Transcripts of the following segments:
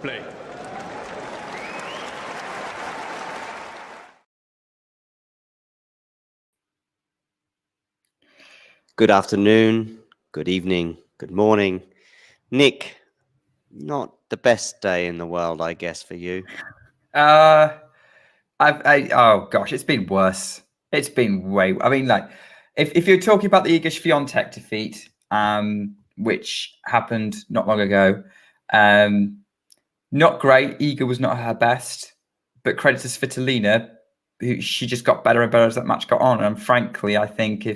Play. Good afternoon, good evening, good morning. Nick, not the best day in the world, I guess, for you. Oh gosh, it's been worse. It's been way. I mean, like, if you're talking about the Iga Swiatek defeat, which happened not long ago, not great. Iga was not her best, but credit to Svitolina, who she just got better and better as that match got on. And frankly, I think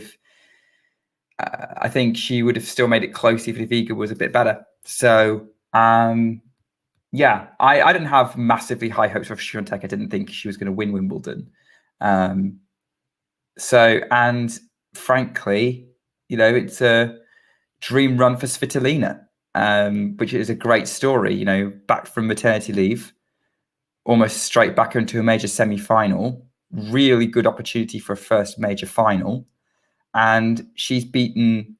I think she would have still made it close even if Iga was a bit better. So, yeah, I didn't have massively high hopes for Swiatek. I didn't think she was going to win Wimbledon. And frankly, it's a dream run for Svitolina, which is a great story. Back from maternity leave, almost straight back into a major semi-final. Really good opportunity for a first major final. And she's beaten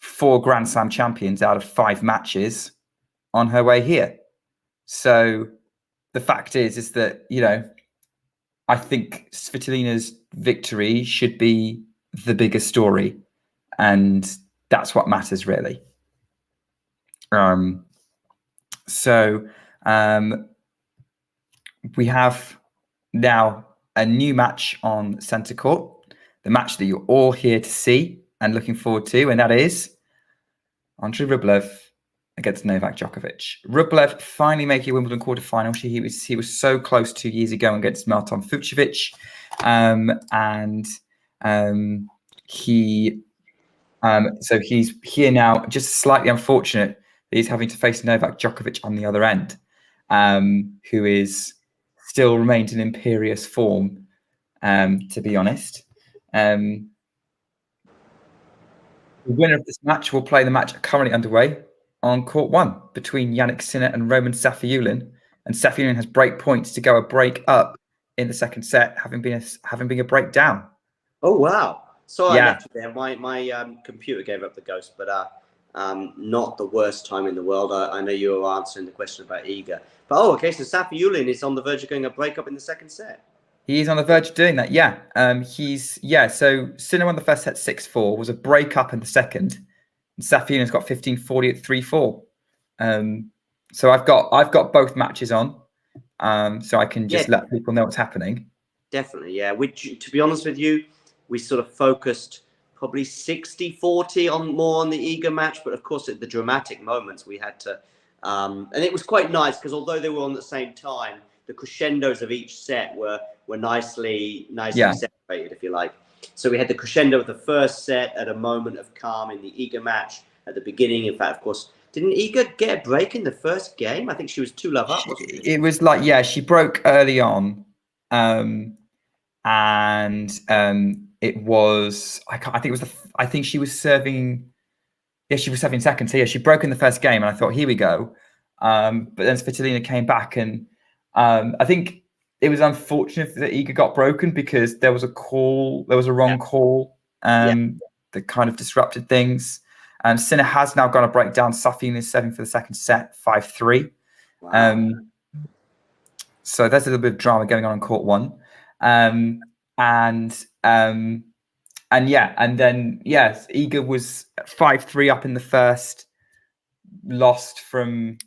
4 Grand Slam champions out of 5 matches on her way here. So the fact is that, I think Svitolina's victory should be the bigger story. And that's what matters, really. We have now a new match on centre court, the match that you're all here to see and looking forward to, and that is Andrey Rublev against Novak Djokovic. Rublev finally making a Wimbledon quarterfinal. He was so close 2 years ago against Marton Fucsovics, so he's here now. Just slightly unfortunate that he's having to face Novak Djokovic on the other end, who is still remains in imperious form, to be honest. The winner of this match will play the match currently underway on court 1 between Jannik Sinner and Roman Safiullin. And Safiullin has break points to go a break up in the second set, having been a break down. Oh, wow. Sorry, Yeah. I left you there. My computer gave up the ghost, but not the worst time in the world. I know you were answering the question about Iga. But, okay, so Safiullin is on the verge of going a break up in the second set. He is on the verge of doing that, yeah. So Sinner won the first set 6-4, was a break up in the second. And Safion's got 15-40 at 3-4. So I've got both matches on, so I can just let people know what's happening. Definitely, yeah. To be honest with you, we sort of focused probably 60-40 more on the Iga match, but of course at the dramatic moments we had to, and it was quite nice because although they were on at the same time, the crescendos of each set were nicely separated, if you like. So we had the crescendo of the first set at a moment of calm in the Iga match at the beginning. In fact, of course, didn't Iga get a break in the first game? I think she was 2-love up, wasn't she? It was like, she broke early on. It was, I think she was serving. Yeah, she was serving second. So yeah, she broke in the first game, and I thought, here we go. But then Svitolina came back, and I think it was unfortunate that Iga got broken because there was a wrong call that kind of disrupted things. And Sinner has now gone a breakdown. Safin is serving for the second set, 5-3. Wow. So there's a little bit of drama going on court 1. And then Iga was 5-3 up in the first, lost from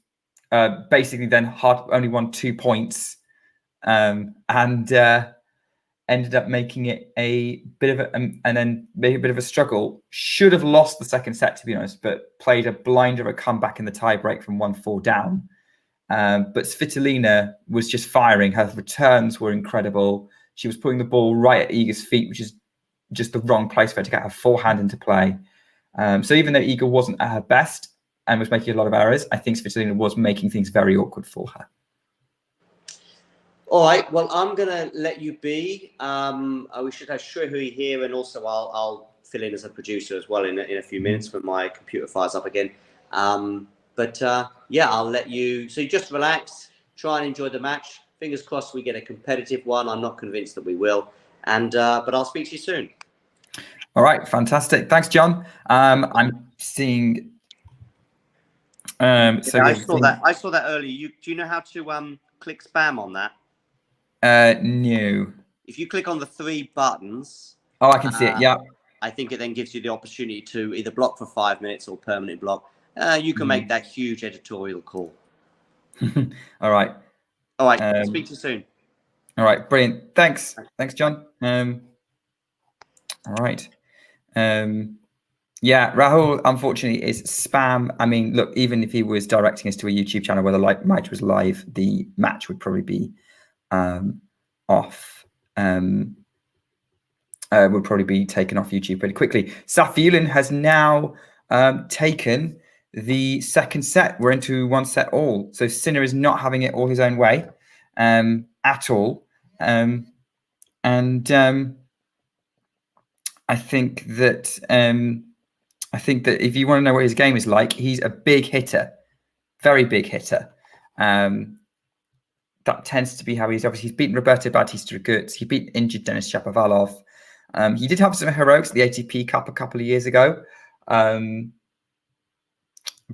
basically then only won 2 points, and ended up making it a bit of a struggle. Should have lost the second set, to be honest, but played a blinder of a comeback in the tiebreak from 1-4 down. But Svitolina was just firing. Her returns were incredible. She was putting the ball right at Iga's feet, which is just the wrong place for her to get her forehand into play. So even though Iga wasn't at her best and was making a lot of errors, I think Svitolina was making things very awkward for her. All right. Well, I'm going to let you be. We should have Shuhui here, and also I'll fill in as a producer as well in a few minutes when my computer fires up again. I'll let you. So you just relax, try and enjoy the match. Fingers crossed we get a competitive one. I'm not convinced that we will. But I'll speak to you soon. All right, fantastic. Thanks, John. I'm seeing So Yeah, I we'll saw that. I saw that earlier. Do you know how to click spam on that? No. If you click on the 3 buttons, Oh, I can see it. Yeah. I think it then gives you the opportunity to either block for 5 minutes or permanent block. You can make that huge editorial call. All right. All right. Speak to you soon. All right. Brilliant. Thanks, John. All right. Yeah, Rahul, unfortunately, is spam. I mean, look, even if he was directing us to a YouTube channel where the match was live, the match would probably be off. Would probably be taken off YouTube pretty quickly. Safiullin has now taken the second set. We're into 1 set all. So Sinner is not having it all his own way at all. I think that if you want to know what his game is like, he's a big hitter, very big hitter. That tends to be how he's beaten Roberto Bautista Agut. He beat injured Denis Shapovalov. He did have some heroics at the ATP Cup a couple of years ago.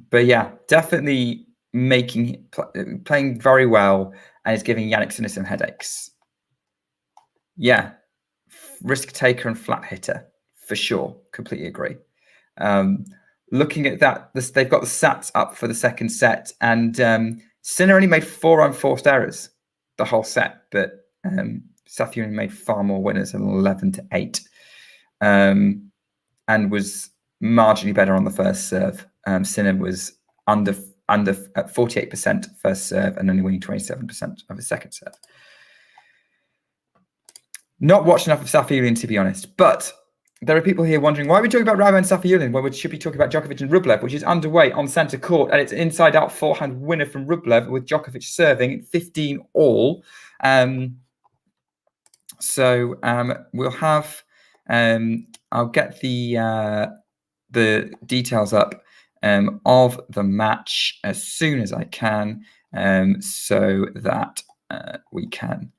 But yeah, definitely playing very well and is giving Jannik Sinner some headaches. Yeah, risk taker and flat hitter for sure. Completely agree. Looking at that, they've got the stats up for the second set, and Sinner only made 4 unforced errors the whole set, but Safiullin made far more winners, 11-8, and was marginally better on the first serve. Sinner was under at 48% first serve and only winning 27% of his second serve. Not watched enough of Safiullin, to be honest, but there are people here wondering why are we talking about Rafa and Safiullin when we should be talking about Djokovic and Rublev, which is underway on centre court, and it's an inside-out forehand winner from Rublev with Djokovic serving 15 all. So we'll have. I'll get the details up of the match as soon as I can, so that we can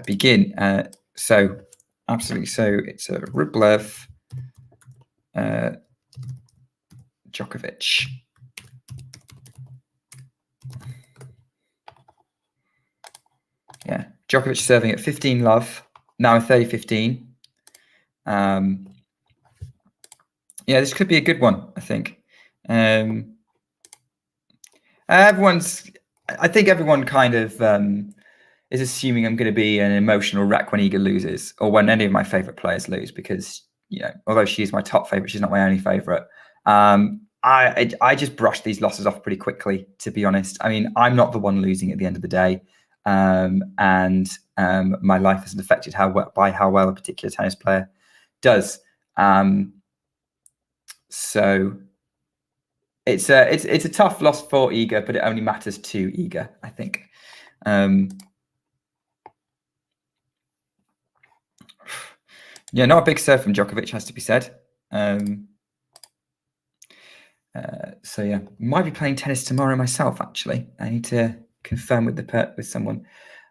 begin. So absolutely. So it's a Rublev, Djokovic. Yeah, Djokovic serving at 15 love, now in 30-15. Yeah, this could be a good one, I think. I think everyone kind of is assuming I'm going to be an emotional wreck when Iga loses, or when any of my favorite players lose, because, you know, although she's my top favorite, she's not my only favorite. I just brush these losses off pretty quickly, to be honest. I mean, I'm not the one losing at the end of the day. And my life isn't affected by how well a particular tennis player does. So it's a tough loss for Iga, but it only matters to Iga, I think. Yeah, not a big serve from Djokovic, has to be said. So yeah, might be playing tennis tomorrow myself. Actually, I need to confirm with someone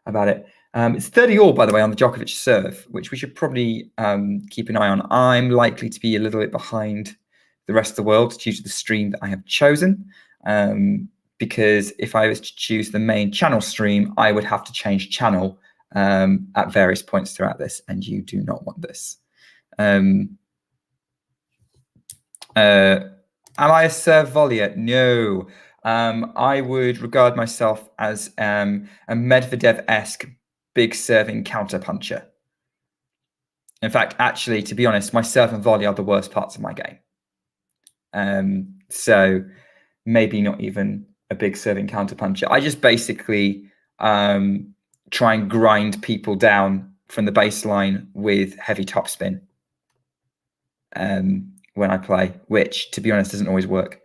about it. It's 30 all, by the way, on the Djokovic serve, which we should probably keep an eye on. I'm likely to be a little bit behind the rest of the world due to the stream that I have chosen. Because if I was to choose the main channel stream, I would have to change channel at various points throughout this, and you do not want this. Am I a serve volleyer? No. I would regard myself as a Medvedev-esque big serving counter puncher. In fact, actually, to be honest, my serve and volley are the worst parts of my game. So maybe not even a big serving counter puncher. I just basically try and grind people down from the baseline with heavy topspin when I play, which, to be honest, doesn't always work.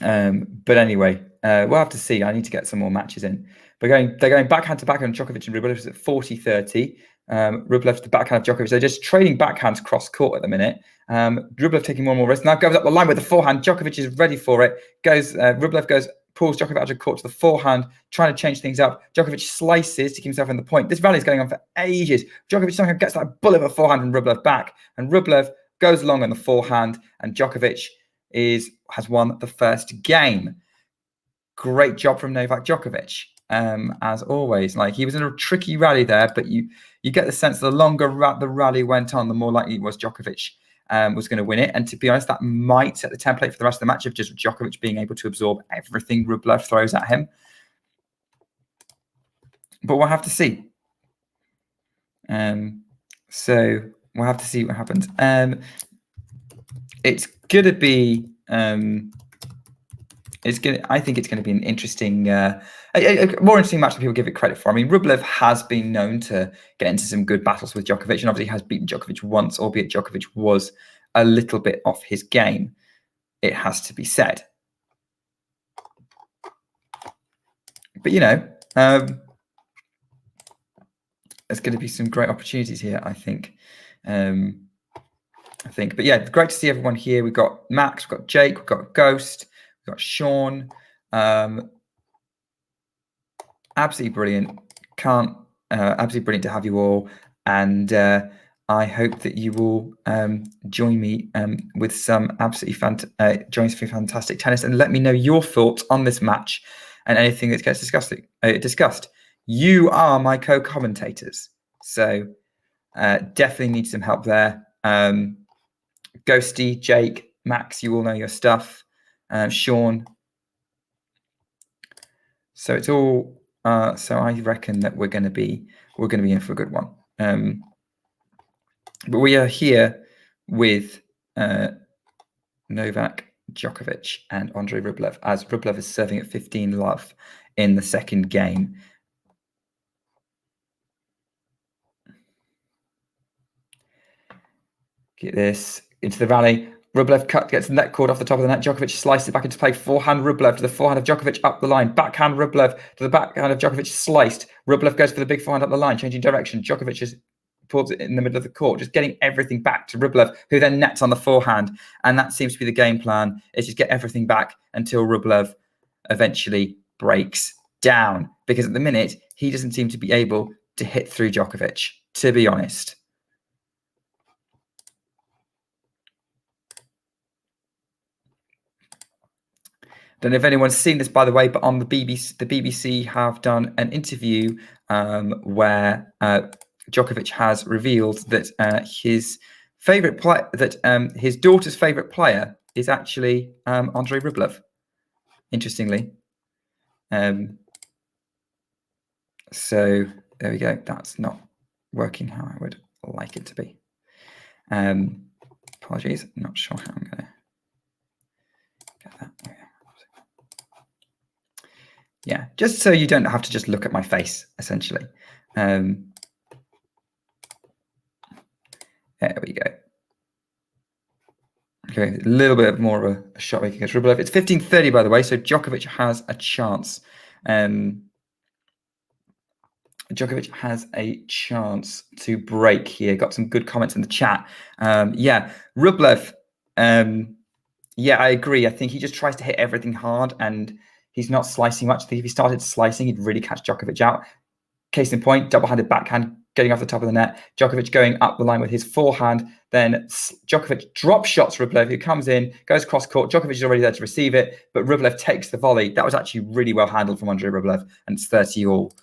But anyway, we'll have to see. I need to get some more matches in. They're going backhand to backhand. Djokovic and Rublev at 40-30. Rublev to the backhand of Djokovic. They're just trading backhands cross court at the minute. Rublev taking more and more risks. Now goes up the line with the forehand. Djokovic is ready for it. Rublev pulls Djokovic out of court to the forehand, trying to change things up. Djokovic slices to keep himself in the point. This rally is going on for ages. Djokovic somehow gets that bullet of a forehand from Rublev back, and Rublev goes long on the forehand, and Djokovic has won the first game. Great job from Novak Djokovic, as always. Like, he was in a tricky rally there, but you get the sense the longer the rally went on, the more likely it was Djokovic was going to win it. And to be honest, that might set the template for the rest of the match of just Djokovic being able to absorb everything Rublev throws at him. But we'll have to see. So we'll have to see what happens. It's going to be. I think it's going to be an interesting, a more interesting match than people give it credit for. I mean, Rublev has been known to get into some good battles with Djokovic, and obviously has beaten Djokovic once, albeit Djokovic was a little bit off his game. It has to be said. But there's going to be some great opportunities here, I think. But yeah, great to see everyone here. We've got Max, we've got Jake, we've got Ghost. We've got Sean. Absolutely brilliant. Absolutely brilliant to have you all. And I hope that you will join me with some absolutely fantastic tennis, and let me know your thoughts on this match and anything that gets discussed. You are my co-commentators, so definitely need some help there. Ghosty, Jake, Max, you all know your stuff. Sean. So it's all. So I reckon that we're going to be in for a good one. But we are here with Novak Djokovic and Andrey Rublev, as Rublev is serving at 15 love in the second game. Get this into the rally. Rublev gets the net cord off the top of the net. Djokovic sliced it back into play. Forehand Rublev to the forehand of Djokovic up the line. Backhand Rublev to the backhand of Djokovic, sliced. Rublev goes for the big forehand up the line, changing direction. Djokovic just puts it in the middle of the court, just getting everything back to Rublev, who then nets on the forehand. And that seems to be the game plan, is just get everything back until Rublev eventually breaks down. Because at the minute, he doesn't seem to be able to hit through Djokovic, to be honest. Don't know if anyone's seen this, by the way, but on the BBC have done an interview where Djokovic has revealed that his favorite player, his daughter's favorite player, is actually Andrey Rublev. Interestingly, so there we go. That's not working how I would like it to be. Apologies. I'm not sure how I'm going to get that. Yeah, just so you don't have to just look at my face, essentially. There we go. Okay, a little bit more of a shot making against Rublev. It's 15:30, by the way, so Djokovic has a chance. Djokovic has a chance to break here. Got some good comments in the chat. Yeah, Rublev. Yeah, I agree. I think he just tries to hit everything hard, and he's not slicing much. I think if he started slicing, he'd really catch Djokovic out. Case in point, double-handed backhand, getting off the top of the net. Djokovic going up the line with his forehand. Then Djokovic drop shots Rublev, who comes in, goes cross court. Djokovic is already there to receive it, but Rublev takes the volley. That was actually really well handled from Andrey Rublev, and it's 30-all.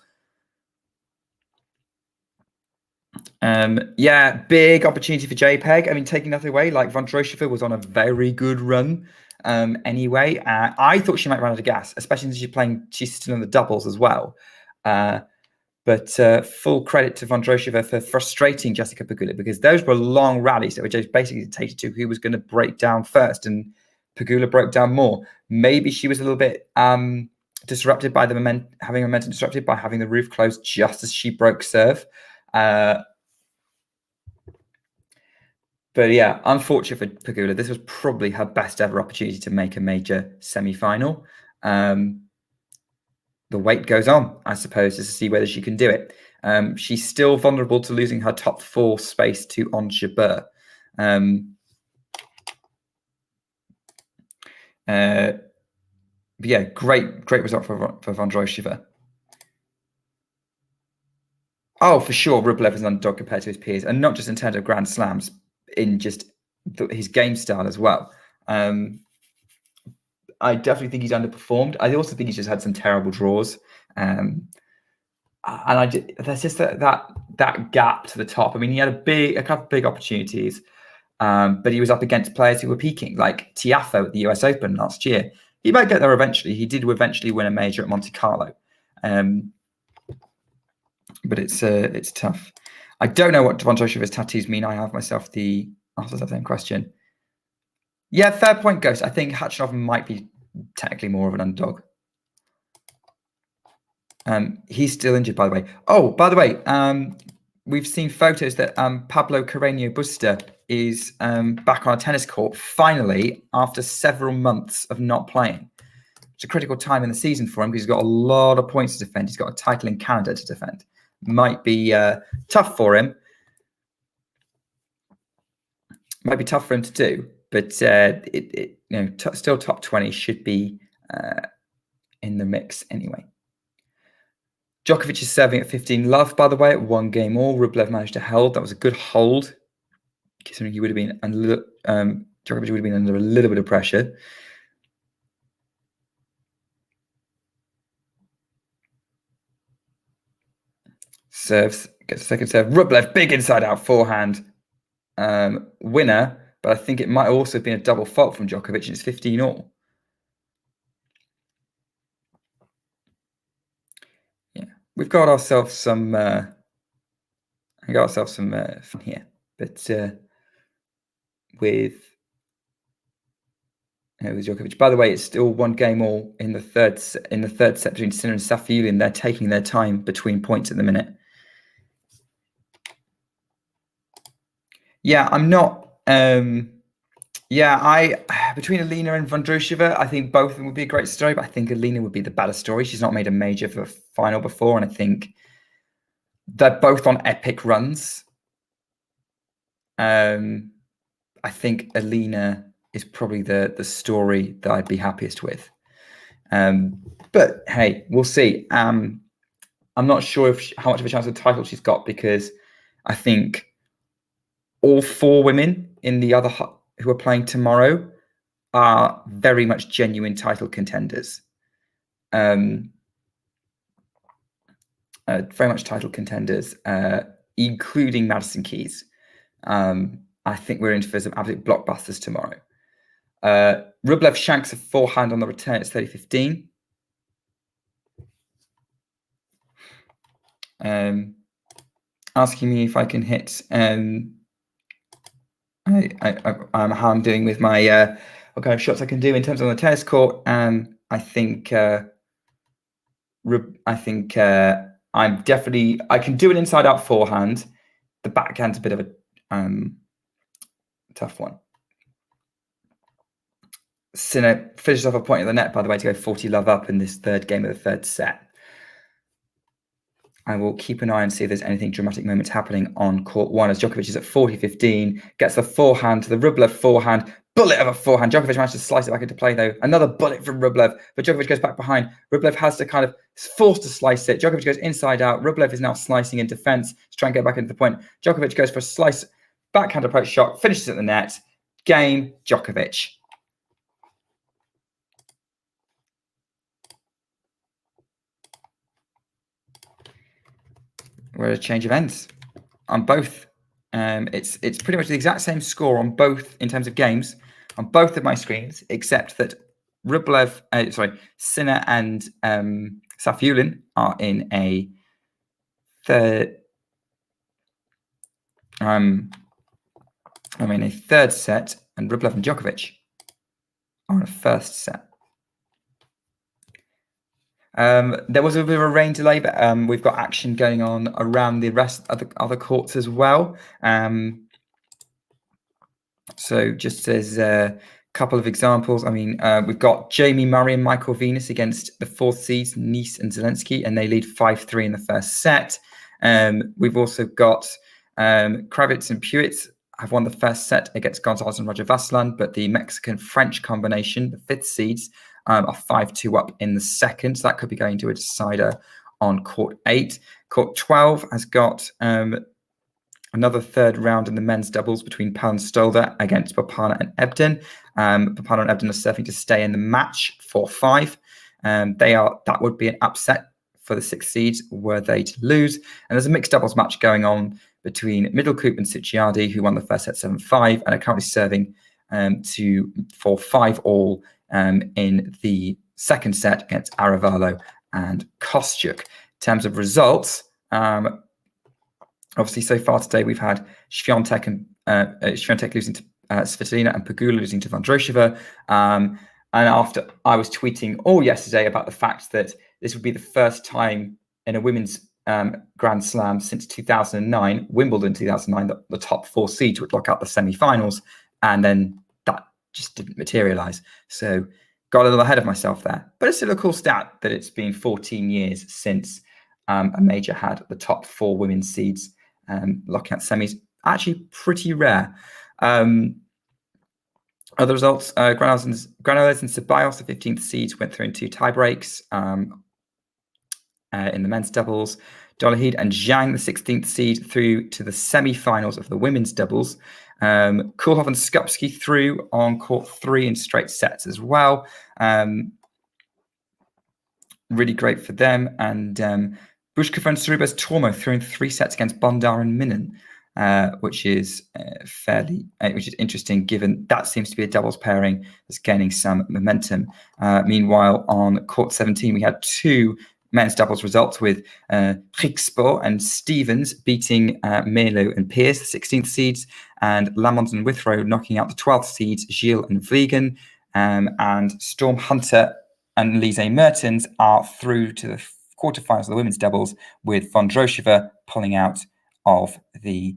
Yeah, big opportunity for JPEG. I mean, taking nothing away, like Vondrousova was on a very good run. Anyway, I thought she might run out of gas, especially since she's still in the doubles as well. But full credit to Vondrousova for frustrating Jessica Pegula, because those were long rallies that were just basically dictated to who was going to break down first, and Pegula broke down more. Maybe she was a little bit disrupted by having momentum disrupted by having the roof closed just as she broke serve. But yeah, unfortunate for Pegula. This was probably her best ever opportunity to make a major semi-final. The wait goes on, I suppose, just to see whether she can do it. She's still vulnerable to losing her top 4 space to Ons Jabeur. But yeah, great result for Vondrousova. Oh, for sure, Rublev is an underdog compared to his peers, and not just in terms of Grand Slams, in just his game style as well. I definitely think he's underperformed. I also think he's just had some terrible draws. And there's just that gap to the top. I mean, he had a couple of big opportunities, but he was up against players who were peaking, like Tiafoe at the US Open last year. He might get there eventually. He did eventually win a major at Monte Carlo, but it's tough. I don't know what Vondrousova's tattoos mean. I have myself the answer to the same question. Yeah, fair point, Ghost. I think Khachanov might be technically more of an underdog. He's still injured, by the way. Oh, by the way, we've seen photos that Pablo Carreño Busta is back on a tennis court, finally, after several months of not playing. It's a critical time in the season for him because he's got a lot of points to defend. He's got a title in Canada to defend. Might be tough for him. Might be tough for him to do, but still top 20 should be in the mix anyway. Djokovic is serving at 15 love, by the way, at 1 game all. Rublev managed to hold. That was a good hold, considering he would have been Djokovic would have been under a little bit of pressure. Serves, gets a second serve. Rublev, big inside-out forehand winner, but I think it might also have been a double fault from Djokovic, and it's 15 all. Yeah, we've got ourselves some fun here, but with Djokovic. By the way, it's still 1 game all in the third set between Sinner and Safiullin. They're taking their time between points at the minute. Yeah, I'm not. Between Alina and Vondrousova, I think both of them would be a great story, but I think Alina would be the better story. She's not made a major for a final before, and I think they're both on epic runs. I think Alina is probably the story that I'd be happiest with. But hey, we'll see. I'm not sure how much of a chance of the title she's got, because I think all 4 women in the other who are playing tomorrow are very much genuine title contenders. Very much title contenders, including Madison Keys. I think we're in for some absolute blockbusters tomorrow. Rublev shanks a forehand on the return. It's 30-15. Asking me if I can hit. How I'm doing with my what kind of shots I can do in terms of on the tennis court. I think I'm definitely, I can do an inside out forehand. The backhand's a bit of a tough one. Sinner finishes off a point at the net, by the way, to go 40 love up in this 3rd game of the 3rd set. I will keep an eye and see if there's anything dramatic moments happening on court 1 as Djokovic is at 40-15, gets the forehand to the Rublev forehand, bullet of a forehand. Djokovic managed to slice it back into play though. Another bullet from Rublev, but Djokovic goes back behind. Rublev has to kind of forced to slice it. Djokovic goes inside out. Rublev is now slicing in defense to try and get back into the point. Djokovic goes for a slice, backhand approach shot, finishes at the net. Game, Djokovic. We're at a change of ends on both. It's pretty much the exact same score on both in terms of games on both of my screens, except that Sinner and Safiullin are in a third. I'm in a 3rd set, and Rublev and Djokovic are in a 1st set. There was a bit of a rain delay, but we've got action going on around the rest of the other courts as well. So just as a couple of examples, I mean, we've got Jamie Murray and Michael Venus against the 4th seeds, Nice and Zelensky, and they lead 5-3 in the 1st set. We've also got Kravitz and Puig have won the 1st set against Gonzalez and Roger Vasselin, but the Mexican-French combination, the 5th seeds, are 5-2 up in the 2nd. So that could be going to a decider on court 8. Court 12 has got Another third round in the men's doubles between Pal and Stolder against Papana and Ebden. Papana and Ebden are serving to stay in the match 4-5. That would be an upset for the 6 seeds were they to lose. And there's a mixed doubles match going on between Middlecoop and Suciardi, who won the first set 7-5 and are currently serving for 5-all in the second set against Aravalo and Kostyuk. In terms of results, obviously so far today we've had Swiatek losing to Svitolina and Pegula losing to Vondrousova. And after I was tweeting all yesterday about the fact that this would be the first time in a women's Grand Slam since 2009, Wimbledon 2009, that the top 4 seeds would lock out the semi-finals, and then that just didn't materialize. So got a little ahead of myself there. But it's still a cool stat that it's been 14 years since a major had the top 4 women's seeds locking out semis. Actually pretty rare. Other results, Granollers and Ceballos, the 15th seeds, went through in 2 tiebreaks in the men's doubles. Dolahid and Zhang, the 16th seed, through to the semi-finals of the women's doubles. Kulhov and Skupski through on court 3 in straight sets as well. Really great for them. And Bushkov and Sorubas Tormo through in 3 sets against Bondar and Minen. Which is interesting, given that seems to be a doubles pairing that's gaining some momentum. Meanwhile, on court 17, we had 2 men's doubles results with Rixpo and Stevens beating Melo and Pierce, the 16th seeds, and Lamont and Withrow knocking out the 12th seeds, Gilles and Vliegen, and Storm Hunter and Lise Mertens are through to the quarterfinals of the women's doubles, with Vondrousova pulling out of the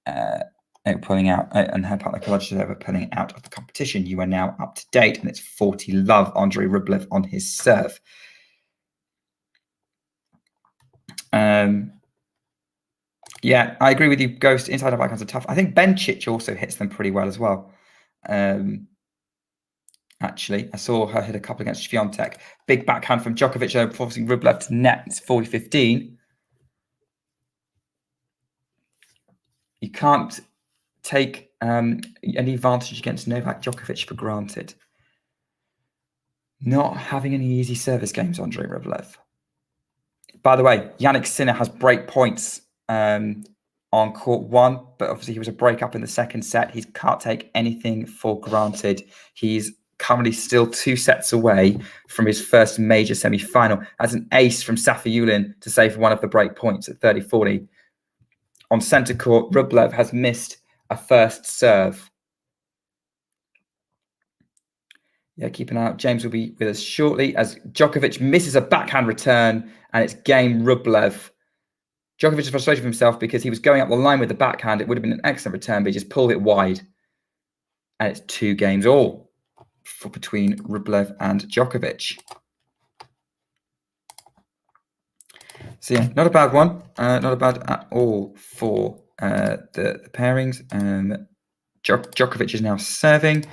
and her partner Kolodjeva pulling out of the competition. You are now up to date, and it's 40 love Andrey Rublev on his serve. Yeah, I agree with you, Ghost. Inside and backhands are tough. I think Bencic also hits them pretty well as well. Actually, I saw her hit a couple against Swiatek. Big backhand from Djokovic, forcing Rublev to net. It's 40-15. You can't take any advantage against Novak Djokovic for granted. Not having any easy service games, Andrey Rublev. By the way, Yannick Sinner has break points on court 1, but obviously he was a break up in the second set. He can't take anything for granted. He's currently still 2 sets away from his first major semi-final. As an ace from Safiullin to save one of the break points at 30-40. On centre court, Rublev has missed a first serve. Yeah, keep an eye out. James will be with us shortly as Djokovic misses a backhand return, and it's game Rublev. Djokovic is frustrated with himself because he was going up the line with the backhand. It would have been an excellent return, but he just pulled it wide. And it's 2 games all between Rublev and Djokovic. So yeah, not a bad one. Not a bad at all for the pairings. Djokovic is now serving.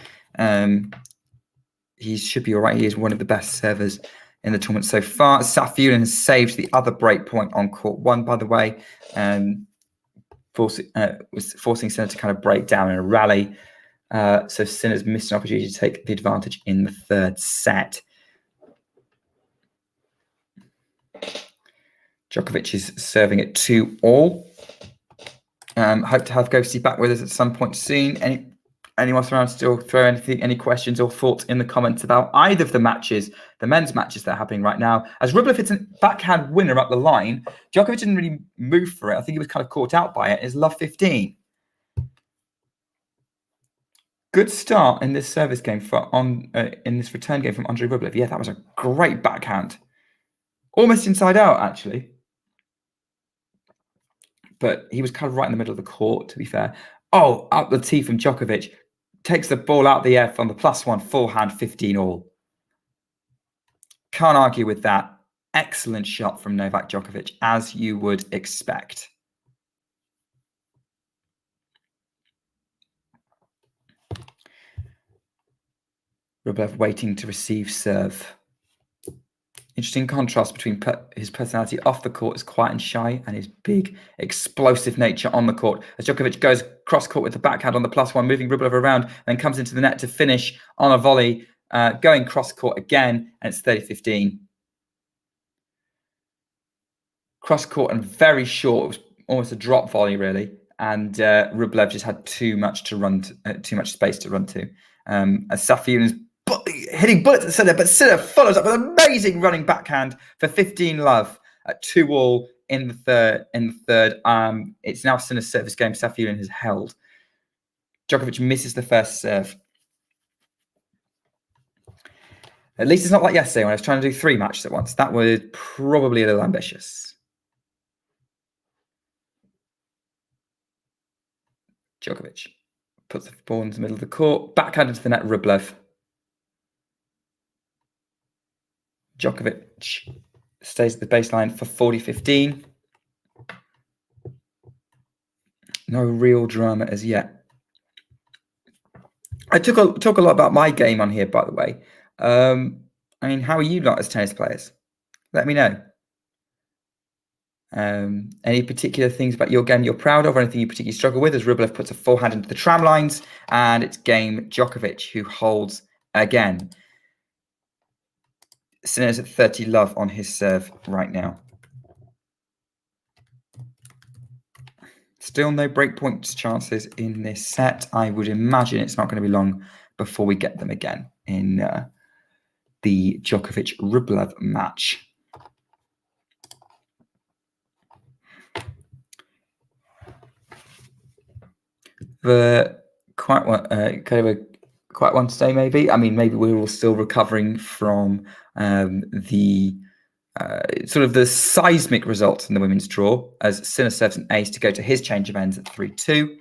He should be all right. He is one of the best servers in the tournament so far. Safiullin has saved the other break point on court 1, by the way, was forcing Sinner to kind of break down in a rally. So Sinner's missed an opportunity to take the advantage in the 3rd set. Djokovic is serving at 2-all. Hope to have Ghosty back with us at some point soon. Anyone around still throw any questions or thoughts in the comments about either of the matches, the men's matches that are happening right now. As Rublev hits a backhand winner up the line, Djokovic didn't really move for it. I think he was kind of caught out by it. It's love 15. Good start in this service game in this return game from Andrey Rublev. Yeah, that was a great backhand. Almost inside out, actually. But he was kind of right in the middle of the court, to be fair. Oh, up the tee from Djokovic. Takes the ball out the air from the +1 forehand, 15-all. Can't argue with that. Excellent shot from Novak Djokovic, as you would expect. Rublev waiting to receive serve. Interesting contrast between his personality off the court is quiet and shy and his big, explosive nature on the court. As Djokovic goes cross-court with the backhand on the +1, moving Rublev around, and then comes into the net to finish on a volley, going cross-court again, and it's 30-15. Cross-court and very short. It was almost a drop volley, really. And Rublev just had too much space to run to. As Safiulin's hitting bullets at Sinner, but Sinner follows up with an amazing running backhand for 15-love at 2-all in the third. It's now Sinner's service game. Safiulin has held. Djokovic misses the first serve. At least it's not like yesterday when I was trying to do 3 matches at once. That was probably a little ambitious. Djokovic puts the ball into the middle of the court. Backhand into the net, Rublev. Djokovic stays at the baseline for 40-15. No real drama as yet. I talk a lot about my game on here, by the way. I mean, how are you lot as tennis players? Let me know. Any particular things about your game you're proud of, or anything you particularly struggle with? As Rublev puts a forehand into the tram lines, and it's game Djokovic who holds again. Sinner's at 30-love on his serve right now. Still no break points chances in this set. I would imagine it's not going to be long before we get them again in the Djokovic-Rublev match. Quite one today, maybe. I mean, maybe we're all still recovering from the sort of the seismic results in the women's draw, as Sinner serves an ace to go to his change of ends at 3-2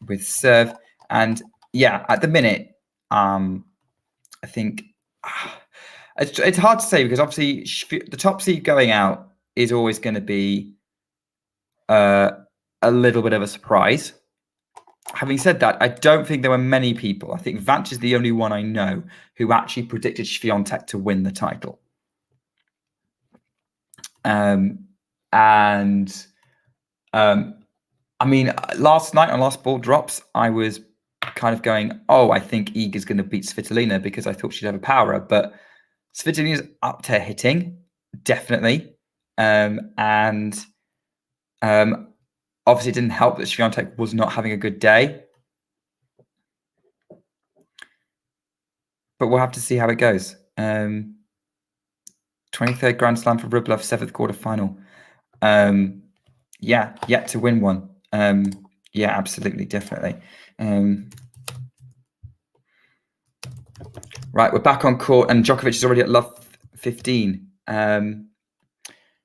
with serve. And yeah, at the minute, I think it's hard to say, because obviously the top seed going out is always going to be a little bit of a surprise. Having said that, I don't think there were many people. I think Vance is the only one I know who actually predicted Swiatek to win the title. I mean, last night on Last Ball Drops, I was kind of going, oh, I think Iga's going to beat Svitolina because I thought she'd have a power. But Svitolina's up to hitting, definitely. Obviously, it didn't help that Swiatek was not having a good day. But we'll have to see how it goes. 23rd Grand Slam for Rublev, 7th quarterfinal. Yeah, yet to win one. Yeah, absolutely, definitely. Right, we're back on court, and Djokovic is already at love 15. Have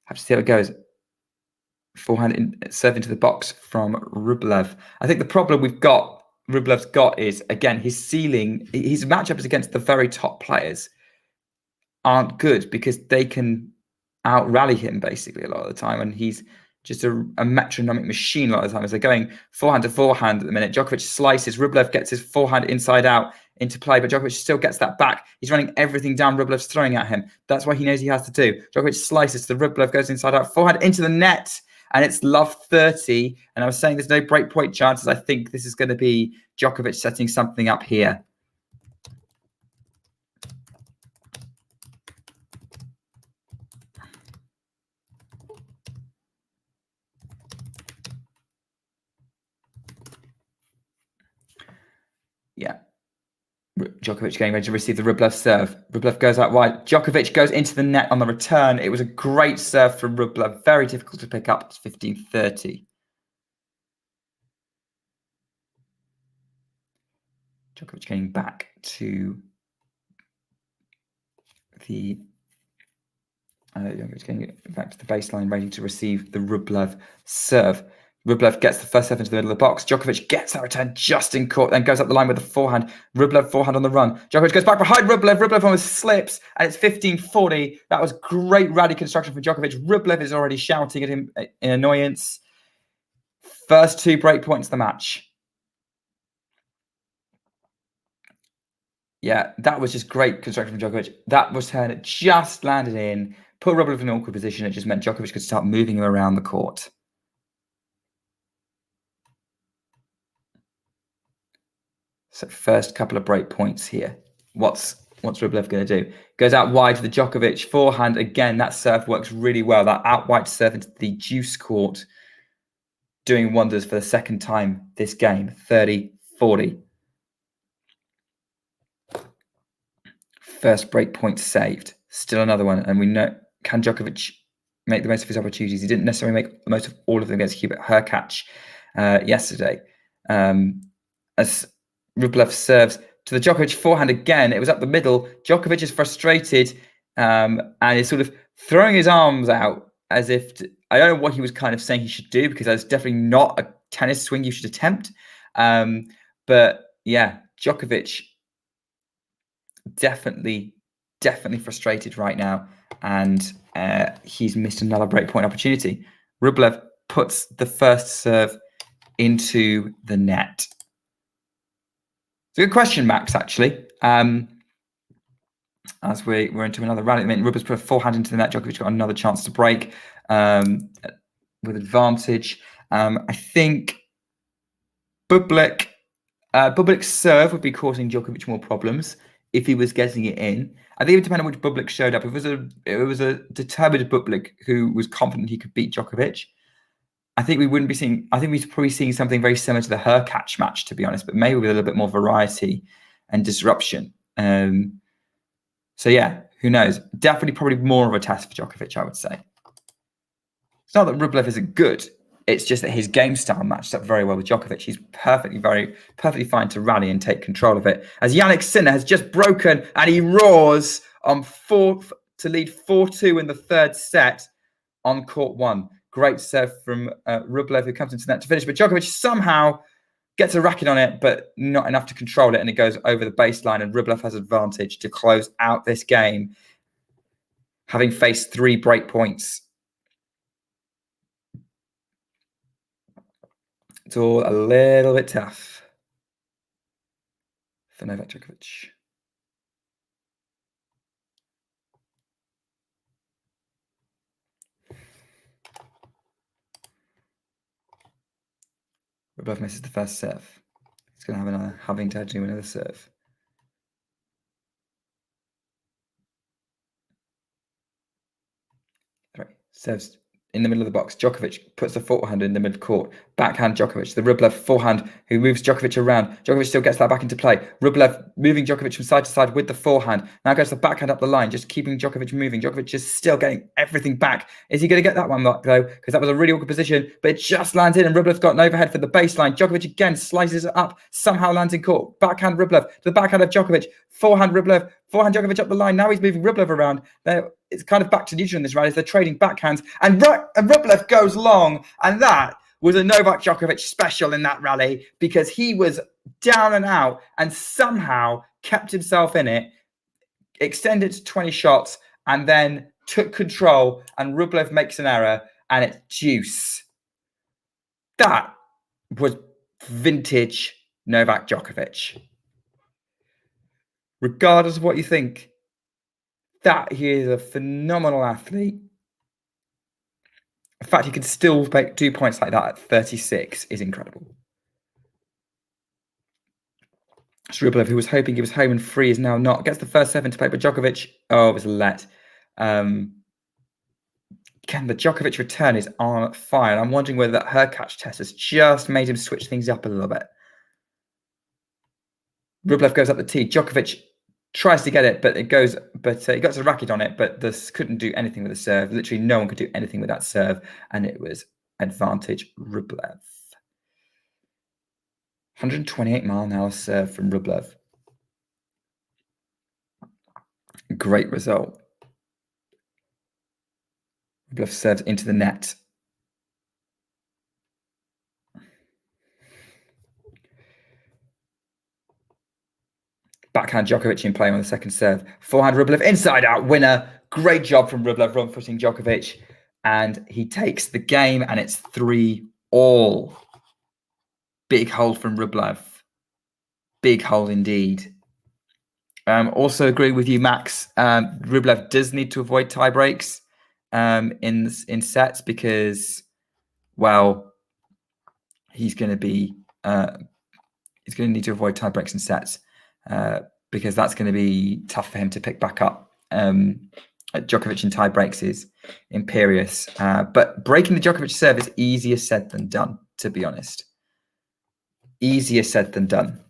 to see how it goes. Forehand serve into the box from Rublev. I think the problem Rublev's got is, again, his ceiling, his matchups against the very top players aren't good because they can out-rally him basically a lot of the time, and he's just a metronomic machine a lot of the time as they're going forehand to forehand at the minute. Djokovic slices, Rublev gets his forehand inside out into play, but Djokovic still gets that back. He's running everything down Rublev's throwing at him. That's what he knows he has to do. Djokovic slices, the Rublev goes inside out, forehand into the net, and it's love 30. And I was saying there's no break point chances. I think this is going to be Djokovic setting something up here. Yeah. Djokovic getting ready to receive the Rublev serve. Rublev goes out wide. Djokovic goes into the net on the return. It was a great serve from Rublev. Very difficult to pick up. It's 15-30. Djokovic getting back to the baseline, ready to receive the Rublev serve. Rublev gets the first serve into the middle of the box. Djokovic gets that return just in court, then goes up the line with the forehand. Rublev forehand on the run. Djokovic goes back behind Rublev. Rublev almost slips, and it's 15-40. That was great rally construction from Djokovic. Rublev is already shouting at him in annoyance. First 2 break points of the match. Yeah, that was just great construction from Djokovic. That return, it just landed in, put Rublev in an awkward position. It just meant Djokovic could start moving him around the court. So first couple of break points here. What's Rublev going to do? Goes out wide to the Djokovic forehand. Again, that serve works really well. That out wide serve into the deuce court, doing wonders for the second time this game. 30-40. First break point saved. Still another one. And we know, can Djokovic make the most of his opportunities? He didn't necessarily make the most of all of them against Hubert Hurkacz yesterday. As Rublev serves to the Djokovic forehand again, it was up the middle. Djokovic is frustrated and is sort of throwing his arms out as if I don't know what he was kind of saying he should do, because that's definitely not a tennis swing you should attempt. But yeah, Djokovic definitely frustrated right now, and he's missed another breakpoint opportunity. Rublev puts the first serve into the net. It's a good question, Max, actually. As we're into another rally, I mean, Rublev's put a forehand into the net. Djokovic got another chance to break with advantage. I think Bublik's serve would be causing Djokovic more problems if he was getting it in. I think it would depend on which Bublik showed up. If it was a determined Bublik who was confident he could beat Djokovic, I think we wouldn't be seeing. I think we're probably seeing something very similar to the Hurkacz match, to be honest, but maybe with a little bit more variety and disruption. So yeah, who knows? Definitely, probably more of a test for Djokovic, I would say. It's not that Rublev isn't good. It's just that his game style matches up very well with Djokovic. He's perfectly fine to rally and take control of it. As Jannik Sinner has just broken and he roars on to lead 4-2 in the third set on court one. Great serve from Rublev, who comes into net to finish. But Djokovic somehow gets a racket on it, but not enough to control it. And it goes over the baseline. And Rublev has advantage to close out this game, having faced 3 break points. It's all a little bit tough for Novak Djokovic. Rublev misses the first serve. He's going to have having to do another serve. Right, serves in the middle of the box. Djokovic puts the forehand in the mid court. Backhand Djokovic. The Rublev forehand who moves Djokovic around. Djokovic still gets that back into play. Rublev moving Djokovic from side to side with the forehand. Now goes the backhand up the line, just keeping Djokovic moving. Djokovic is still getting everything back. Is he going to get that one though? Because that was a really awkward position, but it just lands in and Rublev's got an overhead for the baseline. Djokovic again slices it up, somehow lands in court. Backhand Rublev to the backhand of Djokovic. Forehand Rublev. Forehand Djokovic up the line. Now he's moving Rublev around. It's kind of back to neutral in this rally as they're trading backhands. And Rublev goes long. And that was a Novak Djokovic special in that rally, because he was down and out and somehow kept himself in it, extended to 20 shots, and then took control. And Rublev makes an error and it's deuce. That was vintage Novak Djokovic. Regardless of what you think, that he is a phenomenal athlete. The fact he could still make 2 points like that at 36 is incredible. Rublev, who was hoping he was home and free, is now not. Gets the first 7 to play, but Djokovic, it was a let. Again, the Djokovic return is on fire. I'm wondering whether that Hurkacz test has just made him switch things up a little bit. Rublev goes up the tee. Djokovic tries to get it, but he got a racket on it, but this couldn't do anything with the serve. Literally no one could do anything with that serve, and it was advantage Rublev. 128-mile-an-hour serve from Rublev. Great result. Rublev serves into the net. Backhand Djokovic in play on the second serve. Forehand Rublev, inside out winner. Great job from Rublev, wrong-footing Djokovic. And he takes the game, and it's 3-all. Big hold from Rublev. Big hold indeed. Also agree with you, Max. Rublev does need to avoid tie breaks in sets because, well, he's going to be he's going to need to avoid tie breaks in sets because that's going to be tough for him to pick back up. Djokovic in tie breaks is imperious, but breaking the Djokovic serve is easier said than done, to be honest. Easier said than done.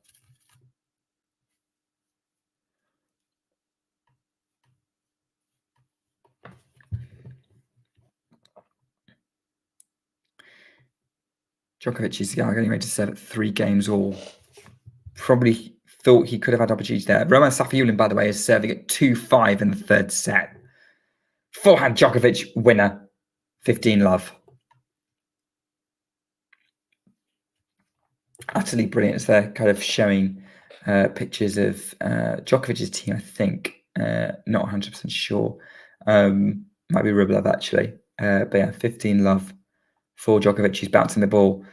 Djokovic is getting ready to serve at 3 games all. Probably thought he could have had opportunities there. Roman Safiullin, by the way, is serving at 2-5 in the 3rd set. Forehand Djokovic winner, 15-love. Utterly brilliant. So they're kind of showing pictures of Djokovic's team, I think. Not 100% sure. Might be Rublev, actually. But yeah, 15-love for Djokovic. He's bouncing the ball.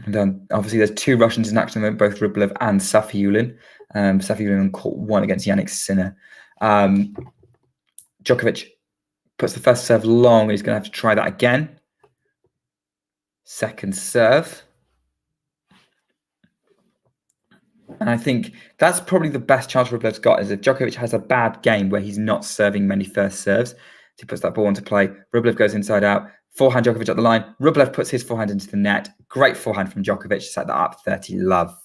And then obviously there's 2 Russians in action, both Rublev and Safiullin. Safiullin on court 1 against Jannik Sinner. Djokovic puts the first serve long. He's going to have to try that again. Second serve. And I think that's probably the best chance Rublev's got, is if Djokovic has a bad game where he's not serving many first serves. He puts that ball into play. Rublev goes inside out. Forehand Djokovic at the line. Rublev puts his forehand into the net. Great forehand from Djokovic to set that up. 30-love.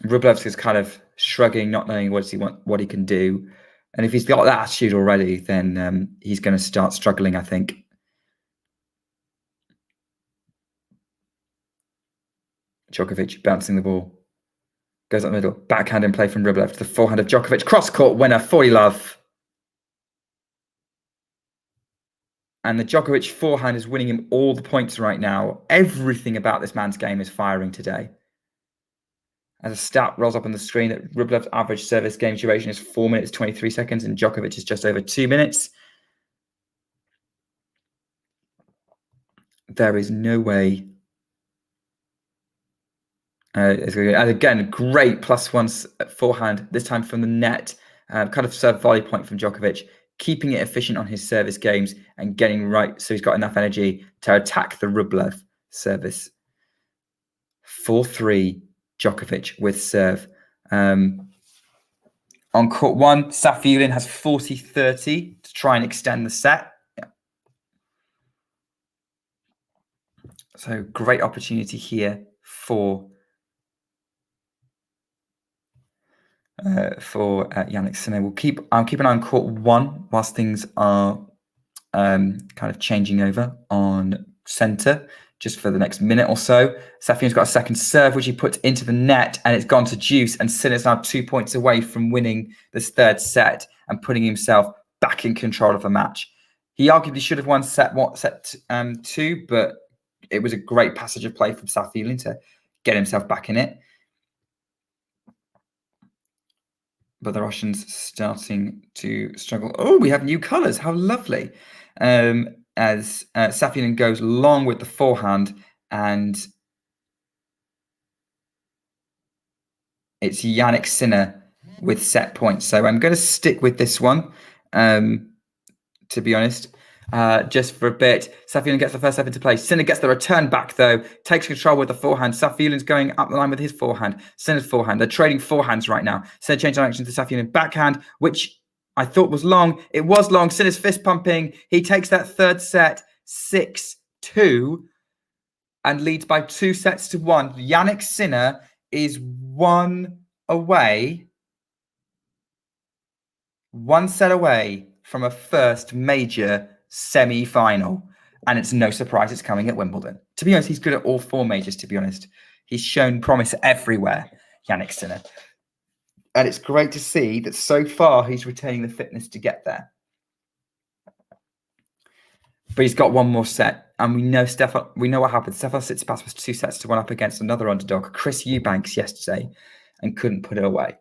Rublev's is kind of shrugging, not knowing what he can do. And if he's got that attitude already, then he's going to start struggling, I think. Djokovic bouncing the ball. Goes up the middle. Backhand in play from Rublev to the forehand of Djokovic. Cross-court winner, 40-love. And the Djokovic forehand is winning him all the points right now. Everything about this man's game is firing today. As a stat rolls up on the screen, that Rublev's average service game duration is 4 minutes, 23 seconds, and Djokovic is just over 2 minutes. There is no way. And again, great +1 forehand, this time from the net. Kind of serve volley point from Djokovic, keeping it efficient on his service games and getting right so he's got enough energy to attack the Rublev service. 4-3 Djokovic with serve. On court 1, Safiullin has 40-30 to try and extend the set. Yeah. So great opportunity here for Jannik Sinner. I'll keep an eye on court 1 whilst things are kind of changing over on centre, just for the next minute or so. Safiullin's got a second serve, which he puts into the net, and it's gone to deuce. And Sinner's now 2 points away from winning this 3rd set and putting himself back in control of the match. He arguably should have won set 2, but it was a great passage of play from Safiullin to get himself back in it. But the Russians starting to struggle. Oh, we have new colours. How lovely. As Safiullin goes long with the forehand, and it's Jannik Sinner with set points. So I'm going to stick with this one, to be honest, just for a bit. Safiullin gets the first serve into play. Sinner gets the return back, though, takes control with the forehand. Safiullin's going up the line with his forehand. Sinner's forehand. They're trading forehands right now. Sinner changed direction to Safiullin backhand, which I thought was long. It was long. Sinner's fist pumping. He takes that 3rd set 6-2 and leads by 2-1. Jannik Sinner is 1 set away from a first major semi-final. And it's no surprise it's coming at Wimbledon. To be honest, he's good at all 4 majors, to be honest. He's shown promise everywhere, Jannik Sinner. And it's great to see that so far he's retaining the fitness to get there. But he's got 1 more set. And we know what happened. Stefan Tsitsipas was 2-1 up against another underdog, Chris Eubanks, yesterday, and couldn't put it away.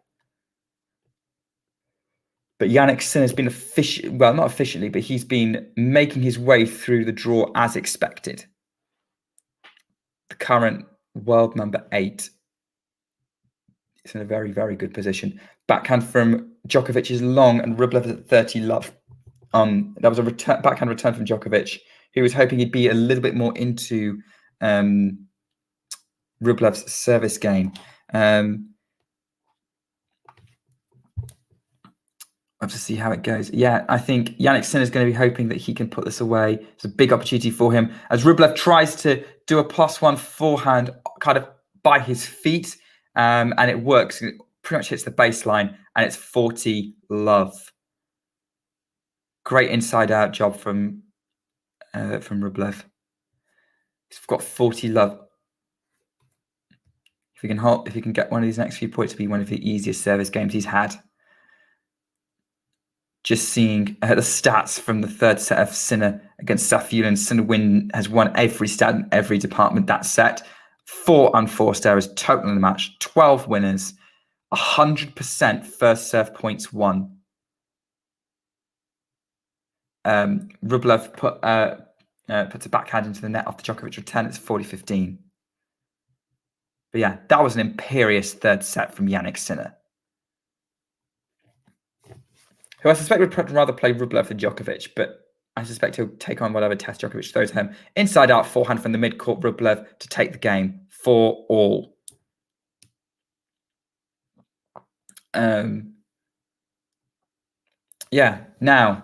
But Jannik Sinner's been not officially, but he's been making his way through the draw as expected. The current world number 8 It's in a very, very good position. Backhand from Djokovic is long, and Rublev is at 30 love. That was a backhand return from Djokovic, who was hoping he'd be a little bit more into Rublev's service game. Have to see how it goes. Yeah, I think Jannik Sinner is going to be hoping that he can put this away. It's a big opportunity for him as Rublev tries to do a +1 forehand kind of by his feet, and it works. It pretty much hits the baseline, and it's 40 love. Great inside-out job from Rublev. He's got 40 love. If he can get one of these next few points, to be one of the easiest service games he's had. Just seeing the stats from the third set of Sinner against Svitolina. Sinner has won every stat in every department that set. 4 unforced errors total in the match. 12 winners. 100% first serve points won. Rublev puts a backhand into the net off the Djokovic return. It's 40-15. But yeah, that was an imperious third set from Jannik Sinner, who I suspect would rather play Rublev than Djokovic, but I suspect he'll take on whatever test Djokovic throws him. Inside out forehand from the mid-court, Rublev to take the game 4-all. Yeah, now,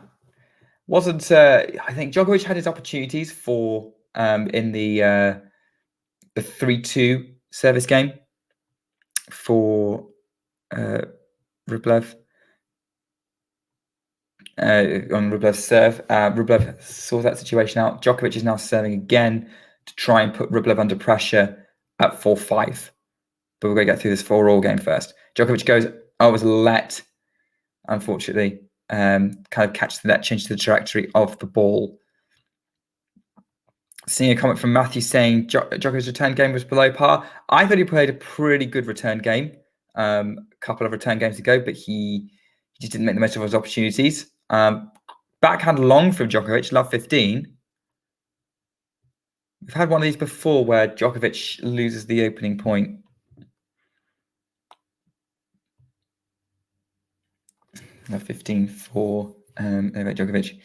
I think Djokovic had his opportunities for in the 3-2 service game for Rublev. On Rublev's serve. Rublev saw that situation out. Djokovic is now serving again to try and put Rublev under pressure at 4-5. But we're going to get through this 4-all game first. Djokovic goes, was let, unfortunately. Kind of catches the net, changes the trajectory of the ball. Seeing a comment from Matthew saying Djokovic's return game was below par. I thought he played a pretty good return game a couple of return games ago, but he just didn't make the most of his opportunities. Backhand long from Djokovic, love 15. We've had one of these before where Djokovic loses the opening point. Love 15 for Novak Djokovic.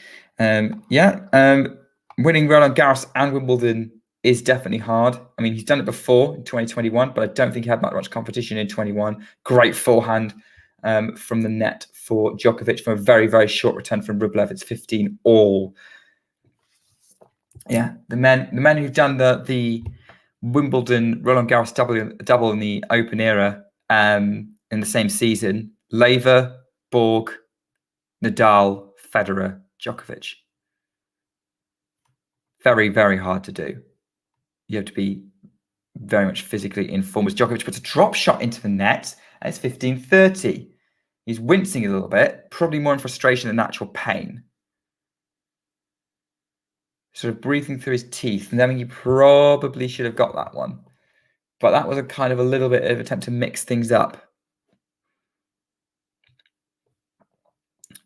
Winning Roland Garros and Wimbledon is definitely hard. I mean, he's done it before in 2021, but I don't think he had much competition in 21. Great forehand from the net for Djokovic from a very, very short return from Rublev. It's 15-all. Yeah, the men who've done the Wimbledon Roland Garros double in the Open era in the same season: Laver, Borg, Nadal, Federer, Djokovic. Very, very hard to do. You have to be very much physically in form. As Djokovic puts a drop shot into the net, and it's 15-30. He's wincing a little bit, probably more in frustration than actual pain. Sort of breathing through his teeth, and then he probably should have got that one. But that was a kind of a little bit of an attempt to mix things up.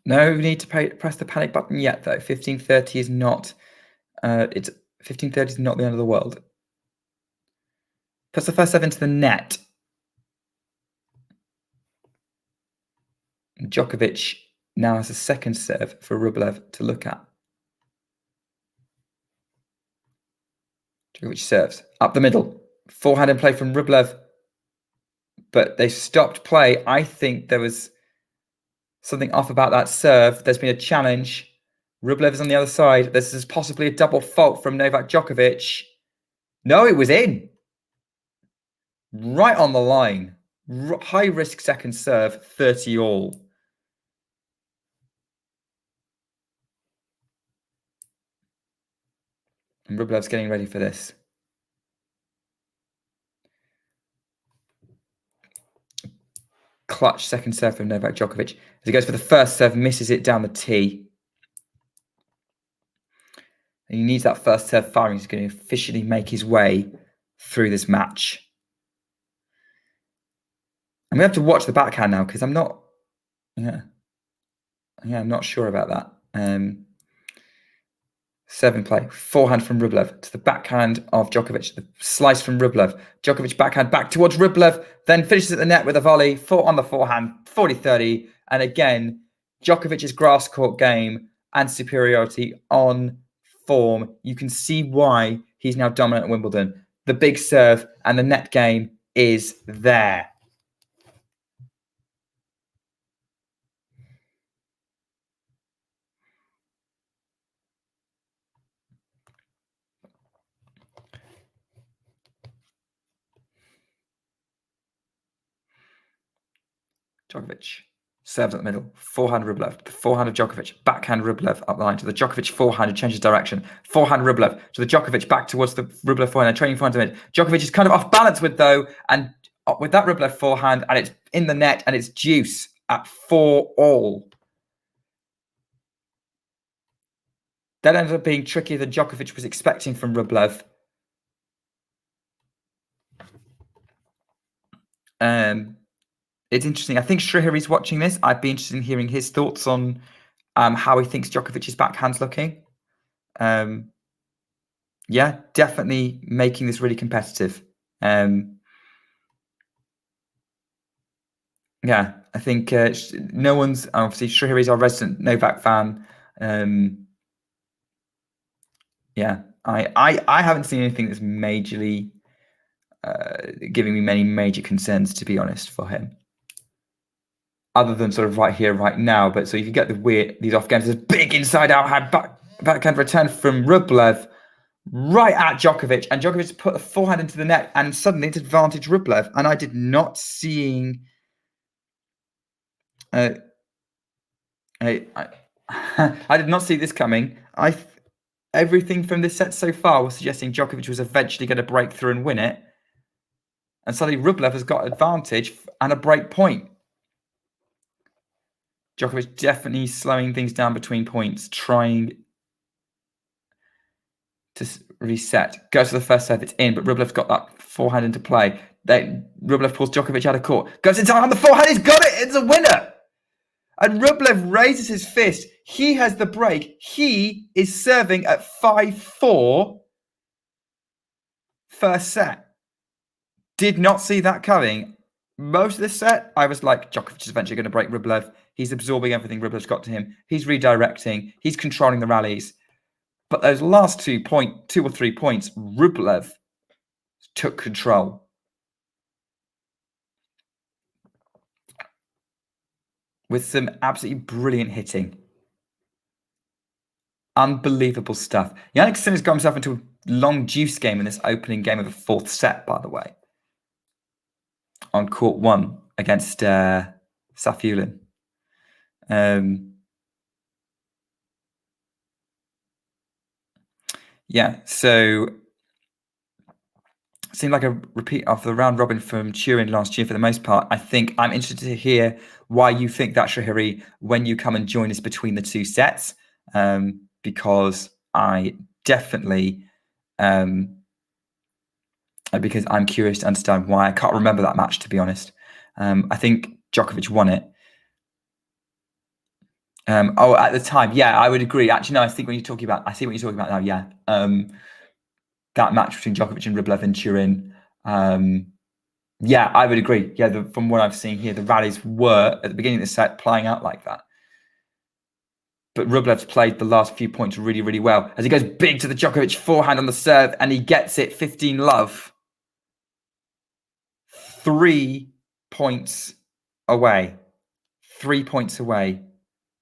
No need to press the panic button yet, though. 15-30 is not. 15-30 is not the end of the world. Puts the first serve into the net. Djokovic now has a second serve for Rublev to look at. Djokovic serves up the middle. Forehand in play from Rublev, but they stopped play. I think there was something off about that serve. There's been a challenge. Rublev is on the other side. This is possibly a double fault from Novak Djokovic. No, it was in. Right on the line. High risk second serve, 30-all. And Rublev's getting ready for this. Clutch second serve from Novak Djokovic. As he goes for the first serve, misses it down the tee. And he needs that first serve firing. He's going to officially make his way through this match. And we have to watch the backhand now because I'm not, I'm not sure about that. Serve in play. Forehand from Rublev to the backhand of Djokovic. The slice from Rublev. Djokovic backhand back towards Rublev. Then finishes at the net with a volley. On the forehand. 40-30. And again, Djokovic's grass court game and superiority on form. You can see why he's now dominant at Wimbledon. The big serve and the net game is there. Djokovic serves at the middle. Forehand Rublev. The forehand of Djokovic. Backhand Rublev up the line to the Djokovic forehand who changes direction. Forehand Rublev to the Djokovic back towards the Rublev forehand. Training forehand to mid. Djokovic is kind of off balance with with that Rublev forehand, and it's in the net and it's deuce at 4-all. That ended up being trickier than Djokovic was expecting from Rublev. It's interesting. I think Srihari's watching this. I'd be interested in hearing his thoughts on how he thinks Djokovic's backhand's looking. Yeah, definitely making this really competitive. Yeah, I think no one's obviously Srihari's our resident Novak fan. Yeah, I haven't seen anything that's majorly giving me many major concerns, to be honest, for him. Other than sort of right here, right now. But so you can get these off games. There's a big inside-out backhand return from Rublev right at Djokovic. And Djokovic put a forehand into the net and suddenly it's advantage Rublev. And I did not see... I did not see this coming. Everything from this set so far was suggesting Djokovic was eventually going to break through and win it. And suddenly Rublev has got advantage and a break point. Djokovic definitely slowing things down between points, trying to reset. Goes to the first serve, it's in, but Rublev's got that forehand into play. Rublev pulls Djokovic out of court. Goes inside on the forehand, he's got it! It's a winner! And Rublev raises his fist. He has the break. He is serving at 5-4 first set. Did not see that coming. Most of this set, I was like, Djokovic is eventually going to break Rublev. He's absorbing everything Rublev's got to him. He's redirecting. He's controlling the rallies. But those last 2 or 3 points, Rublev took control. With some absolutely brilliant hitting. Unbelievable stuff. Jannik Sinner's got himself into a long deuce game in this opening game of the 4th set, by the way. On court 1 against Svitolina. Yeah, so it seemed like a repeat of the round robin from Turin last year for the most part. I think I'm interested to hear why you think that, Srihari, when you come and join us between the 2 sets, because I definitely, because I'm curious to understand why. I can't remember that match, to be honest. I think Djokovic won it. At the time, yeah, I would agree. Actually, no, I see what you're talking about now. Yeah, that match between Djokovic and Rublev in Turin. Yeah, I would agree. Yeah, from what I've seen here, the rallies were at the beginning of the set playing out like that. But Rublev's played the last few points really, really well as he goes big to the Djokovic forehand on the serve, and he gets it 15-love. 3 points away. 3 points away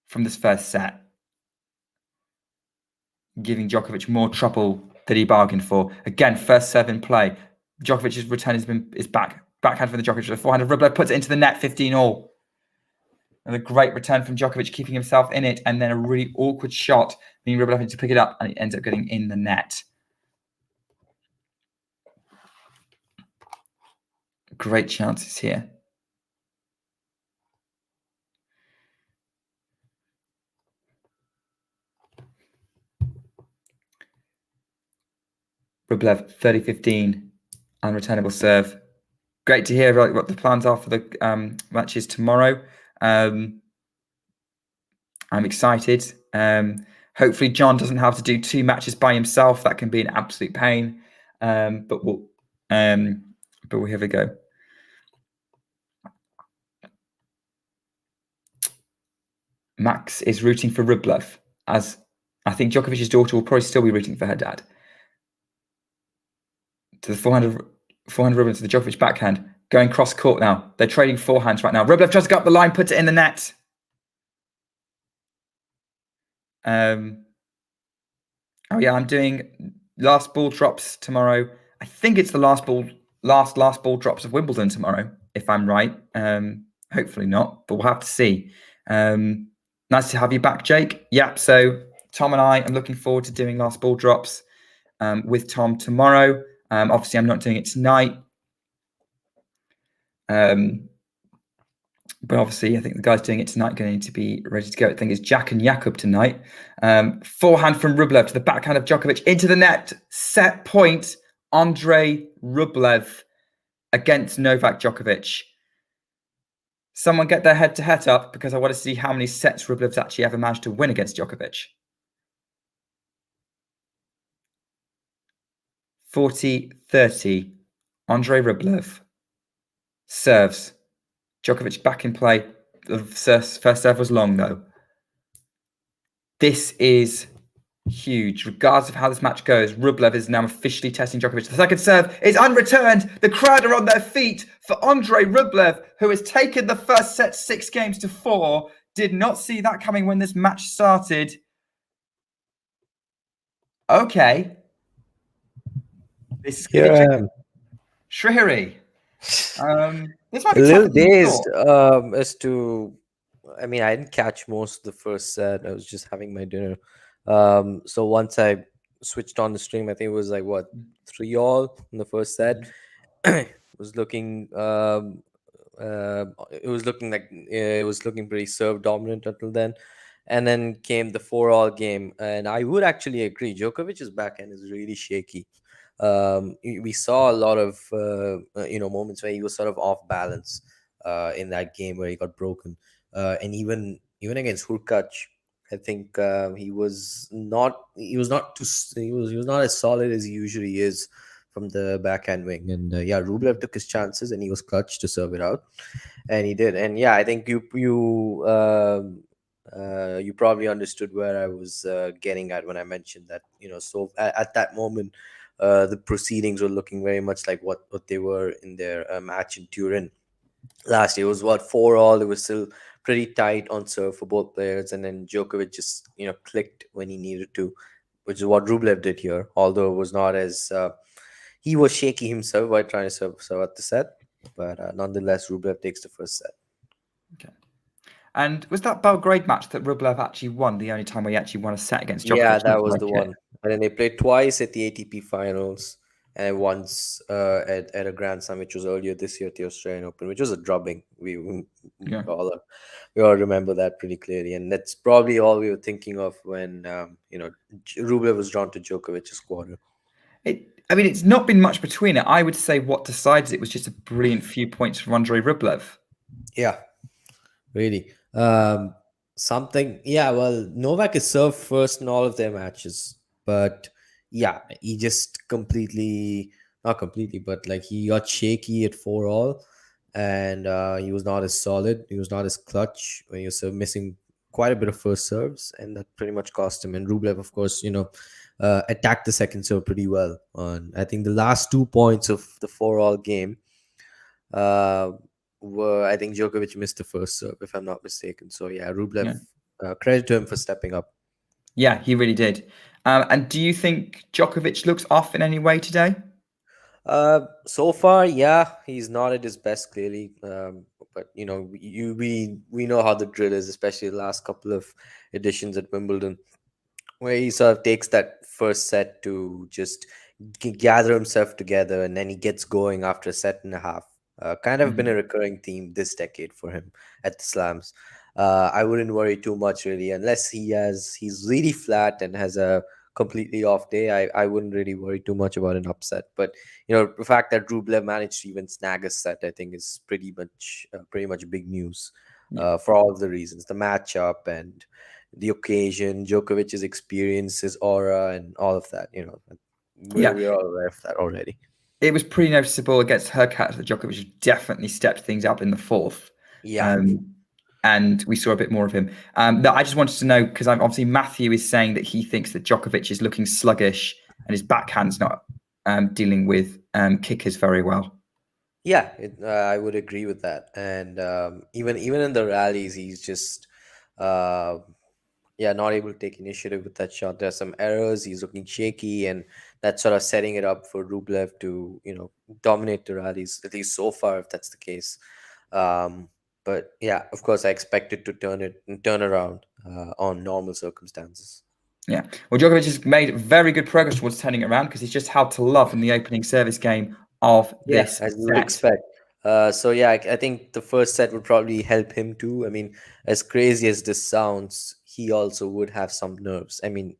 from this first set, giving Djokovic more trouble that he bargained for. Again, first serve in play. Djokovic's return is backhand from the Djokovic. The forehand of Rublev puts it into the net, 15-all. And a great return from Djokovic, keeping himself in it, and then a really awkward shot, meaning Rublev having to pick it up, and it ends up getting in the net. Great chances here. Rublev, 30-15, unreturnable serve. Great to hear what the plans are for the matches tomorrow. I'm excited. Hopefully Hopefully, John doesn't have to do 2 matches by himself. That can be an absolute pain. But here we go. Max is rooting for Rublev, as I think Djokovic's daughter will probably still be rooting for her dad. To the 400 Rublev to the Djokovic backhand, going cross court now. They're trading forehands right now. Rublev tries to go up the line, puts it in the net. Oh yeah, I'm doing last ball drops tomorrow. I think it's the last ball drops of Wimbledon tomorrow, if I'm right. Hopefully not, but we'll have to see. Nice to have you back, Jake. Yeah, so Tom and I am looking forward to doing last ball drops with Tom tomorrow. Obviously, I'm not doing it tonight. But obviously, I think the guys doing it tonight are going to be ready to go. I think it's Jack and Jakub tonight. Forehand from Rublev to the backhand of Djokovic into the net. Set point, Andrey Rublev against Novak Djokovic. Someone get their head-to-head up, because I want to see how many sets Rublev's actually ever managed to win against Djokovic. 40-30. Andrey Rublev serves. Djokovic back in play. The first serve was long, though. This is huge. Regardless of how this match goes, Rublev is now officially testing Djokovic. The second serve is unreturned. The crowd are on their feet for Andrey Rublev, who has taken the first set 6-4. Did not see that coming when this match started. Okay. This is Here I am. Shrihari. This might A be little tougher than you dazed thought. as to, I mean, I didn't catch most of the first set. I was just having my dinner. So once I switched on the stream, I think it was like, what, 3-all in the first set. It was looking it was looking pretty serve dominant until then. And then came the 4-all game. And I would actually agree, Djokovic's backhand is really shaky. We saw a lot of moments where he was sort of off balance in that game where he got broken, and even against Hurkacz, I think he was not as solid as he usually is from the backhand wing. And Rublev took his chances and he was clutch to serve it out, and he did. And I think you probably understood where I was getting at when I mentioned that, so at that moment the proceedings were looking very much like what they were in their match in Turin last year. It was 4-all. It was still pretty tight on serve for both players, and then Djokovic just clicked when he needed to, which is what Rublev did here. Although it was not as he was shaky himself while trying to serve at the set, but nonetheless, Rublev takes the first set. Okay. And was that Belgrade match that Rublev actually won the only time we actually won a set against Djokovic? Yeah, that was the one. And then they played twice at the ATP finals and once at a Grand Slam, which was earlier this year at the Australian Open, which was a drubbing. We all remember that pretty clearly. And that's probably all we were thinking of when, Rublev was drawn to Djokovic's quarter. It's not been much between it. I would say what decides it was just a brilliant few points from Andrey Rublev. Yeah, really. Well, Novak is served first in all of their matches, but he just not completely, but like he got shaky at 4-all, and he was not as solid. He was not as clutch when he was missing quite a bit of first serves, and that pretty much cost him. And Rublev, of course, attacked the second serve pretty well on, I think, the last 2 points of the 4-all game. I think Djokovic missed the first serve, if I'm not mistaken. So Rublev, credit to him for stepping up. Yeah, he really did. And do you think Djokovic looks off in any way today? So far, he's not at his best, clearly. But we know how the drill is, especially the last couple of editions at Wimbledon, where he sort of takes that first set to just gather himself together, and then he gets going after a set and a half. Kind of been a recurring theme this decade for him at the slams. I wouldn't worry too much, really, unless he's really flat and has a completely off day. I wouldn't really worry too much about an upset. But the fact that Rublev managed to even snag a set, I think, is pretty much big news for all of the reasons: the matchup and the occasion, Djokovic's experience, his aura, and all of that. We're all aware of that already. It was pretty noticeable against Hurkacz that Djokovic definitely stepped things up in the fourth. Yeah. And we saw a bit more of him. That I just wanted to know, because obviously Matthew is saying that he thinks that Djokovic is looking sluggish and his backhand's not dealing with kickers very well. Yeah, I would agree with that. And even in the rallies, he's just not able to take initiative with that shot. There's some errors. He's looking shaky, and that's sort of setting it up for Rublev to dominate the rallies, at least so far, if that's the case. But yeah, of course, I expect it to turn around on normal circumstances. Yeah. Well, Djokovic has made very good progress towards turning it around because he's just held to love in the opening service game of this as you would set. expect. So yeah, I think the first set would probably help him too. I mean, as crazy as this sounds, he also would have some nerves. I mean,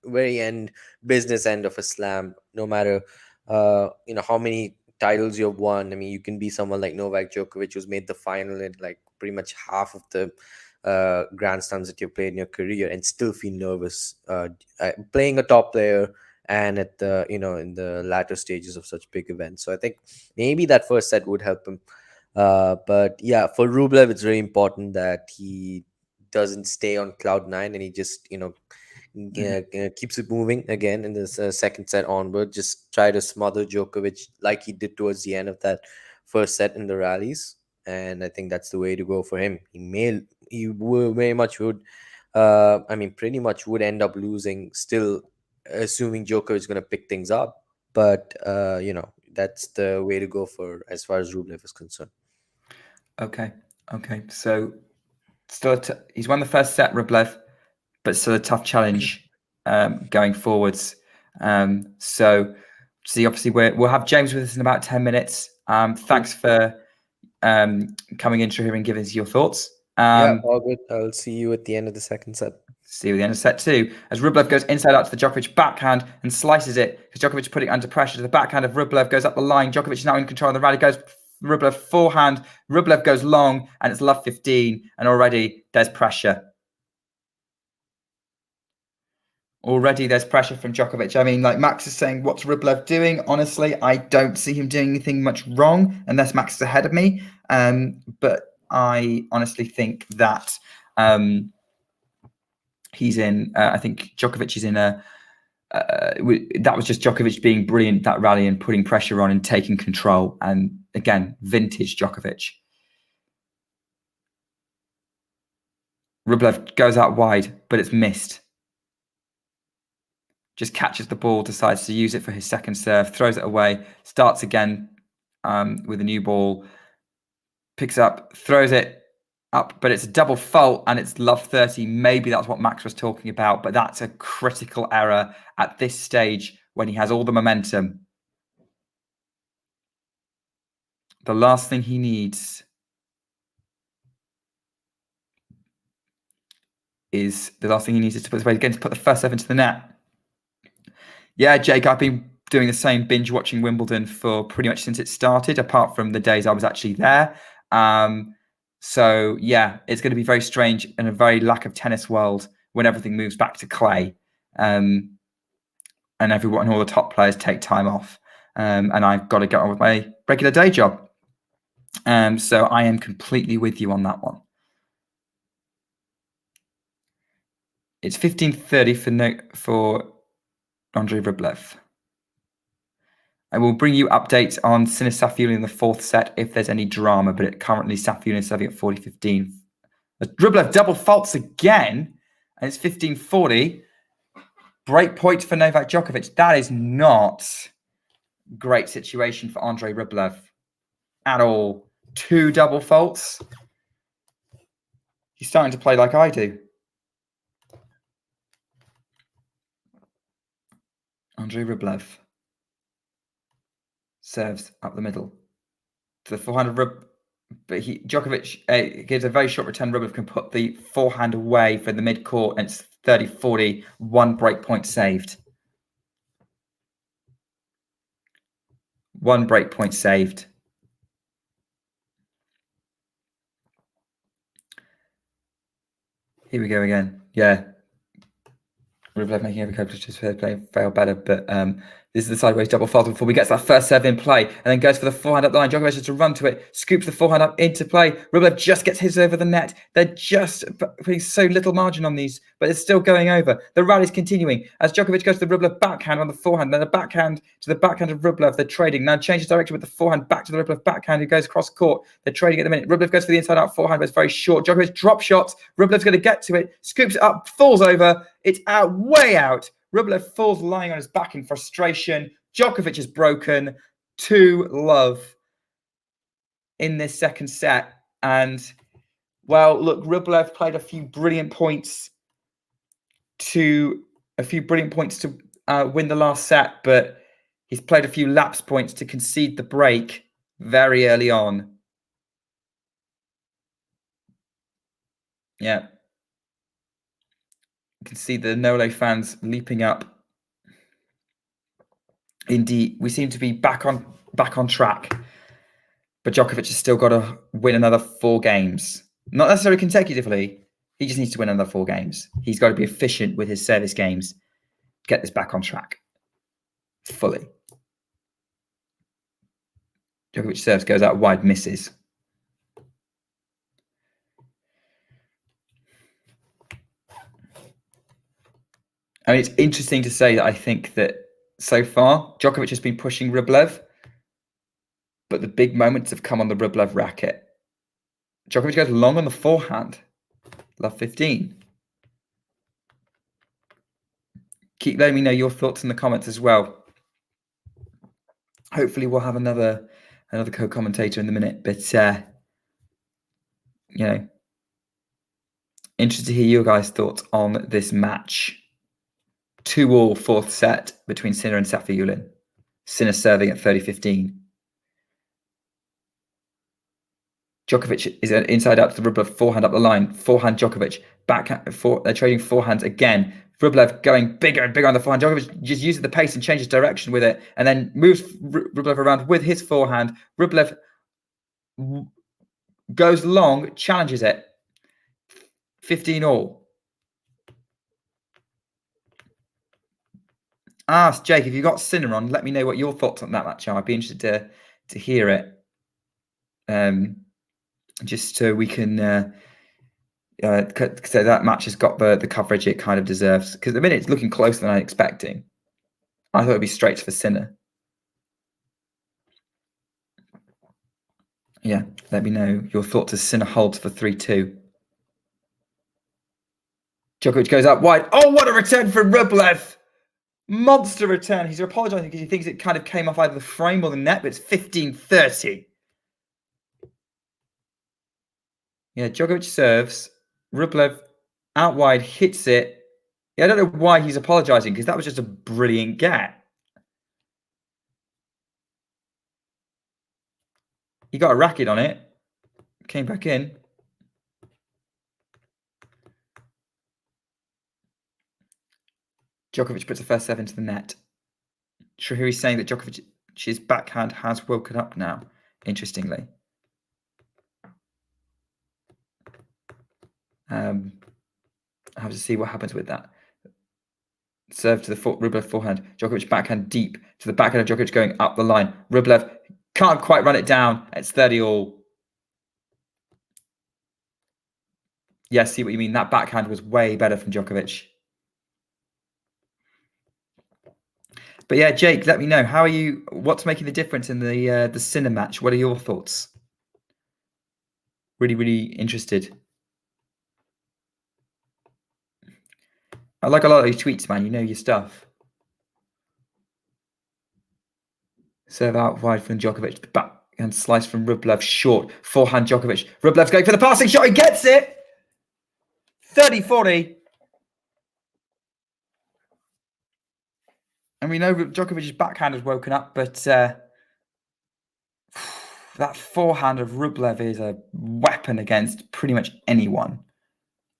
very business end of a slam, no matter how many titles you've won. I mean, you can be someone like Novak Djokovic, who's made the final in like pretty much half of the grand slams that you've played in your career, and still feel nervous playing a top player and at the in the latter stages of such big events. So I think maybe that first set would help him. But yeah, for Rublev, it's very important that he doesn't stay on cloud nine, and he just keeps it moving again in this second set onward. Just try to smother Djokovic like he did towards the end of that first set in the rallies, and I think that's the way to go for him. Very much would. I mean, pretty much would end up losing still, assuming Djokovic is going to pick things up. But that's the way to go for as far as Rublev is concerned. Okay. So still, he's won the first set, Rublev, but still a tough challenge going forwards. So see, obviously, we'll have James with us in about 10 minutes. Thanks for coming in here and giving us your thoughts. Yeah, all good. I'll see you at the end of the second set. See you at the end of set two, as Rublev goes inside out to the Djokovic backhand and slices it, because Djokovic putting it under pressure to the backhand of Rublev, goes up the line. Djokovic is now in control of the rally, goes Rublev forehand. Rublev goes long, and it's love 15, and already there's pressure. Already there's pressure from Djokovic. I mean, like Max is saying, what's Rublev doing? Honestly, I don't see him doing anything much wrong, unless Max is ahead of me. But I honestly think that he's in, I think Djokovic is in a, that was just Djokovic being brilliant, that rally, and putting pressure on and taking control. And again, vintage Djokovic. Rublev goes out wide, but it's missed. Just catches the ball, decides to use it for his second serve, throws it away, starts again with a new ball, picks up, throws it up, but it's a double fault and it's love 30. Maybe that's what Max was talking about, but that's a critical error at this stage when he has all the momentum. The last thing he needs is to put the first serve into the net. Yeah, Jake, I've been doing the same binge watching Wimbledon for pretty much since it started, apart from the days I was actually there. So yeah, it's going to be very strange in a very lack of tennis world when everything moves back to clay, and all the top players take time off, and I've got to get on with my regular day job. So I am completely with you on that one. It's 15:30 for Andrey Rublev. I will bring you updates on Sinner Safiullin in the fourth set if there's any drama, but currently Safiullin is serving at 40-15. Rublev double faults again, and it's 15-40. Break point for Novak Djokovic. That is not a great situation for Andrey Rublev at all. 2 double faults. He's starting to play like I do. Andrey Rublev serves up the middle to the forehand of but Djokovic gives a very short return. Rublev can put the forehand away for the mid-court, and it's 30-40, 1 break point saved. 1 break point saved. Here we go again. Yeah. Rublev making every coach's play fail better, but this is the sideways double fault before we get to that first serve in play, and then goes for the forehand up the line. Djokovic has to run to it, scoops the forehand up into play. Rublev just gets his over the net. They're just putting so little margin on these, but it's still going over. The rally's continuing as Djokovic goes to the Rublev backhand on the forehand, then the backhand to the backhand of Rublev. They're trading. Now changes direction with the forehand back to the Rublev backhand who goes cross court. They're trading at the minute. Rublev goes for the inside out forehand, but it's very short. Djokovic drop shots. Rublev's going to get to it, scoops it up, falls over. It's out, way out. Rublev falls lying on his back in frustration. Djokovic is broken 2-love in this second set. And, well, look, Rublev played a few brilliant points to win the last set, but he's played a few lapse points to concede the break very early on. Yeah. You can see the Nole fans leaping up. Indeed, we seem to be back on track. But Djokovic has still got to win another 4 games. Not necessarily consecutively. He just needs to win another 4 games. He's got to be efficient with his service games. Get this back on track. Fully. Djokovic serves, goes out wide, misses. I mean, it's interesting to say that I think that so far, Djokovic has been pushing Rublev, but the big moments have come on the Rublev racket. Djokovic goes long on the forehand. Love 15. Keep letting me know your thoughts in the comments as well. Hopefully we'll have another co-commentator in the minute, but you know, interested to hear your guys' thoughts on this match. 2-2 fourth set between Sinner and Safiullin. Sinner serving at 30-15. Djokovic is inside out to the Rublev, forehand up the line. Forehand Djokovic. Backhand, they're trading forehands again. Rublev going bigger and bigger on the forehand. Djokovic just uses the pace and changes direction with it and then moves Rublev around with his forehand. Rublev goes long, challenges it. 15-all. Ask Jake, if you've got Sinner on, let me know what your thoughts on that match are. I'd be interested to hear it. Just so we can so that match has got the coverage it kind of deserves. Because at the minute it's looking closer than I was expecting. I thought it'd be straight for Sinner. Yeah, let me know your thoughts as Sinner holds for 3-2. Djokovic goes out wide. Oh, what a return from Rublev! Monster return. He's apologising because he thinks it kind of came off either the frame or the net, but it's 15-30. Yeah, Djokovic serves. Rublev out wide, hits it. Yeah, I don't know why he's apologising because that was just a brilliant get. He got a racket on it. Came back in. Djokovic puts the first serve into the net. Shahiri's saying that Djokovic's backhand has woken up now, interestingly. I have to see what happens with that. Serve to the Rublev forehand. Djokovic backhand deep to the backhand of Djokovic going up the line. Rublev can't quite run it down. It's 30-all. Yeah, see what you mean. That backhand was way better from Djokovic. But yeah, Jake, let me know. How are you? What's making the difference in the Sinner match? What are your thoughts? Really, really interested. I like a lot of your tweets, man. You know your stuff. Serve out wide from Djokovic. Backhand slice from Rublev. Short. Forehand Djokovic. Rublev's going for the passing shot. He gets it. 30-40. And we know Djokovic's backhand has woken up, but that forehand of Rublev is a weapon against pretty much anyone,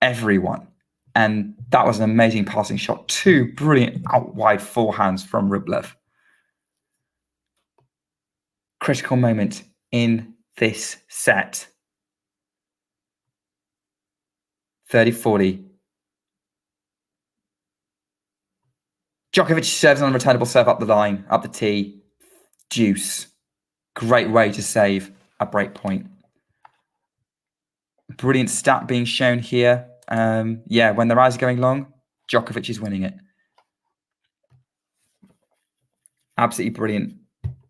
everyone. And that was an amazing passing shot. 2 brilliant out wide forehands from Rublev. Critical moment in this set. 30-40. Djokovic serves on a returnable serve up the line, up the tee. Deuce. Great way to save a break point. Brilliant stat being shown here. Yeah, when their eyes are going long, Djokovic is winning it. Absolutely brilliant.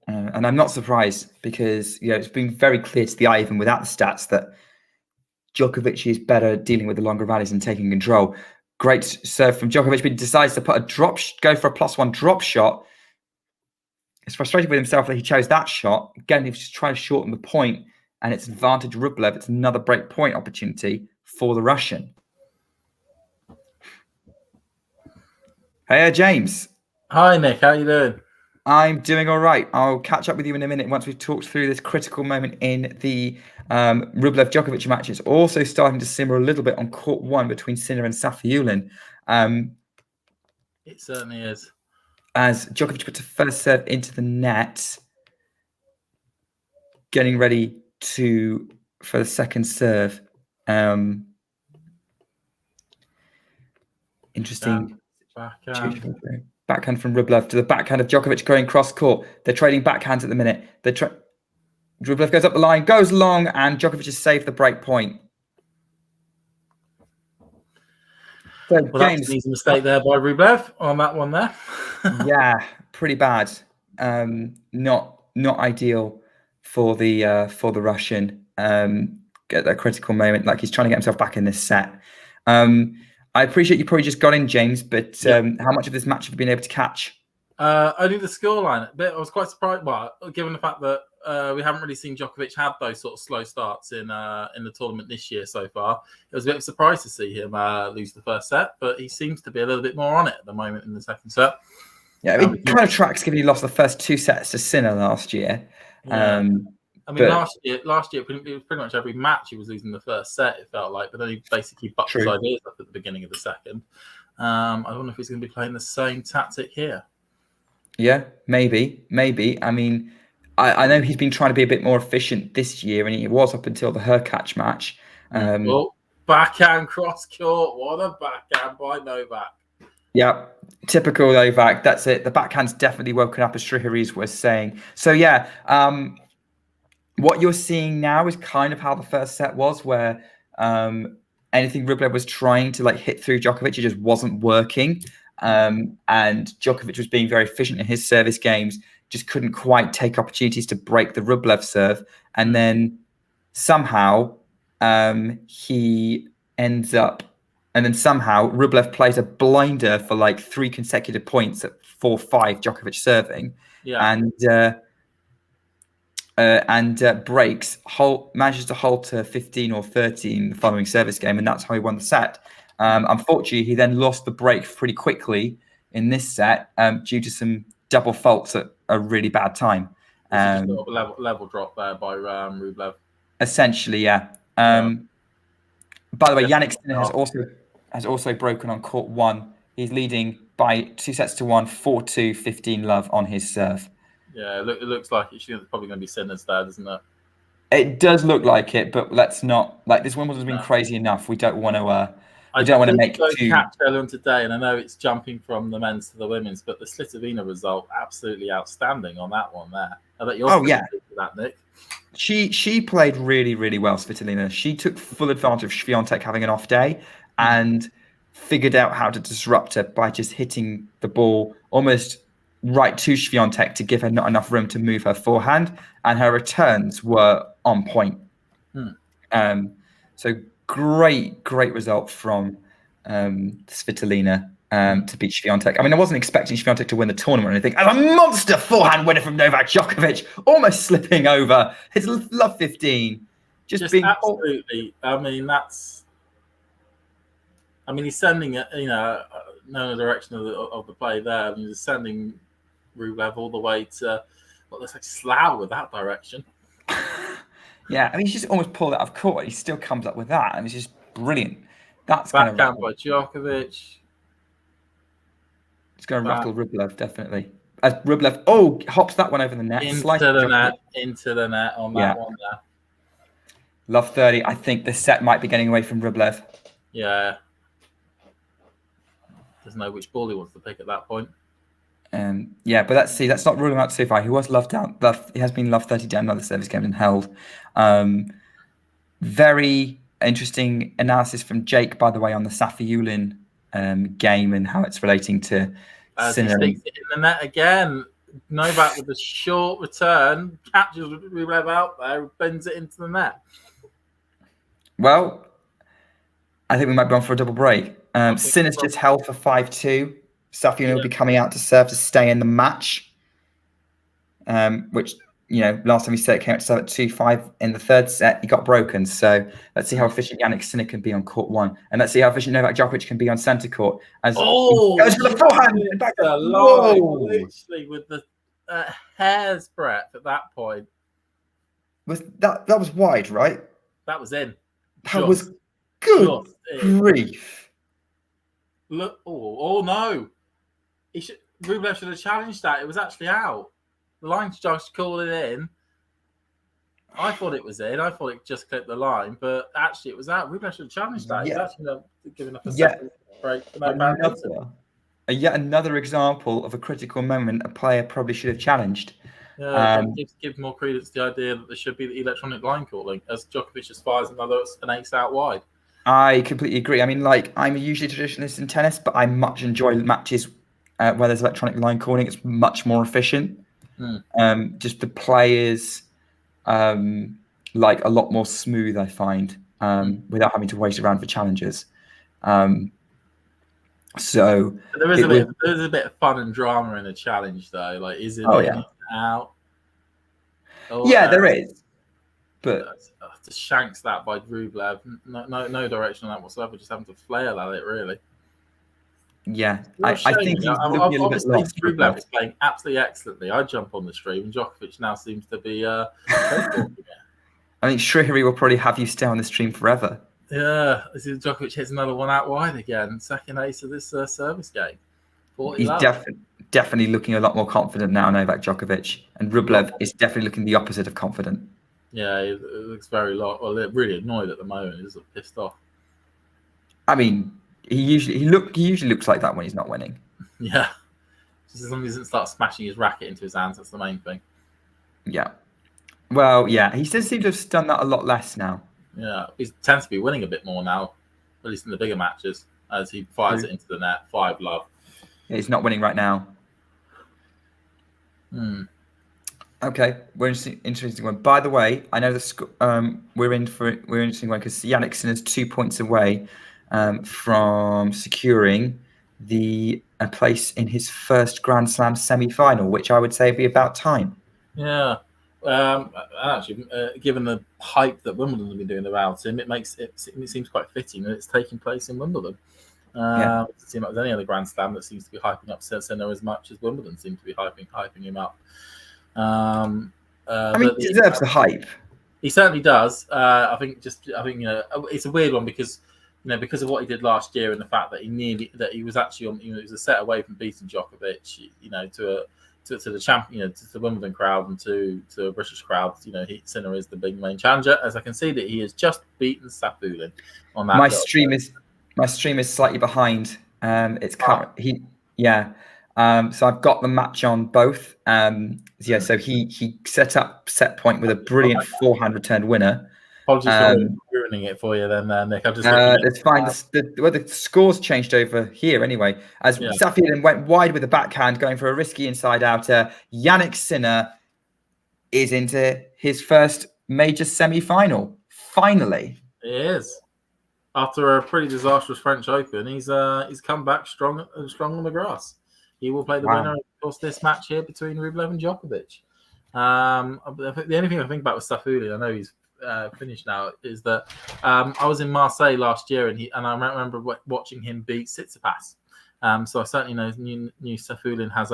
And I'm not surprised because it's been very clear to the eye, even without the stats, that Djokovic is better dealing with the longer rallies and taking control. Great serve from Djokovic, but he decides to put go for a +1 drop shot. It's frustrated with himself that he chose that shot. Again, he was just trying to shorten the point, and it's advantage Rublev. It's another break point opportunity for the Russian. Hey, James. Hi, Nick. How you doing? I'm doing all right. I'll catch up with you in a minute once we've talked through this critical moment in the Rublev-Djokovic match. It's also starting to simmer a little bit on court 1 between Sinner and Svitolina. It certainly is. As Djokovic puts a first serve into the net, getting ready for the second serve. Interesting. Backhand from Rublev to the backhand of Djokovic going cross court. They're trading backhands at the minute. Rublev goes up the line, goes long, and Djokovic has saved the break point. So, well, James, that's an easy mistake there by Rublev on that one there. Yeah, pretty bad. Not ideal for the Russian. At that critical moment, like he's trying to get himself back in this set. I appreciate you probably just got in, James, but how much of this match have you been able to catch? Only the scoreline. I was quite surprised. Well, given the fact that we haven't really seen Djokovic have those sort of slow starts in the tournament this year so far, it was a bit of a surprise to see him lose the first set, but he seems to be a little bit more on it at the moment in the second set. Yeah, it kind of tracks given he lost the first 2 sets to Sinner last year. Yeah. Last year, it was pretty much every match he was losing the first set, it felt like, but then he basically bucked his ideas up at the beginning of the second. I wonder if he's going to be playing the same tactic here. Yeah, maybe. I mean, I know he's been trying to be a bit more efficient this year, and he was up until the Hurkacz match. Backhand cross court. What a backhand by Novak. Yeah, typical Novak. That's it. The backhand's definitely woken up, as Sriharis was saying. So, yeah, what you're seeing now is kind of how the first set was, where anything Rublev was trying to hit through Djokovic, it just wasn't working. And Djokovic was being very efficient in his service games, just couldn't quite take opportunities to break the Rublev serve. And then somehow he ends up, and then somehow Rublev plays a blinder for 3 consecutive points at 4-5 Djokovic serving. Yeah. And manages to hold to 15 or 13 the following service game, and that's how he won the set. Unfortunately, he then lost the break pretty quickly in this set due to some double faults at a really bad time. Level drop there by Rublev. Essentially, yeah. By the way, Yannick Sinner has also broken on court 1. He's leading by 2-1, 4-2, 15 love on his serve. Yeah, it looks like it's probably going to be Sinner's there, doesn't it? It does look like it, but let's not. This Wimbledon's been crazy enough. We don't want to. We don't want to make it too. Catch earlier on today, and I know it's jumping from the men's to the women's, but the Svitolina result absolutely outstanding on that one there. I bet you're that, Nick. She played really, really well, Svitolina. She took full advantage of Swiatek having an off day and figured out how to disrupt her by just hitting the ball almost right to Swiatek to give her not enough room to move her forehand, and her returns were on point. So great result from Svitolina to beat Swiatek. I mean, I wasn't expecting Swiatek to win the tournament or anything. And a monster forehand winner from Novak Djokovic, almost slipping over his love 15. Just being absolutely. I mean, he's sending it, no direction of the play there. I mean, he's sending Rublev all the way to what looks like Slough with that direction. Yeah, I mean, he's just almost pulled out of court. He still comes up with that, and it's just brilliant. That's backhand by Djokovic. It's going to rattle Rublev, definitely. As Rublev, hops that one over the net. Into the net on that one there. Love 30. I think the set might be getting away from Rublev. Yeah. Doesn't know which ball he wants to pick at that point. Yeah, but let's see. That's not ruling out so far. He was loved down. He has been loved 30 down another service game and held. Very interesting analysis from Jake, by the way, on the Safiullin game and how it's relating to As he Sinner. sticks it in the net again. Novak with a short return, catches Rublev out there, bends it into the net. Well, I think we might be on for a double break. Sinner's just held for 5-2. Safiullin will be coming out to serve to stay in the match, which, last time he said it came out to serve at 2-5 in the third set. He got broken. So let's see how efficient Jannik Sinner can be on court one. And let's see how efficient Novak Djokovic can be on centre court. As he goes for the forehand. Literally with the hair's breadth at that point. That was wide, right? That was in. That was good grief. Look! Oh no! Rublev should have challenged that. It was actually out. The line just called it in. I thought it was in. I thought it just clipped the line, but actually it was out. Rublev should have challenged that. Yeah. He's actually given up a second break. Yet another example of a critical moment a player probably should have challenged. Yeah, give more credence to the idea that there should be the electronic line calling as Djokovic just fires an ace out wide. I completely agree. I mean, I'm usually a traditionalist in tennis, but I much enjoy matches where there's electronic line calling. It's much more efficient. Just the players like a lot more smooth, I find, without having to wait around for challenges. So there is a bit of fun and drama in a challenge, though. Like, is it out? There is. But just shanks that by Rublev. No direction on that whatsoever. Just having to flail at it, really. Yeah, I think he's looking a little bit lost. Rublev is playing absolutely excellently. I jump on the stream, and Djokovic now seems to be. I think Shrihari will probably have you stay on the stream forever. Yeah, this is Djokovic hits another one out wide again. Second ace of this service game. He's definitely looking a lot more confident now, Novak Djokovic, and Rublev is definitely looking the opposite of confident. Yeah, he looks really annoyed at the moment. He's pissed off. I mean, he usually looks like that when he's not winning. Yeah, just as long as he doesn't start smashing his racket into his hands, that's the main thing. Yeah. Well, yeah, he does seem to have done that a lot less now. Yeah, he tends to be winning a bit more now, at least in the bigger matches, as he fires it into the net. 5-love. Yeah, he's not winning right now. Okay, we're interesting one. By the way, I know we're in for an interesting one because Jannik Sinner's 2 points away from securing a place in his first Grand Slam semi-final, which I would say would be about time. Yeah. Actually, given the hype that Wimbledon have been doing about him, it seems quite fitting that it's taking place in Wimbledon. It doesn't seem like there's any other Grand Slam that seems to be hyping up Sinner as much as Wimbledon seems to be hyping him up. He deserves the hype. He certainly does. I think it's a weird one because of what he did last year and the fact that he was actually on. He was a set away from beating Djokovic. To the champion, to the Wimbledon crowd and to a British crowd, Sinner is the big main challenger. As I can see that he has just beaten Safiullin on that. My stream is slightly behind. It's current. So I've got the match on both. So he set point with a brilliant forehand return winner. Apologies for ruining it for you then, Nick. I'm just it's fine. The scores changed over here anyway. As Safiullin went wide with the backhand, going for a risky inside outer. Jannik Sinner is into his first major semi-final. Finally, it is. After a pretty disastrous French Open, he's come back strong on the grass. He will play the winner of course this match here between Rublev and Djokovic. The only thing I think about with Safiullin, I know he's finished now, is that I was in Marseille last year and I remember watching him beat Tsitsipas. So I certainly knew Safiullin has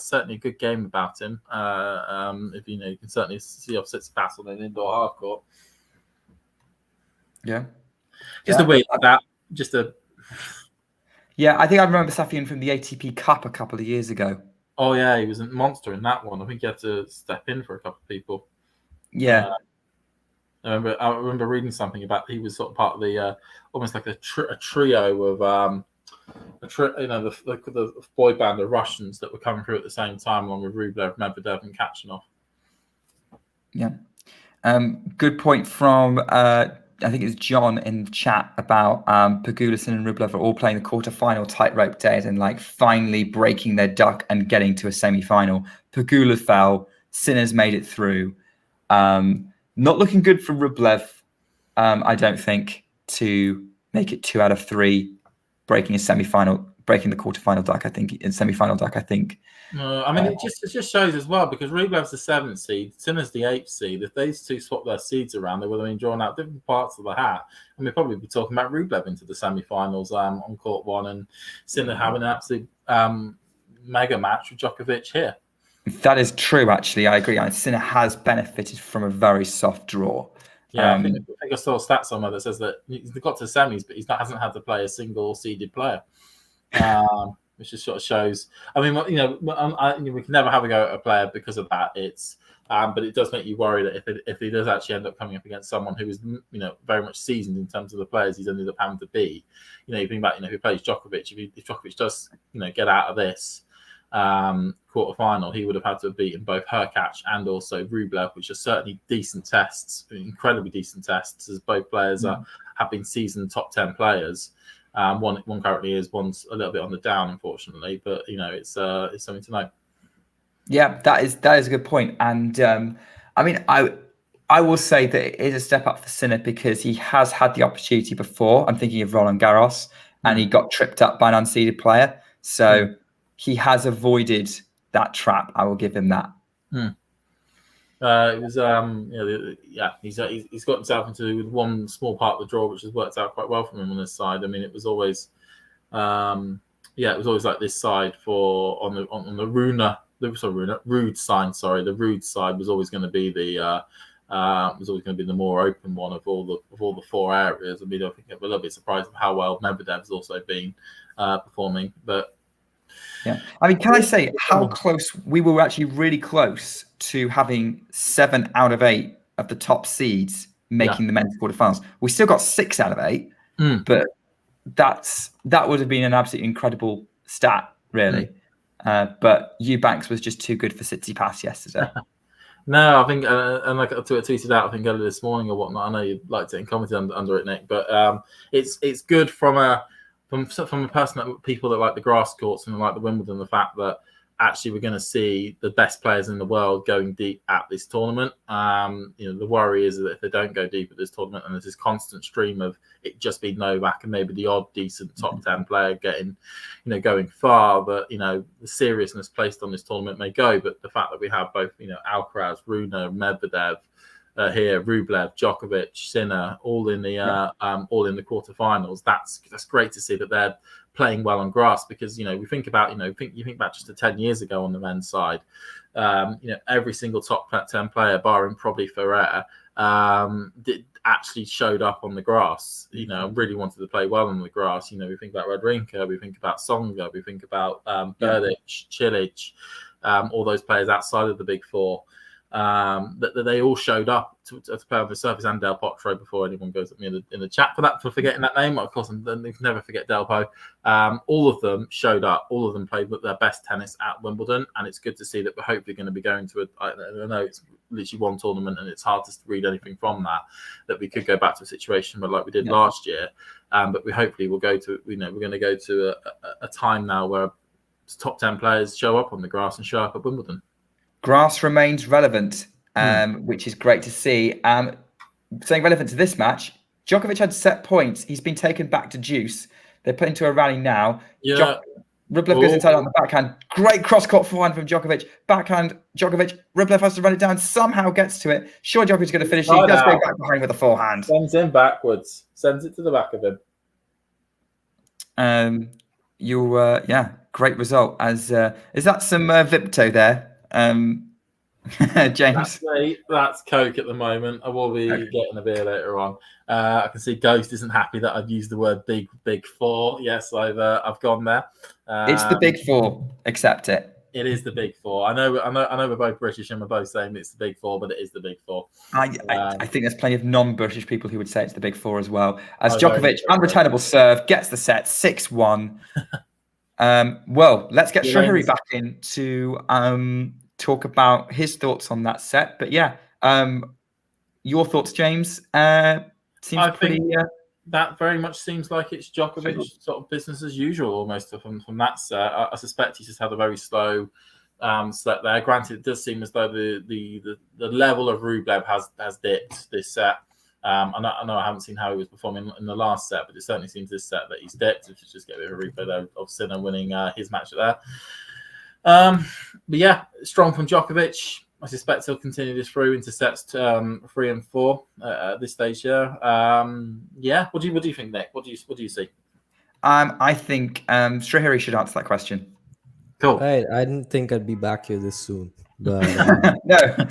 certainly a good game about him. If you can certainly see off Tsitsipas on an indoor hard court. Yeah, just a weird that. Yeah, I think I remember Safiullin from the ATP Cup a couple of years ago. Oh yeah, he was a monster in that one. I think he had to step in for a couple of people. Yeah. I remember reading something about he was sort of part of the almost like a trio of the boy band of Russians that were coming through at the same time, along with Rublev, Medvedev, and Kachanov. Yeah. Good point from I think it's John in the chat about Pegulasin and Rublev are all playing the quarterfinal tightrope days and like finally breaking their duck and getting to a semi-final. Pegula fell, Sinner's made it through. Not looking good for Rublev, I don't think, to make it 2 out of 3, breaking a semi-final, breaking the quarterfinal duck. I think in semi-final duck. I think. I mean, it just shows as well, because Rublev's the 7th seed, Sinner's the 8th seed. If those two swap their seeds around, they would have been drawn out different parts of the hat. And we'd probably be talking about Rublev into the semi-finals on court 1, and Sinner having an absolute mega match with Djokovic here. That is true, actually. I agree. Sinner has benefited from a very soft draw. Yeah, I think I saw a stat somewhere that says that he's got to semis, but hasn't had to play a single seeded player, which just sort of shows. I mean, we can never have a go at a player because of that. It's but it does make you worry that if he does actually end up coming up against someone who is very much seasoned in terms of the players he's ended up having to beat. You think about if he plays Djokovic, if Djokovic does get out of this quarterfinal, he would have had to have beaten both Hurkacz and also Rublev, which are certainly decent tests, incredibly decent tests, as both players have been seasoned top 10 players. One currently is, one's a little bit on the down, unfortunately, but it's something to know. Yeah, that is a good point. And I mean, I will say that it is a step up for Sinner because he has had the opportunity before. I'm thinking of Roland Garros, and he got tripped up by an unseeded player. So he has avoided that trap. I will give him that. It was he's got himself into one small part of the draw, which has worked out quite well for him on this side. I mean, it was always like this side on the Rude side. Sorry, the Rude side was always going to be the more open one of all the 4 areas. I mean, I think I'm a little bit surprised of how well Medvedev's also been performing, but. Yeah, I mean, can I say how close we were? Actually, really close to having 7 out of 8 of the top seeds making the men's quarterfinals. We still got 6 out of 8, but that would have been an absolutely incredible stat, really. But Eubanks was just too good for Tsitsipas yesterday. No, I think, and like I tweeted out, I think earlier this morning or whatnot. I know you liked it and commented under it, Nick, but it's good from a person people that like the grass courts and like the Wimbledon, the fact that actually we're going to see the best players in the world going deep at this tournament. The worry is that if they don't go deep at this tournament and there's this constant stream of it just being Novak and maybe the odd decent top 10 player getting, going far, but the seriousness placed on this tournament may go. But the fact that we have both, Alcaraz, Rune, Medvedev, here, Rublev, Djokovic, Sinner, all in the quarterfinals. That's great to see that they're playing well on grass, because we think about you think back just 10 years ago on the men's side, every single top 10 player, barring probably Ferrer, actually showed up on the grass. Really wanted to play well on the grass. We think about Wawrinka, we think about Tsonga, we think about Berdych, Cilic, all those players outside of the big 4. That they all showed up to play on the surface, and Del Potro, before anyone goes at me in the chat for forgetting that name. Of course, and they can never forget Delpo. All of them showed up. All of them played their best tennis at Wimbledon, and it's good to see that we're hopefully going to be going to I know it's literally one tournament, and it's hard to read anything from that we could go back to a situation where like we did last year. But we hopefully will go to we're going to go to a time now where top 10 players show up on the grass and show up at Wimbledon. Grass remains relevant, which is great to see. Saying relevant to this match, Djokovic had set points. He's been taken back to deuce. They're put into a rally now. Yeah. Rublev goes inside on the backhand. Great cross-court forehand from Djokovic. Backhand, Djokovic. Rublev has to run it down. Somehow gets to it. Sure, Djokovic's going to finish. He does go back behind with a forehand. Sends him backwards. Sends it to the back of him. Great result. Is that some Vipto there? James, that's Coke at the moment. I will be getting a beer later on. I can see Ghost isn't happy that I've used the word big 4. Yes, I've gone there. It's the big 4. Accept it. It is the big four. I know. We're both British and we're both saying it's the big four, but it is the big four. I think there's plenty of non-British people who would say it's the big four as well. As Oh, Djokovic, unreturnable serve, gets the set 6-1. Well, let's get Srihari back in to talk about his thoughts on that set. But yeah, your thoughts, James? Seems pretty. That very much seems like it's Djokovic sort of business as usual almost from that set. I suspect he's just had a very slow set there. Granted, it does seem as though the level of Rublev has dipped this set. I know I haven't seen how he was performing in the last set, but it certainly seems this set that he's dipped. If you just get a bit of a replay there of Sinner winning his match there. But yeah, strong from Djokovic. I suspect he'll continue this through into sets 3 and 4 at this stage here. Yeah, what do you think, Nick? What do you see? I think Srihari should answer that question. Cool. Right, I didn't think I'd be back here this soon, but No.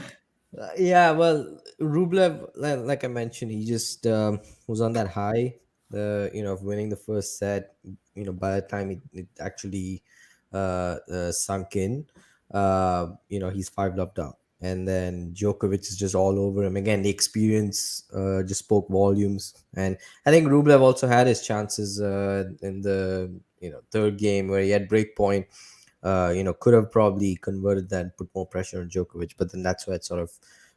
yeah. Well, Rublev, like I mentioned, he just was on that high, of winning the first set. By the time it actually sunk in, he's 5-love down. And then Djokovic is just all over him. Again, the experience just spoke volumes. And I think Rublev also had his chances in the third game where he had break point. Could have probably converted that and put more pressure on Djokovic. But then that's where it sort of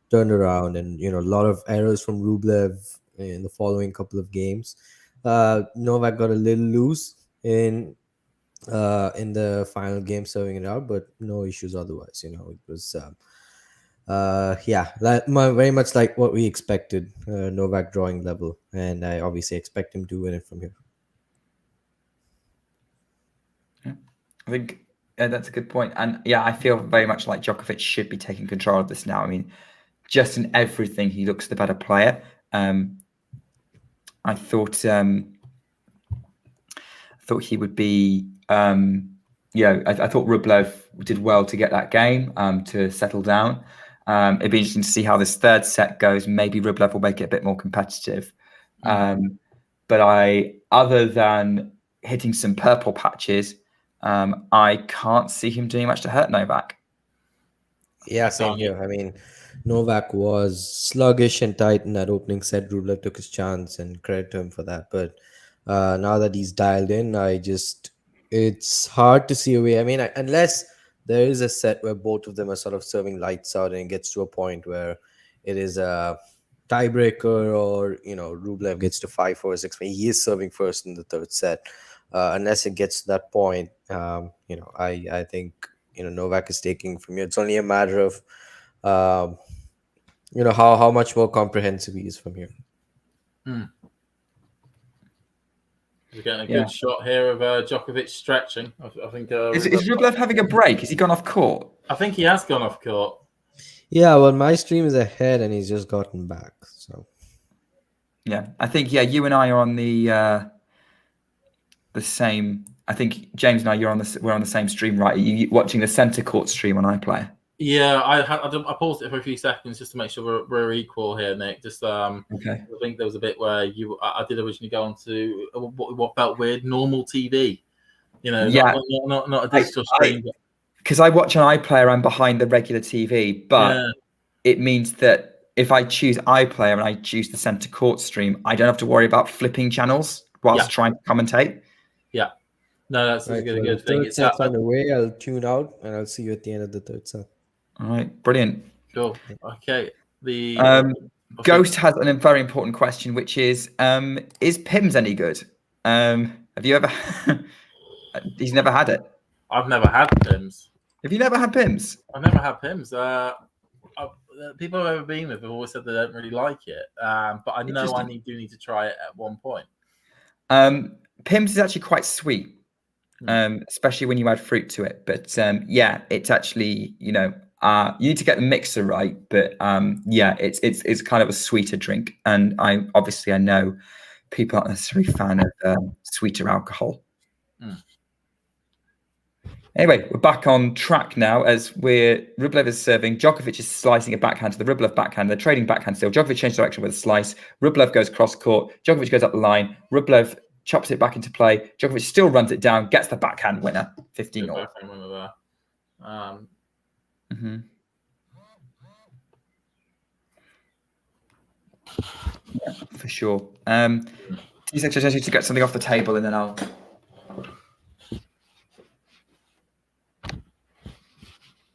turned around. And, a lot of errors from Rublev in the following couple of games. Novak got a little loose in the final game serving it out, but no issues otherwise. It was... very much like what we expected, Novak drawing level, and I obviously expect him to win it from here. I think that's a good point. And yeah, I feel very much like Djokovic should be taking control of this now. I mean, just in everything, he looks the better player. I thought he would be, I thought Rublev did well to get that game, to settle down. It'd be interesting to see how this third set goes. Maybe Rublev will make it a bit more competitive. But other than hitting some purple patches, I can't see him doing much to hurt Novak. Yeah, same here. I mean, Novak was sluggish and tight in that opening set. Rublev took his chance, and credit to him for that. But now that he's dialed in, it's hard to see a way. I mean, unless there is a set where both of them are sort of serving lights out and it gets to a point where it is a tiebreaker, or Rublev gets to 5-4, 6-4. He is serving first in the third set. Unless it gets to that point, I think Novak is taking from here. It's only a matter of how much more comprehensive he is from here. We're getting a good shot here of Djokovic stretching. I think is Rublev having a break? Has he gone off court? I think he has gone off court. Yeah, well, my stream is ahead and he's just gotten back. So yeah, I think you and I are on the same. I think James and I, we're on the same stream, right? Are you watching the centre court stream on iPlayer? Yeah, I paused it for a few seconds just to make sure we're equal here, Nick. Just okay. I think there was a bit where I did originally go on to what felt weird, normal TV. Not a digital stream. Because I watch on iPlayer, I'm behind the regular TV, but it means that if I choose iPlayer and I choose the centre court stream, I don't have to worry about flipping channels whilst trying to commentate. Yeah. No, that's a good thing. Third set's on the way. I'll tune out and I'll see you at the end of the third set. All right, brilliant. Cool. Okay. Ghost has a very important question, which is Pims any good? Have you ever? He's never had it. I've never had Pims. Have you never had Pims? I've never had Pims. People I've ever been with have always said they don't really like it, but I know I do need to try it at one point. Pims is actually quite sweet, especially when you add fruit to it. But it's actually you need to get the mixer right. But it's kind of a sweeter drink, and I know people aren't necessarily a fan of sweeter alcohol. Anyway, we're back on track now as Rublev is serving. Djokovic is slicing a backhand to the Rublev backhand. They're trading backhand still. Djokovic changed direction with a slice. Rublev goes cross court. Djokovic goes up the line. Rublev chops it back into play. Djokovic still runs it down, gets the backhand winner, 15-0. Mm-hmm. Yeah, for sure. 2 seconds, I need to get something off the table, and then I'll.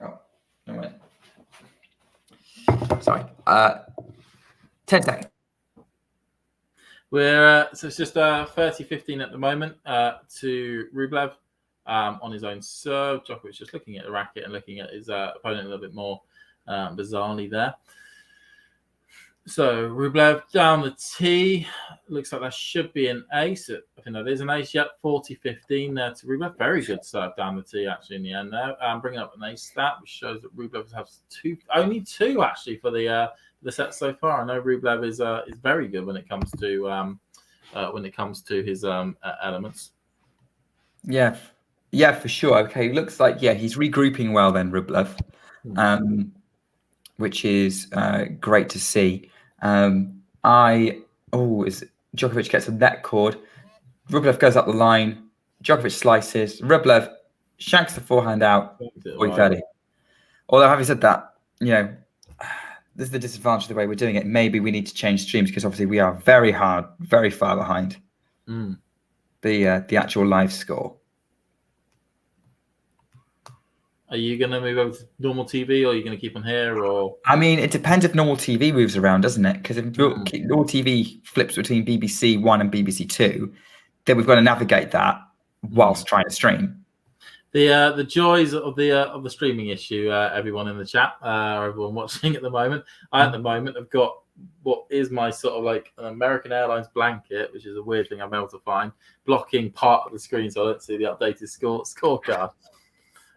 Oh, no way. Sorry. 10 seconds. We're so it's just 30-15 at the moment to Rublev on his own serve. Djokovic just looking at the racket and looking at his opponent a little bit more bizarrely there. So Rublev down the tee. Looks like that should be an ace. I think that is an ace. Yep, 40-15 there to Rublev. Very good serve down the tee actually in the end there. Bringing up an ace stat, which shows that Rublev has only two actually for the set so far. I know Rublev is very good when it comes to his elements. Yeah, for sure. Okay, looks like he's regrouping well then, Rublev, which is great to see. As Djokovic gets a net cord, Rublev goes up the line, Djokovic slices, Rublev shanks the forehand out, 40-30. Although having said that, this is the disadvantage of the way we're doing it. Maybe we need to change streams because obviously we are very far behind the actual live score. Are you going to move over to normal TV, or are you going to keep on here? Or I mean, it depends if normal TV moves around, doesn't it? Because if normal TV flips between BBC One and BBC Two, then we've got to navigate that whilst trying to stream. The joys of the streaming issue, everyone in the chat, everyone watching at the moment. I at the moment have got what is my sort of like an American Airlines blanket, which is a weird thing I'm able to find, blocking part of the screen so I don't see the updated scorecard.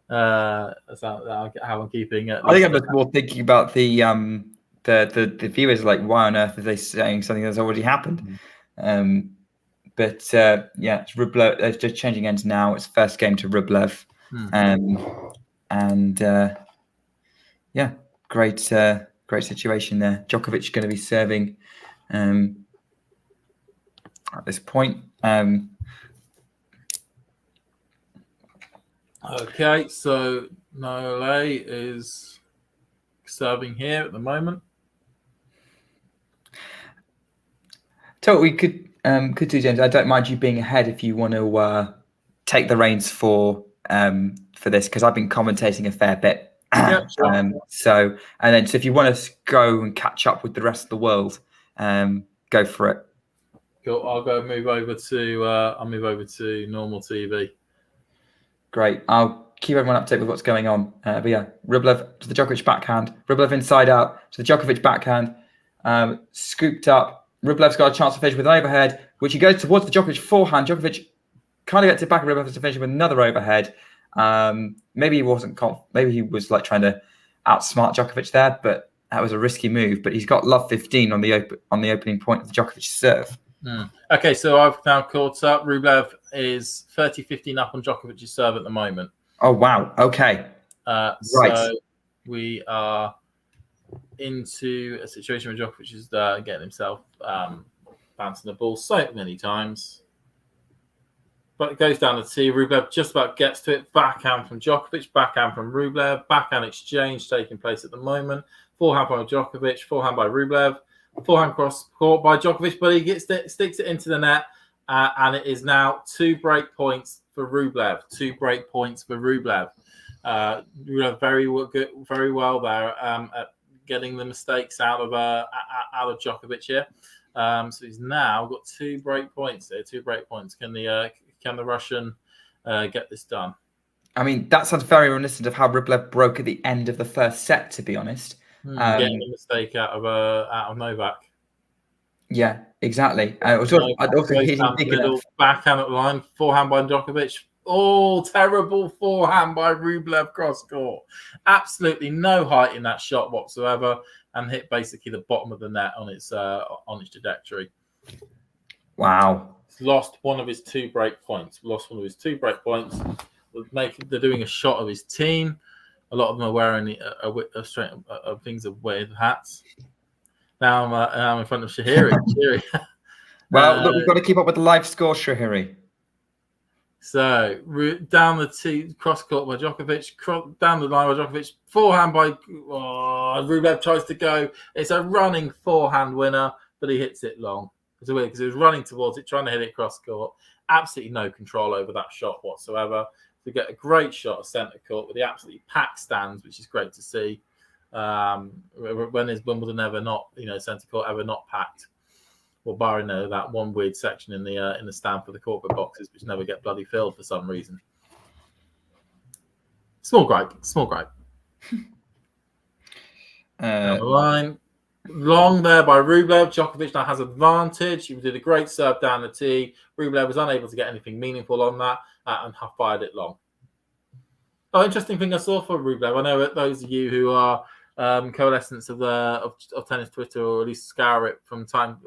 That's how I'm keeping it. I think I'm just more thinking about the viewers, like, why on earth are they saying something that's already happened? But it's Rublev. It's just changing ends now. It's first game to Rublev, great situation there. Djokovic going to be serving at this point. Okay, so Nole is serving here at the moment. So we could do, James. I don't mind you being ahead if you want to take the reins for this, because I've been commentating a fair bit. Yep, sure. So if you want to go and catch up with the rest of the world, go for it. Cool. I'll move over to normal TV. Great. I'll keep everyone up to date with what's going on. Rublev to the Djokovic backhand. Rublev inside out to the Djokovic backhand. Scooped up. Rublev's got a chance to finish with an overhead, which he goes towards the Djokovic forehand. Djokovic kind of gets it back, and Rublev has to finish with another overhead. Maybe he wasn't maybe he was like trying to outsmart Djokovic there, but that was a risky move. But he's got love 15 on the opening point of the Djokovic serve. Okay, so I've now caught up. Rublev is 30-15 up on Djokovic's serve at the moment. Oh, wow. Okay. Right. So we are into a situation where Djokovic is getting himself bouncing the ball so many times. But it goes down the tee. Rublev just about gets to it. Backhand from Djokovic, backhand from Rublev. Backhand exchange taking place at the moment. Forehand by Djokovic, forehand by Rublev. Forehand cross court by Djokovic, but he sticks it into the net, and it is now 2 break points for Rublev. 2 break points for Rublev. Rublev very well there at getting the mistakes out of Djokovic here. So he's now got 2 break points there. 2 break points. Can the Russian get this done? I mean, that sounds very reminiscent of how Rublev broke at the end of the first set, to be honest. Getting a mistake out of Novak. Yeah, exactly. I'd also backhand at the line, forehand by Djokovic. Oh, terrible forehand by Rublev cross court. Absolutely no height in that shot whatsoever, and hit basically the bottom of the net on its trajectory. Wow. He's lost one of his 2 break points. They're doing a shot of his team. A lot of them are wearing things with hats. Now I'm in front of Shahiri. Well, look, we've got to keep up with the live score, Shahiri. So down the cross court by Djokovic, down the line by Djokovic, forehand by Rublev tries to go. It's a running forehand winner, but he hits it long. It's weird because he was running towards it, trying to hit it cross court. Absolutely no control over that shot whatsoever. To get a great shot at centre court with the absolutely packed stands, which is great to see. When is Wimbledon ever not, centre court ever not packed? Well, barring that one weird section in the stand for the corporate boxes, which never get bloody filled for some reason. Small gripe. Down the line. Long there by Rublev. Djokovic now has advantage. He did a great serve down the tee. Rublev was unable to get anything meaningful on that and fired it long. Oh, interesting thing I saw for Rublev. I know that those of you who are coalescence of tennis Twitter, or at least scour it from time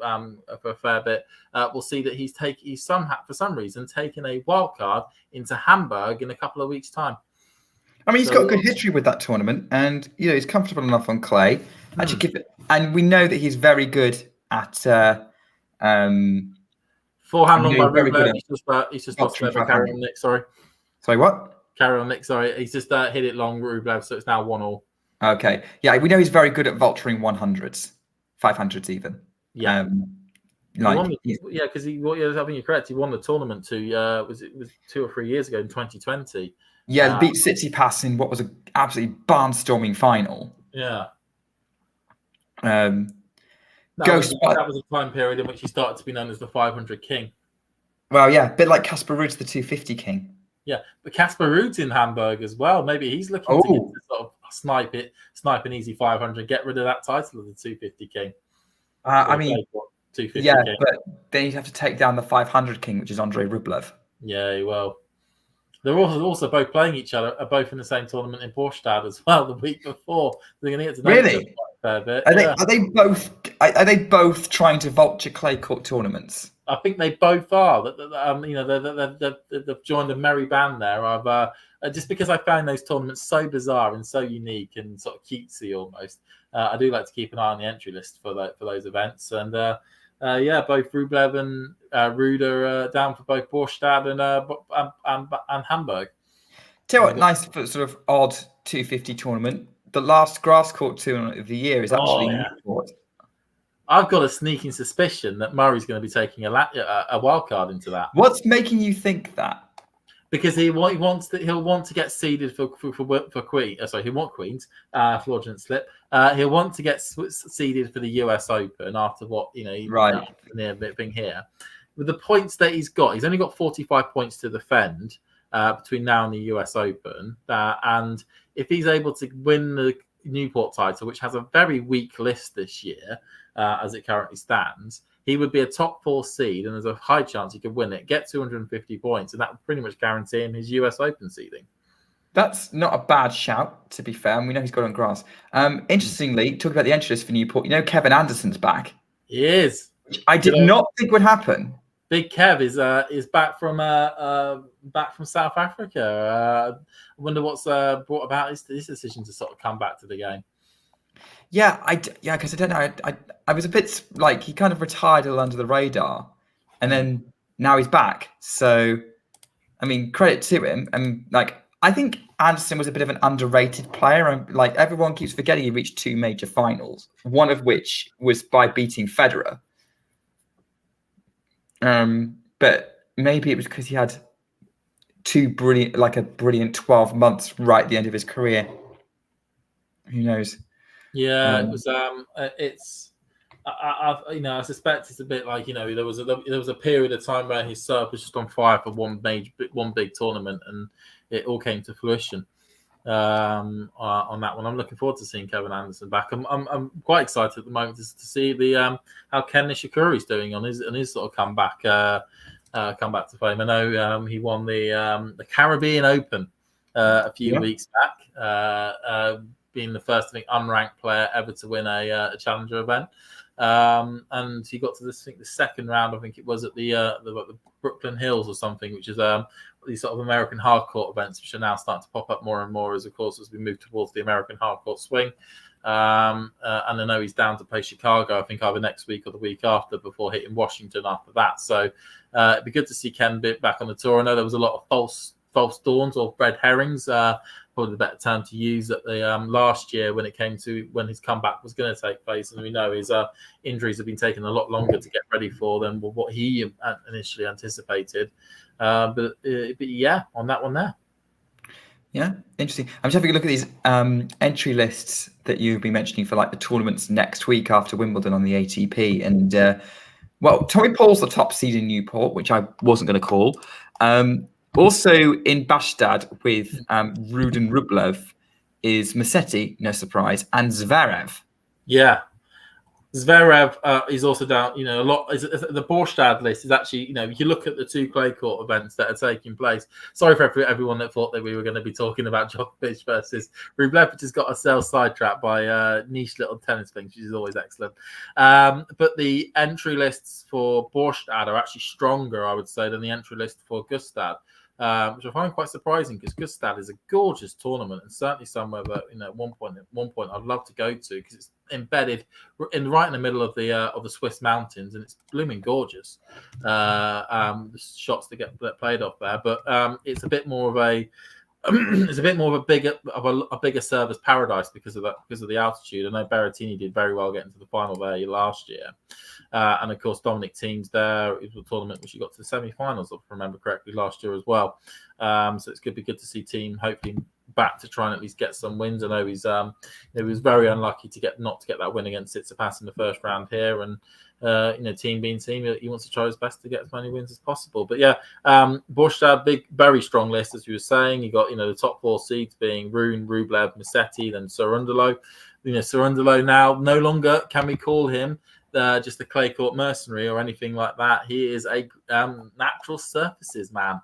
for a fair bit, will see that he's for some reason taken a wild card into Hamburg in a couple of weeks' time. I mean, he's got a good history with that tournament, and he's comfortable enough on clay. And we know that he's very good at forehand long by Rublev. He's just lost there, but carry on, Nick. Sorry, what? Carry on, Nick. Sorry, he's just hit it long, Rublev, so it's now 1-1. Okay, yeah, we know he's very good at vulturing 100s, 500s even. Yeah, because I think you're correct. He won the tournament was 2 or 3 years ago in 2020. Yeah, beat Tsitsipas in what was an absolutely barnstorming final. Yeah. That was a time period in which he started to be known as the 500 king. Well, yeah, a bit like Casper Ruud's the 250 king. Yeah, but Casper Ruud's in Hamburg as well. Maybe he's looking to get to sort of snipe an easy 500, get rid of that title of the 250 king. 250 king. But then you'd have to take down the 500 king, which is Andrey Rublev. Yeah, well, they're also both playing each other, both in the same tournament in Borstad as well the week before. They're going to get to know each other quite a fair bit. Are they both trying to vulture clay court tournaments? I think they both are. They've joined a merry band there. Just because I found those tournaments so bizarre and so unique and sort of cutesy almost. I do like to keep an eye on the entry list for those events. And both Rublev and Ruud are down for both Borstad and Hamburg. Tell you what, nice for sort of odd 250 tournament. The last grass court tournament of the year is actually Newport. I've got a sneaking suspicion that Murray's going to be taking a wild card into that. What's making you think that? Because he'll want to get seeded for Queen. Sorry, he wants Queens. Fraudulent slip. He'll want to get seeded for the US Open after what near thing here. With the points that he's only got 45 points to defend between now and the US Open. And if he's able to win the Newport title, which has a very weak list this year, as it currently stands, he would be a top 4 seed, and there's a high chance he could win it, get 250 points, and that would pretty much guarantee him his US Open seeding. That's not a bad shout, to be fair, and we know he's got on grass. Interestingly, talking about the entry list for Newport, Kevin Anderson's back. He is. Which I did not think would happen. Big Kev is back from South Africa. I wonder what's brought about his decision to sort of come back to the game. Yeah, because I don't know. I was a bit like he kind of retired a little under the radar, and then now he's back. So, I mean, credit to him. And I think Anderson was a bit of an underrated player, and everyone keeps forgetting he reached 2 major finals, one of which was by beating Federer. But maybe it was because he had a brilliant 12 months right at the end of his career. Who knows? Yeah, it was. I suspect it's a bit like there was a period of time where his serve was just on fire for one big tournament, and it all came to fruition on that one. I'm looking forward to seeing Kevin Anderson back. I'm quite excited at the moment to see how Ken Nishikori's doing on his sort of comeback to fame. I know he won the Caribbean Open a few weeks back. Being the first, I think, unranked player ever to win a challenger event, and he got to the second round. I think it was at the Brooklyn Hills or something, which is these sort of American hardcourt events, which are now starting to pop up more and more as we move towards the American hardcourt swing. And I know he's down to play Chicago, I think either next week or the week after, before hitting Washington after that. So it'd be good to see Ken back on the tour. I know there was a lot of false dawns or red herrings, probably the better term to use, at the last year when it came to when his comeback was going to take place. And we know his injuries have been taking a lot longer to get ready for than what he initially anticipated. But yeah, on that one there. Yeah, interesting. I'm just having a look at these entry lists that you've been mentioning for like the tournaments next week after Wimbledon on the ATP. And well, Tommy Paul's the top seed in Newport, which I wasn't going to call. Also in Bastad with Rudin Rublev is Musetti, no surprise, and Zverev. Yeah. Zverev is also down, a lot. The Borstad list is actually, if you look at the two clay court events that are taking place. Sorry for everyone that thought that we were going to be talking about Djokovic versus Rublev, which has got ourselves sidetracked by niche little tennis things, which is always excellent. But the entry lists for Borstad are actually stronger, I would say, than the entry list for Gustad. Which I find quite surprising, because Gustad is a gorgeous tournament, and certainly somewhere that at one point I'd love to go to, because it's embedded right in the middle of the Swiss mountains, and it's blooming gorgeous. The shots that get played off there, but it's a bit more of a bigger server's paradise because of the altitude. I know Berrettini did very well getting to the final there last year, and of course Dominic Thiem's there. It was a tournament which he got to the semi-finals, if I remember correctly, last year as well. So it's going to be good to see Thiem hopefully back to try and at least get some wins. I know he was very unlucky not to get that win against Tsitsipas in the first round here, and Thiem being Thiem, he wants to try his best to get as many wins as possible. But yeah, Borstad, very strong list, as you were saying. You got the top four seeds being Rune, Rublev, Musetti, then Cerundolo. Cerundolo now no longer can we call him just a clay court mercenary or anything like that. He is a natural surfaces man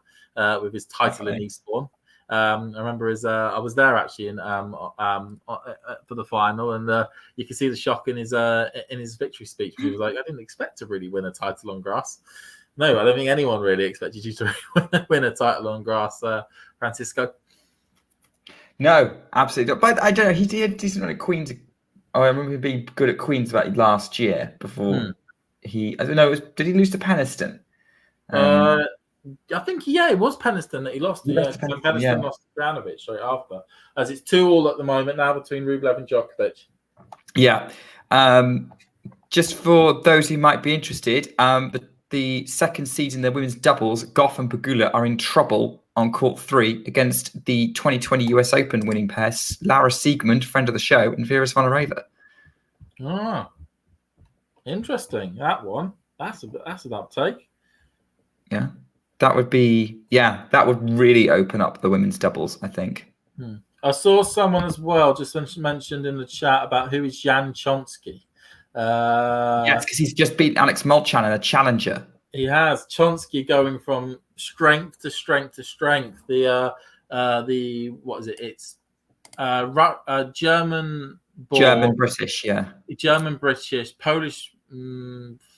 with his title in Eastbourne. I remember I was there actually for the final, and you can see the shock in his victory speech. He was like, "I didn't expect to really win a title on grass." No, I don't think anyone really expected you to win a title on grass, Francisco. No, absolutely not. But I don't know. He did decent at Queens. Oh, I remember him being good at Queens about last year before I don't know. Did he lose to Peniston? I think, it was Peniston that he lost. Peniston lost to Granovic straight after. As it's 2-2 at the moment now between Rublev and Djokovic. Yeah. Just for those who might be interested, the second seeds in the women's doubles, Goff and Pegula, are in trouble on court 3 against the 2020 US Open winning pair, Lara Siegmund, friend of the show, and Vera Zvonareva. Ah, interesting. That one. That's an uptake. Yeah. That would really open up the women's doubles, I think. I saw someone as well just mentioned in the chat about who is Jan Chonsky. Yes, because he's just beaten Alex Molchan in a challenger. He has. Chonsky going from strength to strength to strength. The what is it? It's German British, yeah. German British, Polish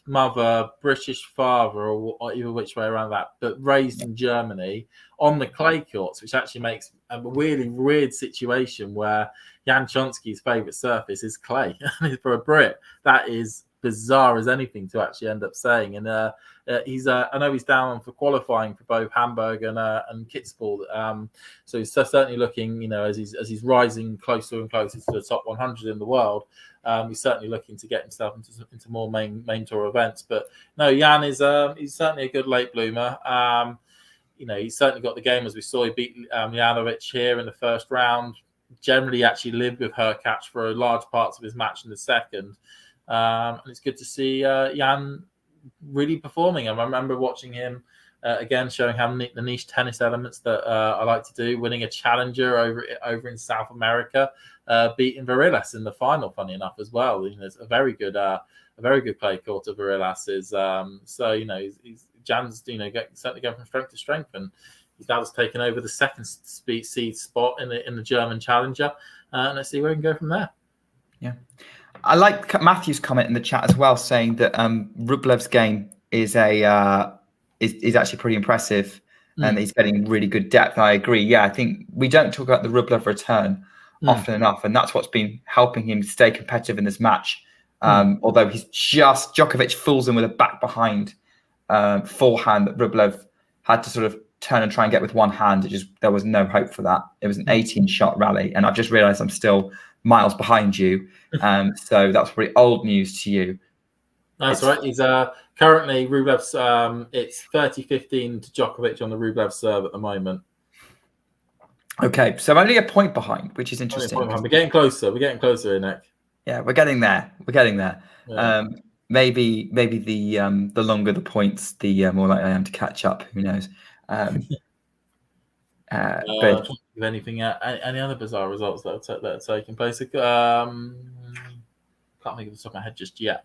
mother, British father, or either which way around that, but raised in Germany on the clay courts, which actually makes a really weird situation where Jan Chonsky's favourite surface is clay. For a Brit, that is bizarre as anything to actually end up saying. And he's I know he's down for qualifying for both Hamburg and Kitzbühel. So he's certainly looking, as he's rising closer and closer to the top 100 in the world. He's certainly looking to get himself into more main tour events. But no, Jan is he's certainly a good late bloomer. He's certainly got the game, as we saw. He beat Janovic here in the first round. Generally, actually lived with Hurkacz for large parts of his match in the second. And it's good to see Jan really performing. I remember watching him again, showing how the niche tennis elements that I like to do, winning a challenger over in South America, beating Varillas in the final, funny enough, as well. It's a very good play court of Varillas's. He's Jan's certainly going from strength to strength, and he's now just taken over the second seed spot in the German challenger. And let's see where we can go from there. Yeah. I like Matthew's comment in the chat as well, saying that Rublev's game is actually pretty impressive, and he's getting really good depth. I agree. Yeah, I think we don't talk about the Rublev return often enough, and that's what's been helping him stay competitive in this match. Although Djokovic fools him with a back behind forehand that Rublev had to sort of turn and try and get with one hand. There was no hope for that. It was an 18-shot rally, and I've just realised I'm still miles behind you. So that's pretty old news to you. That's right. He's currently Rublev's. It's 30-15 to Djokovic on the Rublev serve at the moment. Okay, so only a point behind, which is interesting. We're getting closer. We're getting closer here, Nick. Yeah, we're getting there. Yeah. Maybe the longer the points, the more likely I am to catch up. Who knows? But anything, any other bizarre results that are taking place? Can't think of the top of my head just yet.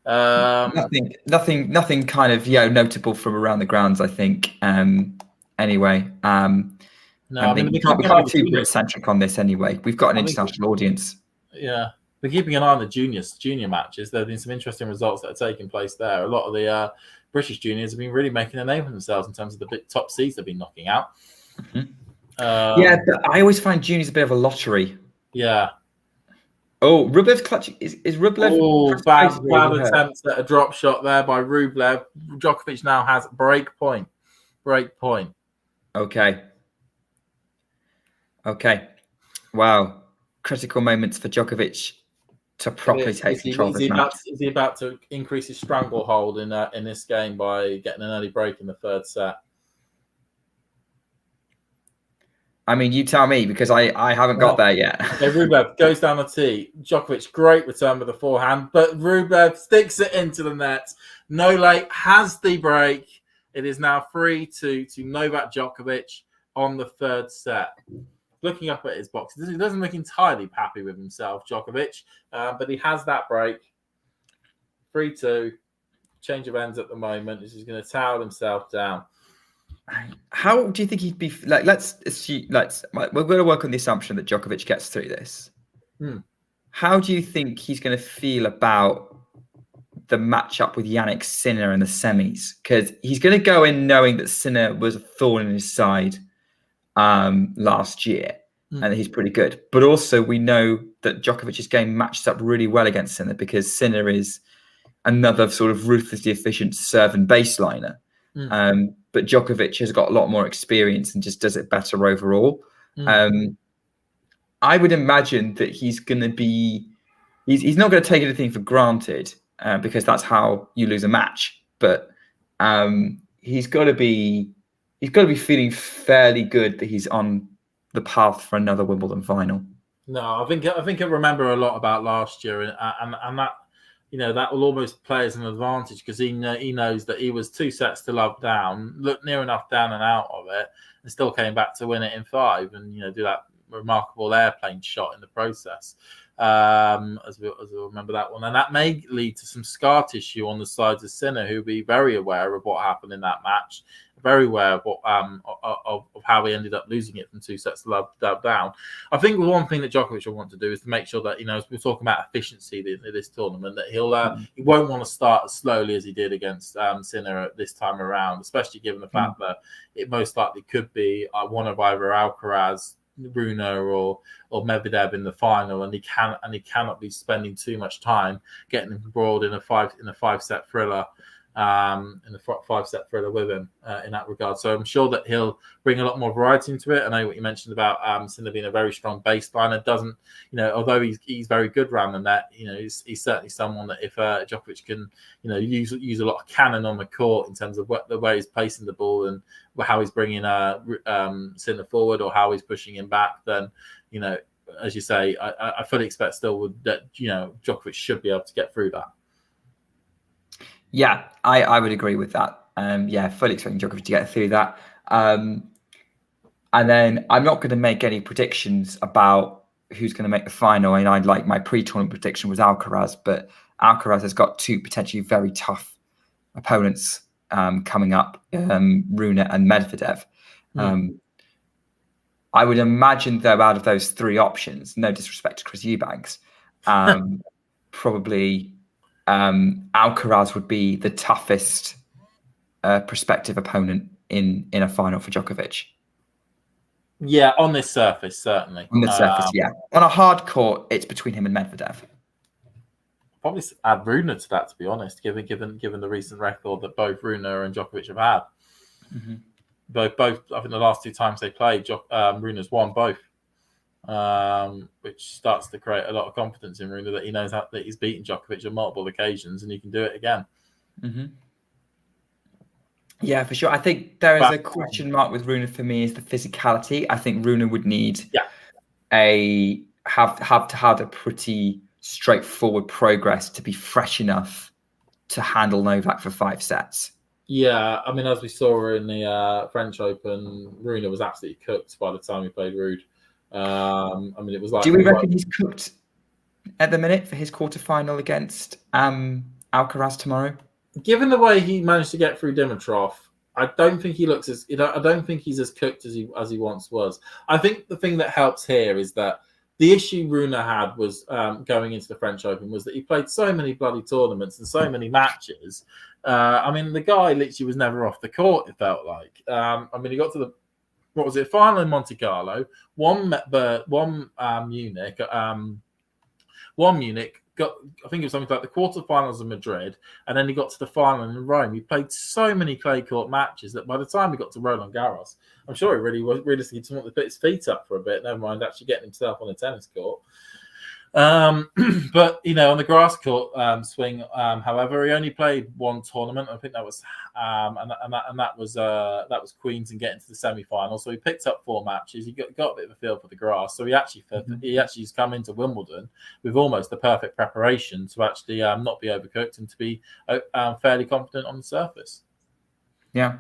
Nothing kind of notable from around the grounds. I think. Anyway. No, I mean, we can't be too Brit-centric on this anyway. We've got an international audience. Yeah. We're keeping an eye on the junior matches. There have been some interesting results that are taking place there. A lot of the British juniors have been really making a name for themselves in terms of the top seeds they've been knocking out. But I always find juniors a bit of a lottery. Yeah. Oh, Rublev's clutch. Is Rublev? Oh, bad attempt at a drop shot there by Rublev. Djokovic now has break point. Okay. Wow. Critical moments for Djokovic to properly take control of this match. Is he about to increase his stranglehold in this game by getting an early break in the third set? I mean, you tell me, because I haven't got there yet. Okay, Rublev goes down the tee. Djokovic, great return with the forehand, but Rublev sticks it into the net. Nole has the break. It is now 3-2 to Novak Djokovic on the third set. Looking up at his box, he doesn't look entirely happy with himself, Djokovic, but he has that break. 3-2, change of ends at the moment. He's just going to towel himself down. How do you think he'd be? We're going to work on the assumption that Djokovic gets through this. How do you think he's going to feel about the matchup with Jannik Sinner in the semis? Because he's going to go in knowing that Sinner was a thorn in his side last year, and he's pretty good. But also, we know that Djokovic's game matches up really well against Sinner because Sinner is another sort of ruthlessly efficient serve and baseliner. But Djokovic has got a lot more experience and just does it better overall. I would imagine that he's going to be. He's not going to take anything for granted because that's how you lose a match. But he's got to be. He's got to be feeling fairly good that he's on the path for another Wimbledon final. No, I think I remember a lot about last year, and that that will almost play as an advantage because he knows that he was 2 sets to love down, looked near enough down and out of it, and still came back to win it in 5, and do that remarkable airplane shot in the process. As we remember that one, and that may lead to some scar tissue on the sides of Sinner, who'll be very aware of what happened in that match, very aware of what of how he ended up losing it from 2 sets to love down. I think the one thing that Djokovic will want to do is to make sure that as we're talking about efficiency in this tournament, that he won't want to start as slowly as he did against Sinner at this time around, especially given the fact that it most likely could be one of either Alcaraz, Rune or Medvedev in the final, and he cannot be spending too much time getting embroiled in a 5-set thriller, with him in that regard. So I'm sure that he'll bring a lot more variety into it. I know what you mentioned about Sinner being a very strong baseliner. Doesn't although he's very good around the net, he's certainly someone that if Djokovic can use a lot of cannon on the court in terms of the way he's placing the ball and how he's bringing Sinner forward or how he's pushing him back, then as you say, I fully expect that Djokovic should be able to get through that. Yeah, I would agree with that. Fully expecting Djokovic to get through that. And then I'm not going to make any predictions about who's going to make the final. And my pre-tournament prediction was Alcaraz, but Alcaraz has got 2 potentially very tough opponents coming up, Rune and Medvedev. I would imagine, though, out of those 3 options, no disrespect to Chris Eubanks, probably Alcaraz would be the toughest prospective opponent in a final for Djokovic. Yeah, on this surface, certainly. On the surface, yeah. On a hard court, it's between him and Medvedev. Probably add Rune to that, to be honest, given the recent record that both Rune and Djokovic have had. Mm-hmm. Both. I think the last 2 times they played, Rune's won both, which starts to create a lot of confidence in Rune that he knows that he's beaten Djokovic on multiple occasions and he can do it again. Mm-hmm. Yeah, for sure. I think there is a question mark with Rune for me is the physicality. I think Rune would need have to have a pretty straightforward progress to be fresh enough to handle Novak for 5 sets. Yeah, I mean, as we saw in the French Open, Rune was absolutely cooked by the time he played Rude. I mean, it was like. Do we reckon he's cooked at the minute for his quarterfinal against Alcaraz tomorrow? Given the way he managed to get through Dimitrov, I don't think he looks as. I don't think he's as cooked as he once was. I think the thing that helps here is that the issue Rune had was going into the French Open was that he played so many bloody tournaments and so many matches. I mean, the guy literally was never off the court, it felt like. I mean, he got to the, final in Monte Carlo, one Munich, I think it was something like the quarterfinals of Madrid, and then he got to the final in Rome. He played so many clay court matches that by the time he got to Roland Garros, I'm sure he really realistically just wanted to put his feet up for a bit, never mind actually getting himself on a tennis court. But on the grass court swing, however, he only played one tournament. I think that was and that was Queens and getting to the semi-final. So he picked up 4 matches. He got a bit of a feel for the grass. So he actually has come into Wimbledon with almost the perfect preparation to actually not be overcooked and to be fairly confident on the surface. Yeah,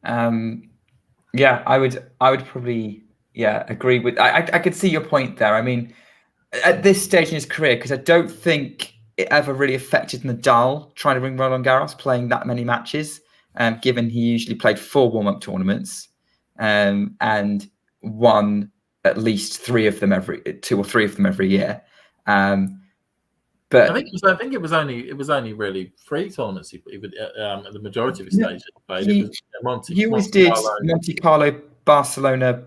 yeah, I would probably agree with. I could see your point there. I mean, at this stage in his career, because I don't think it ever really affected Nadal trying to win Roland Garros, playing that many matches, given he usually played 4 warm-up tournaments and won at least 2 or 3 of them every year. But I think it was only really 3 tournaments he would the majority of his stages he played. He always did Monte Carlo, Barcelona.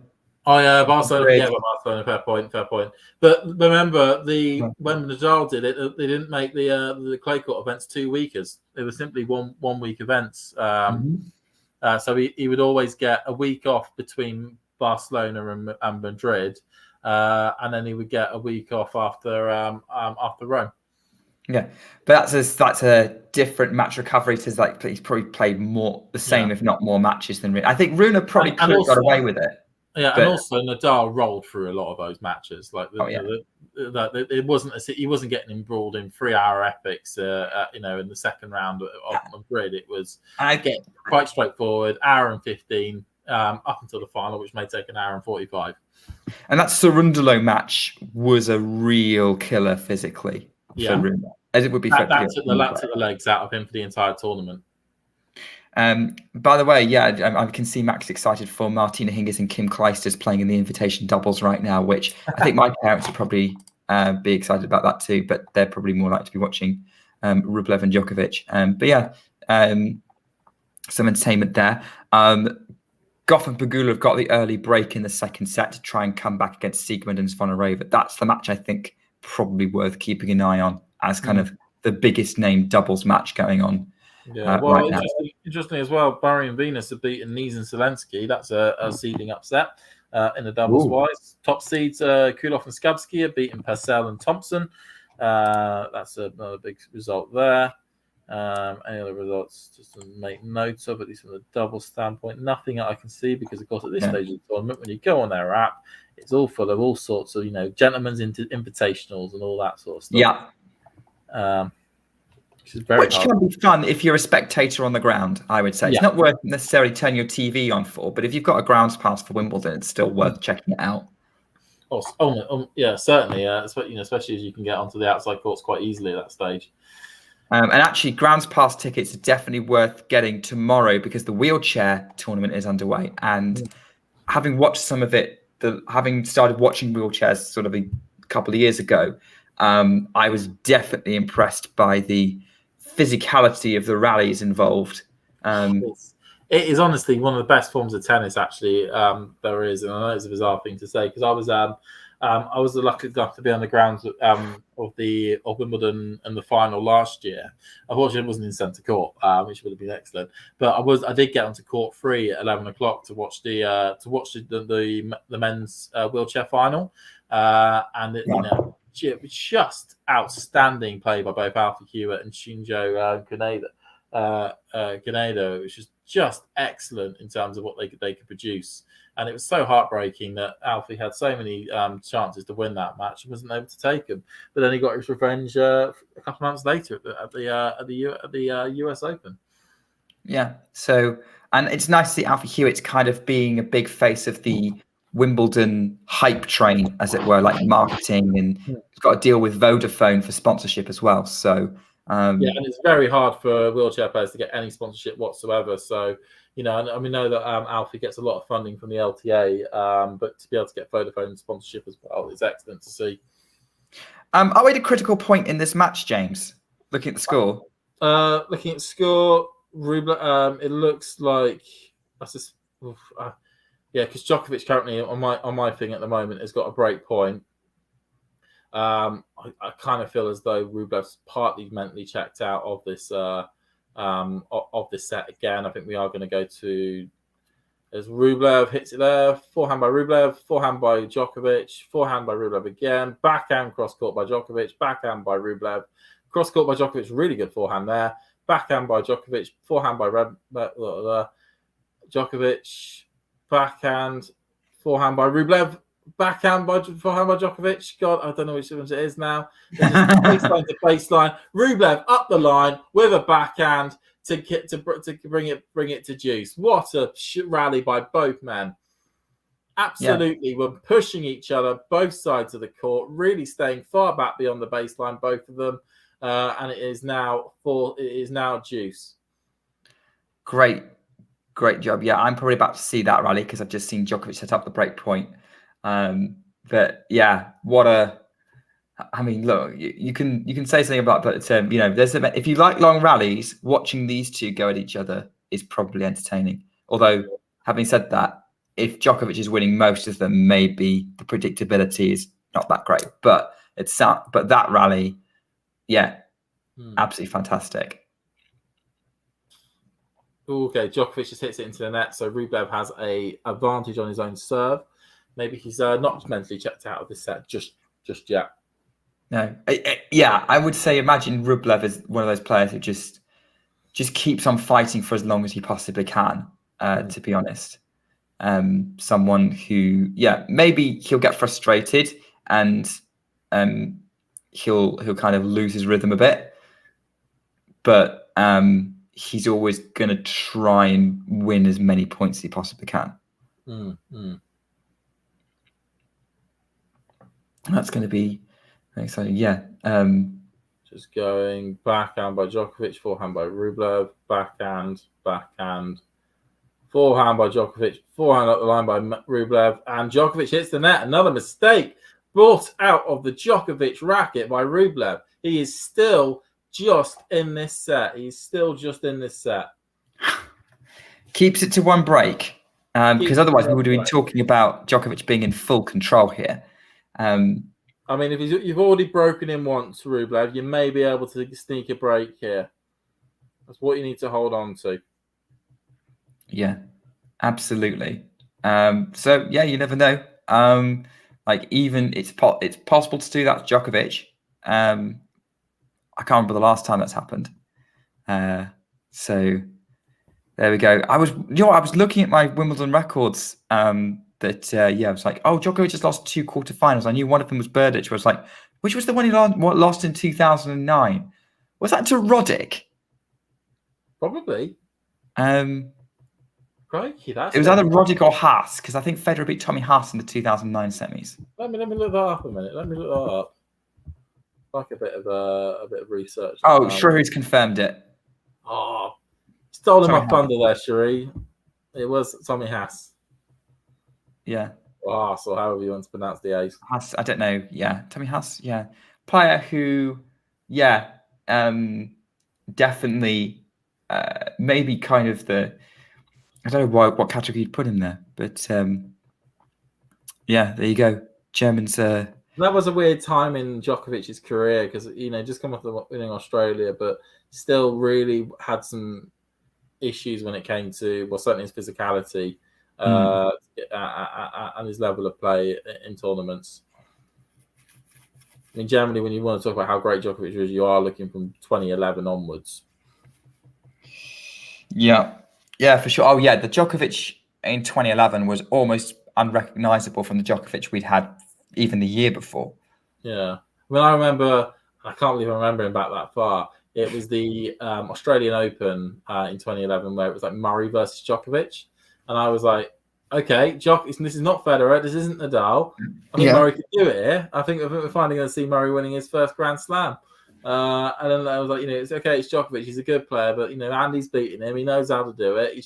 Oh yeah, Barcelona. Yeah, Barcelona. Fair point. But remember, when Nadal did it, they didn't make the clay court events 2 weekers. They were simply one week events. So he would always get a week off between Barcelona and Madrid, and then he would get a week off after Rome. Yeah, but that's a different match recovery. To like he's probably played the same, if not more matches than Rune. I think Rune probably could have got away with it. Yeah, and also Nadal rolled through a lot of those matches. Like it wasn't he wasn't getting embroiled in 3-hour epics. In the second round of Madrid, it was quite straightforward. Hour and 15 up until the final, which may take an hour and 45. And that Cerundolo match was a real killer physically for Rune, as it would be. That took the legs out of him for the entire tournament. By the way, I can see Max excited for Martina Hingis and Kim Clijsters playing in the invitation doubles right now, which I think my parents would probably be excited about that too, but they're probably more likely to be watching Rublev and Djokovic. Some entertainment there. Goff and Pegula have got the early break in the second set to try and come back against Siegmund and Zvonareva. That's the match I think probably worth keeping an eye on as kind of the biggest name doubles match going on. Yeah, well, right interesting as well. Barry and Venus have beaten Nies and Zelensky. That's a seeding upset in the doubles wise. Top seeds Kulov and Skabsky have beaten Purcell and Thompson. That's another big result there. Any other results just to make notes of, at least from the double standpoint? Nothing that I can see because, of course, at this stage of the tournament, when you go on their app, it's all full of all sorts of gentlemen's invitationals and all that sort of stuff. Yeah. Which can be fun if you're a spectator on the ground, I would say. It's not worth necessarily turning your TV on for, but if you've got a grounds pass for Wimbledon, it's still worth checking it out. Yeah, certainly. Especially as you can get onto the outside courts quite easily at that stage. And actually, grounds pass tickets are definitely worth getting tomorrow because the wheelchair tournament is underway. And having watched some of it, having started watching wheelchairs sort of a couple of years ago, I was definitely impressed by the physicality of the rallies involved. It is honestly one of the best forms of tennis, actually, there is. And I know it's a bizarre thing to say because I was lucky enough to be on the grounds of Wimbledon in the final last year. Unfortunately, it wasn't in centre court, which would have been excellent. But I did get onto court 3 at 11 o'clock to watch the men's wheelchair final, and it was just outstanding play by both Alfie Hewitt and Shinjo Kaneda, which was just excellent in terms of what they could produce. And it was so heartbreaking that Alfie had so many chances to win that match and wasn't able to take them. But then he got his revenge a couple of months later at the US Open. Yeah. So, and it's nice to see Alfie Hewitt's kind of being a big face of the Wimbledon hype train, as it were, like marketing, and he's got to deal with Vodafone for sponsorship as well. So, and it's very hard for wheelchair players to get any sponsorship whatsoever. So, and we know that Alfie gets a lot of funding from the LTA, but to be able to get Vodafone sponsorship as well is excellent to see. Are we at a critical point in this match, James? Looking at the score. Looking at the score, Rublev, it looks like that's just because Djokovic currently on my thing at the moment has got a break point. I kind of feel as though Rublev's partly mentally checked out of this set again. I think we are going to go to as Rublev hits it there, forehand by Rublev, forehand by Djokovic, forehand by Rublev again, backhand cross court by Djokovic, backhand by Rublev, cross court by Djokovic, really good forehand there, backhand by Djokovic, forehand by Djokovic, backhand, forehand by Rublev. Forehand by Djokovic. God, I don't know which one it is now. Baseline to baseline. Rublev up the line with a backhand to bring it to deuce. What a rally by both men! Absolutely, we're pushing each other both sides of the court, really staying far back beyond the baseline, both of them, and it is now deuce. Great job. Yeah, I'm probably about to see that rally because I've just seen Djokovic set up the break point. But yeah, look, you can say something about, but if you like long rallies, watching these two go at each other is probably entertaining. Although, having said that, if Djokovic is winning most of them, maybe the predictability is not that great. But that rally, absolutely fantastic. Okay, Djokovic just hits it into the net, so Rublev has a advantage on his own serve. Maybe he's not mentally checked out of this set just yet. No, I would say imagine Rublev is one of those players who just keeps on fighting for as long as he possibly can. To be honest, someone who maybe he'll get frustrated and he'll kind of lose his rhythm a bit, but he's always going to try and win as many points as he possibly can. That's going to be exciting. Just going backhand by Djokovic, forehand by Rublev, backhand, forehand by Djokovic, forehand up the line by Rublev, and Djokovic hits the net. Another mistake brought out of the Djokovic racket by Rublev. He is still just in this set. Keeps it to one break, because otherwise we would have been talking about Djokovic being in full control here. If you've already broken in once, Rublev, you may be able to sneak a break here. That's what you need to hold on to. Yeah, absolutely. You never know. Even it's possible to do that to Djokovic. I can't remember the last time that's happened. So there we go. I was looking at my Wimbledon records. I was like, Djokovic just lost 2 quarterfinals. I knew one of them was Berdych. I was like, which was the one he lost in 2009? Was that to Roddick? Probably. Crikey, it was either Roddick or Haas, because I think Federer beat Tommy Haas in the 2009 semis. Let me look that up a minute. Like a bit of research. Shrewi's confirmed it. Stolen my thunder there, Sheree. It was Tommy Haas. Yeah. Haas, or however you want to pronounce the A's. Haas, I don't know. Yeah, Tommy Haas. Yeah, player who, definitely, maybe kind of the I don't know what category you'd put him there, but yeah, there you go. Germans. That was a weird time in Djokovic's career because just come off the winning Australia, but still really had some issues when it came to certainly his physicality and his level of play in tournaments. I mean, generally, when you want to talk about how great Djokovic is, you are looking from 2011 onwards. Yeah, for sure. Oh, yeah, the Djokovic in 2011 was almost unrecognizable from the Djokovic we'd had even the year before. Yeah. I remember, I can't believe I'm remembering back that far. It was the Australian Open in 2011 where it was like Murray versus Djokovic. And I was like, okay, this is not Federer. This isn't Nadal. I think Murray could do it here. I think we're finally going to see Murray winning his first Grand Slam. And then I was like, it's okay. It's Djokovic. He's a good player, but Andy's beating him. He knows how to do it.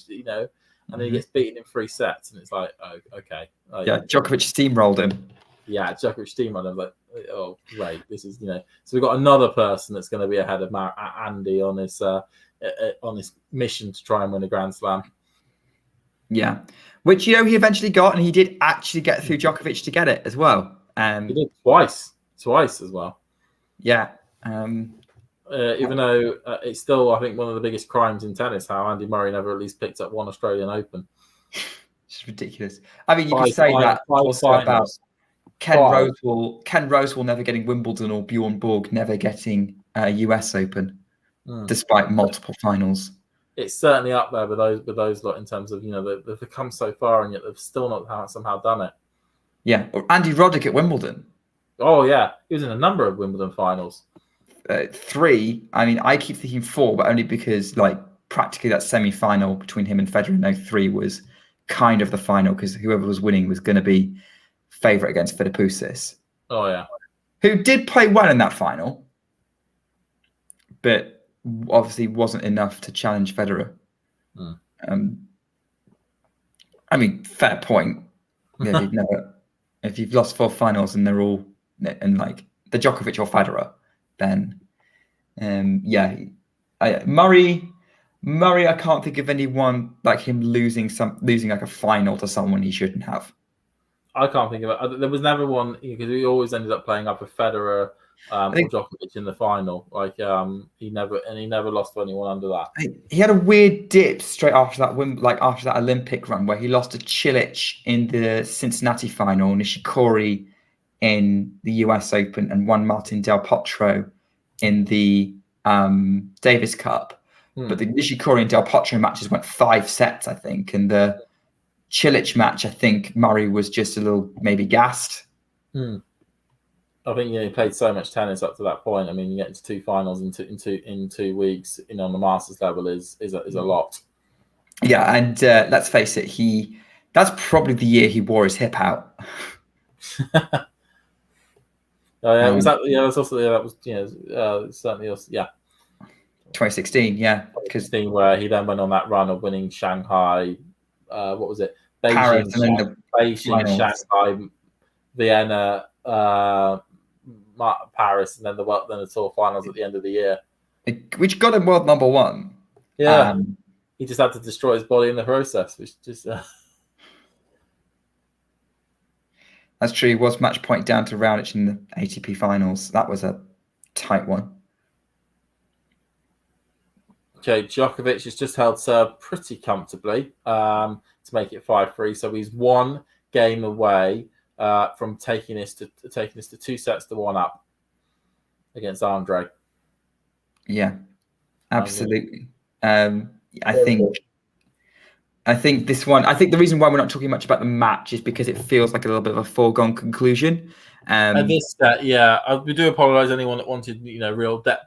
And then he gets beaten in 3 sets, and it's like, oh, okay. Djokovic steamrolled him. Yeah, Djokovic steamrolled him. Like, oh, great. This is So we've got another person that's going to be ahead of Andy on his mission to try and win a Grand Slam. Yeah, which he eventually got, and he did actually get through Djokovic to get it as well. He did twice as well. Yeah. Even though it's still, I think, one of the biggest crimes in tennis, how Andy Murray never at least picked up one Australian Open. It's ridiculous. I mean, you could say that also about Ken Rosewall never getting Wimbledon or Bjorn Borg never getting US Open, despite multiple finals. It's certainly up there with those lot in terms of they've come so far and yet they've still not somehow done it. Yeah, or Andy Roddick at Wimbledon. Oh yeah, he was in a number of Wimbledon finals. 3. I mean, I keep thinking 4, but only because practically that semi-final between him and Federer in 03 was kind of the final because whoever was winning was going to be favourite against Filipoussis. Oh yeah, who did play well in that final, but obviously wasn't enough to challenge Federer. I mean, fair point. Yeah, if you've lost 4 finals and they're all the Djokovic or Federer, then Murray. I can't think of anyone like him losing like a final to someone he shouldn't have. I can't think of it. There was never one because he always ended up playing up with Federer or Djokovic in the final. He never lost to anyone under that. He had a weird dip straight after that after that Olympic run where he lost to Cilic in the Cincinnati final, Nishikori in the US Open, and won Martin Del Potro in the Davis Cup. But the Nishikori and Del Potro matches went 5 sets, I think, and the Cilic match, I think Murray was just a little maybe gassed. I think he played so much tennis up to that point. I mean, you get into 2 finals in 2 weeks, on the Masters level is a lot. Yeah, and let's face it, that's probably the year he wore his hip out. Oh yeah, was that? Yeah, it was also that was certainly also 2016, yeah, because where he then went on that run of winning Shanghai. What was it? Paris, Beijing, Shanghai, Vienna, Paris, and then the tour finals at the end of the year, which got him world number 1. Yeah, he just had to destroy his body in the process, which just. That's true. He was match point down to Raonic in the ATP finals. That was a tight one. Okay, Djokovic has just held serve pretty comfortably to make it 5-3. So he's 1 game away from taking this to 2 sets to 1 up against Andrey. Yeah, absolutely. I think this one. I think the reason why we're not talking much about the match is because it feels like a little bit of a foregone conclusion. And this, we do apologise to anyone that wanted, real depth,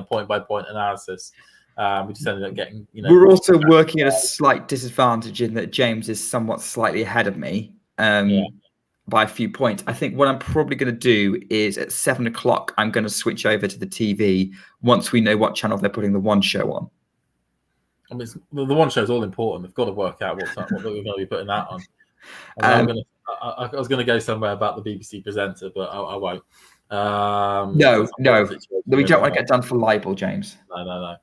point by point analysis. We just ended up getting, We're also working at a slight disadvantage in that James is somewhat slightly ahead of me by a few points. I think what I'm probably going to do is at 7 o'clock, I'm going to switch over to the TV once we know what channel they're putting the One show on. I mean, the One show is all important. They've got to work out what we're going to be putting that on. I was going to go somewhere about the BBC presenter, but I won't. No. We don't want to get done for libel, James. No.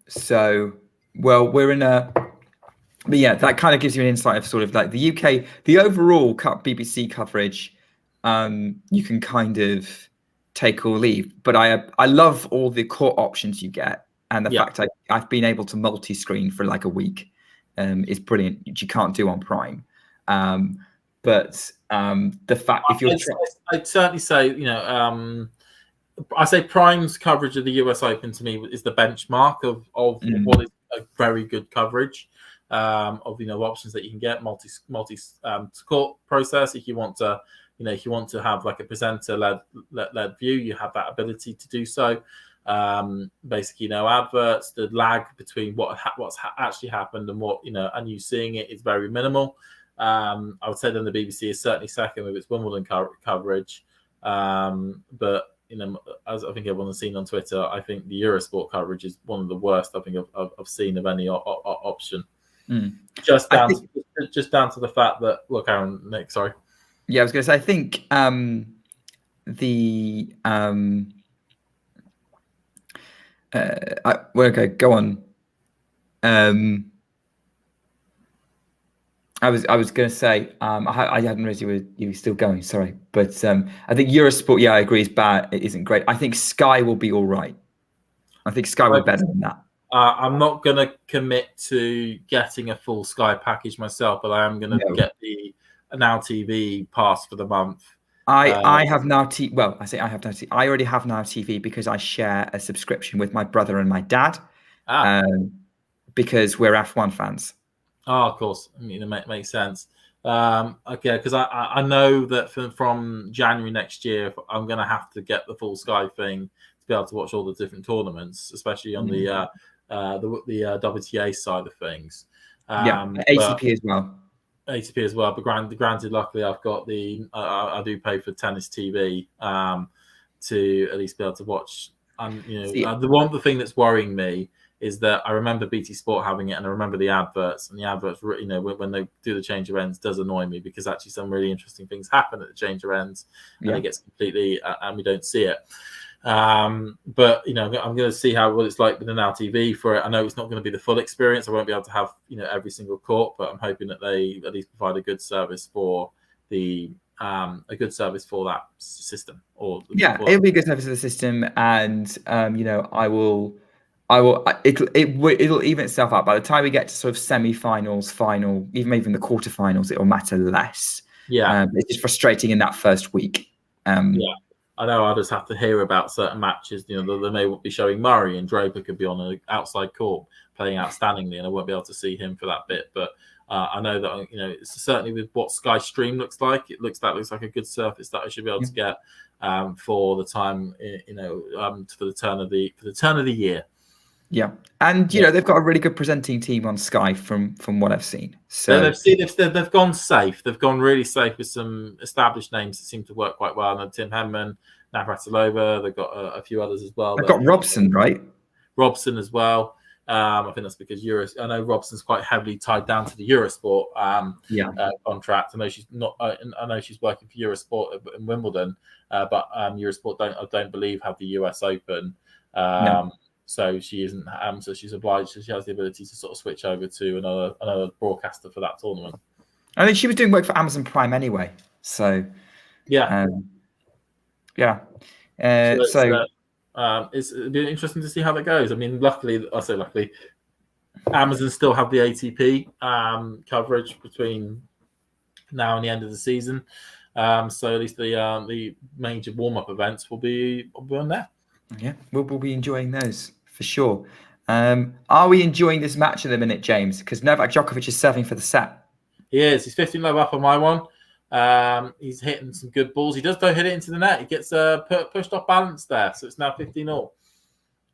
So, well, we're in a. But yeah, that kind of gives you an insight of sort of like the UK, the overall BBC coverage. You can kind of take or leave, but I love all the court options you get, and the fact I've been able to multi-screen for like a week is brilliant, which you can't do on Prime. But the fact if you're, I'd certainly say I say Prime's coverage of the US Open to me is the benchmark of what is a very good coverage of options that you can get multi court process. If you want to have like a presenter led view, you have that ability to do so. Basically, no adverts. The lag between what's actually happened and and you seeing it is very minimal. I would say then the BBC is certainly second with its Wimbledon coverage, but as I think everyone has seen on Twitter, I think the Eurosport coverage is one of the worst I think I've seen of any option. Just down to the fact that Aaron, Nick, sorry. Yeah, I was going to say I think okay, go on. I was going to say I hadn't realized you were still going. Sorry, but I think Eurosport. Yeah, I agree. Is bad. It isn't great. I think Sky will be all right. I think Sky will be better than that. I'm not going to commit to getting a full Sky package myself, but I am going to get the Now TV pass for the month. I have Now TV. Well, I say I have Now TV. I already have Now TV because I share a subscription with my brother and my dad. Because we're F1 fans. Oh, of course. I mean, it makes sense. Okay, because I know that from January next year, I'm going to have to get the full Sky thing to be able to watch all the different tournaments, especially on the WTA side of things. ATP as well. ATP as well, but granted, luckily I've got I do pay for Tennis TV to at least be able to watch. And the thing that's worrying me is that I remember BT Sport having it, and I remember the adverts, and the adverts, when they do the change of ends, does annoy me because actually some really interesting things happen at the change of ends, and it gets completely, and we don't see it. But I'm going to see what it's like with the Now TV for it. I know it's not going to be the full experience. I won't be able to have every single court, but I'm hoping that they at least provide a good service for that system. It'll be a good service for the system, and it'll even itself out. By the time we get to sort of semi-finals, final, even the quarterfinals, it'll matter less. It's just frustrating in that first week. I know I'll just have to hear about certain matches. They may be showing Murray, and Draper could be on an outside court playing outstandingly, and I won't be able to see him for that bit. But I know that it's certainly with what Sky Stream looks like, looks like a good surface that I should be able to get for the time, for the turn of the year. Yeah, and they've got a really good presenting team on Sky from what I've seen. So they've gone safe. They've gone really safe with some established names that seem to work quite well. And Tim Henman, Navratilova. They've got a few others as well. They've got Robson, right? Robson as well. I think that's because I know Robson's quite heavily tied down to the Eurosport contract. I know she's not. I know she's working for Eurosport in Wimbledon, but Eurosport don't believe have the US Open. No. So she isn't. So she's obliged. So she has the ability to sort of switch over to another broadcaster for that tournament. I think she was doing work for Amazon Prime anyway. So it'll be interesting to see how that goes. I mean, luckily, Amazon still have the ATP coverage between now and the end of the season. So at least the major warm-up events will be on there. Yeah, we'll be enjoying those for sure. Are we enjoying this match at the minute, James? Because Novak Djokovic is serving for the set. He is. He's 15-love up on my one. He's hitting some good balls. He does though hit it into the net. He gets pushed off balance there, so it's now 15-all.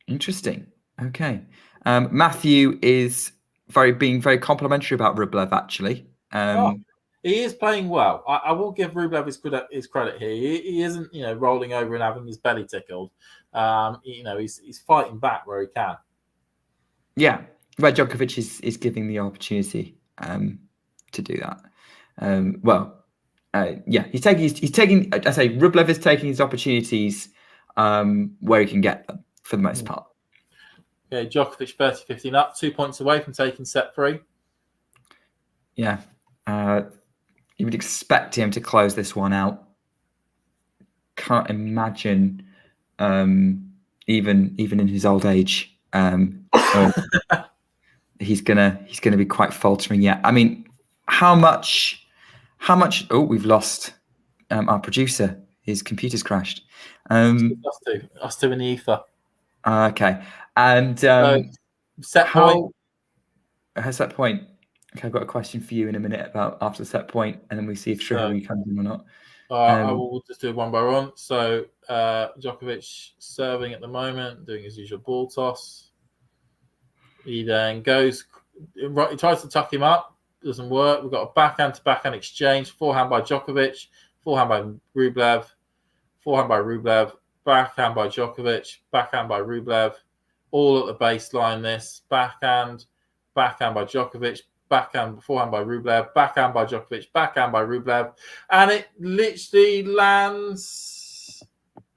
Interesting. Okay. Matthew is being very complimentary about Rublev, actually. He is playing well. I will give Rublev his credit here. He isn't, rolling over and having his belly tickled. He's fighting back where he can. Yeah, where Djokovic is giving the opportunity to do that. He's taking. I say Rublev is taking his opportunities where he can get them for the most part. Okay, Djokovic 30-15 up, 2 points away from taking set 3. Yeah. You would expect him to close this one out. Can't imagine, even in his old age, he's gonna be quite faltering yet. I mean, how much? Oh, we've lost our producer. His computer's crashed. Us two in the ether. Okay, and set point. Has set point? Okay, I've got a question for you in a minute about after the set point, and then we see if Chivalry comes in or not. I will just do one by one. So Djokovic serving at the moment, doing his usual ball toss. He then goes, he tries to tuck him up, doesn't work. We've got a backhand to backhand exchange, forehand by Djokovic, forehand by Rublev, forehand by Rublev, backhand by Djokovic, backhand by Rublev, all at the baseline this, backhand by Djokovic, backhand, forehand by Rublev, backhand by Djokovic, backhand by Rublev, and it literally lands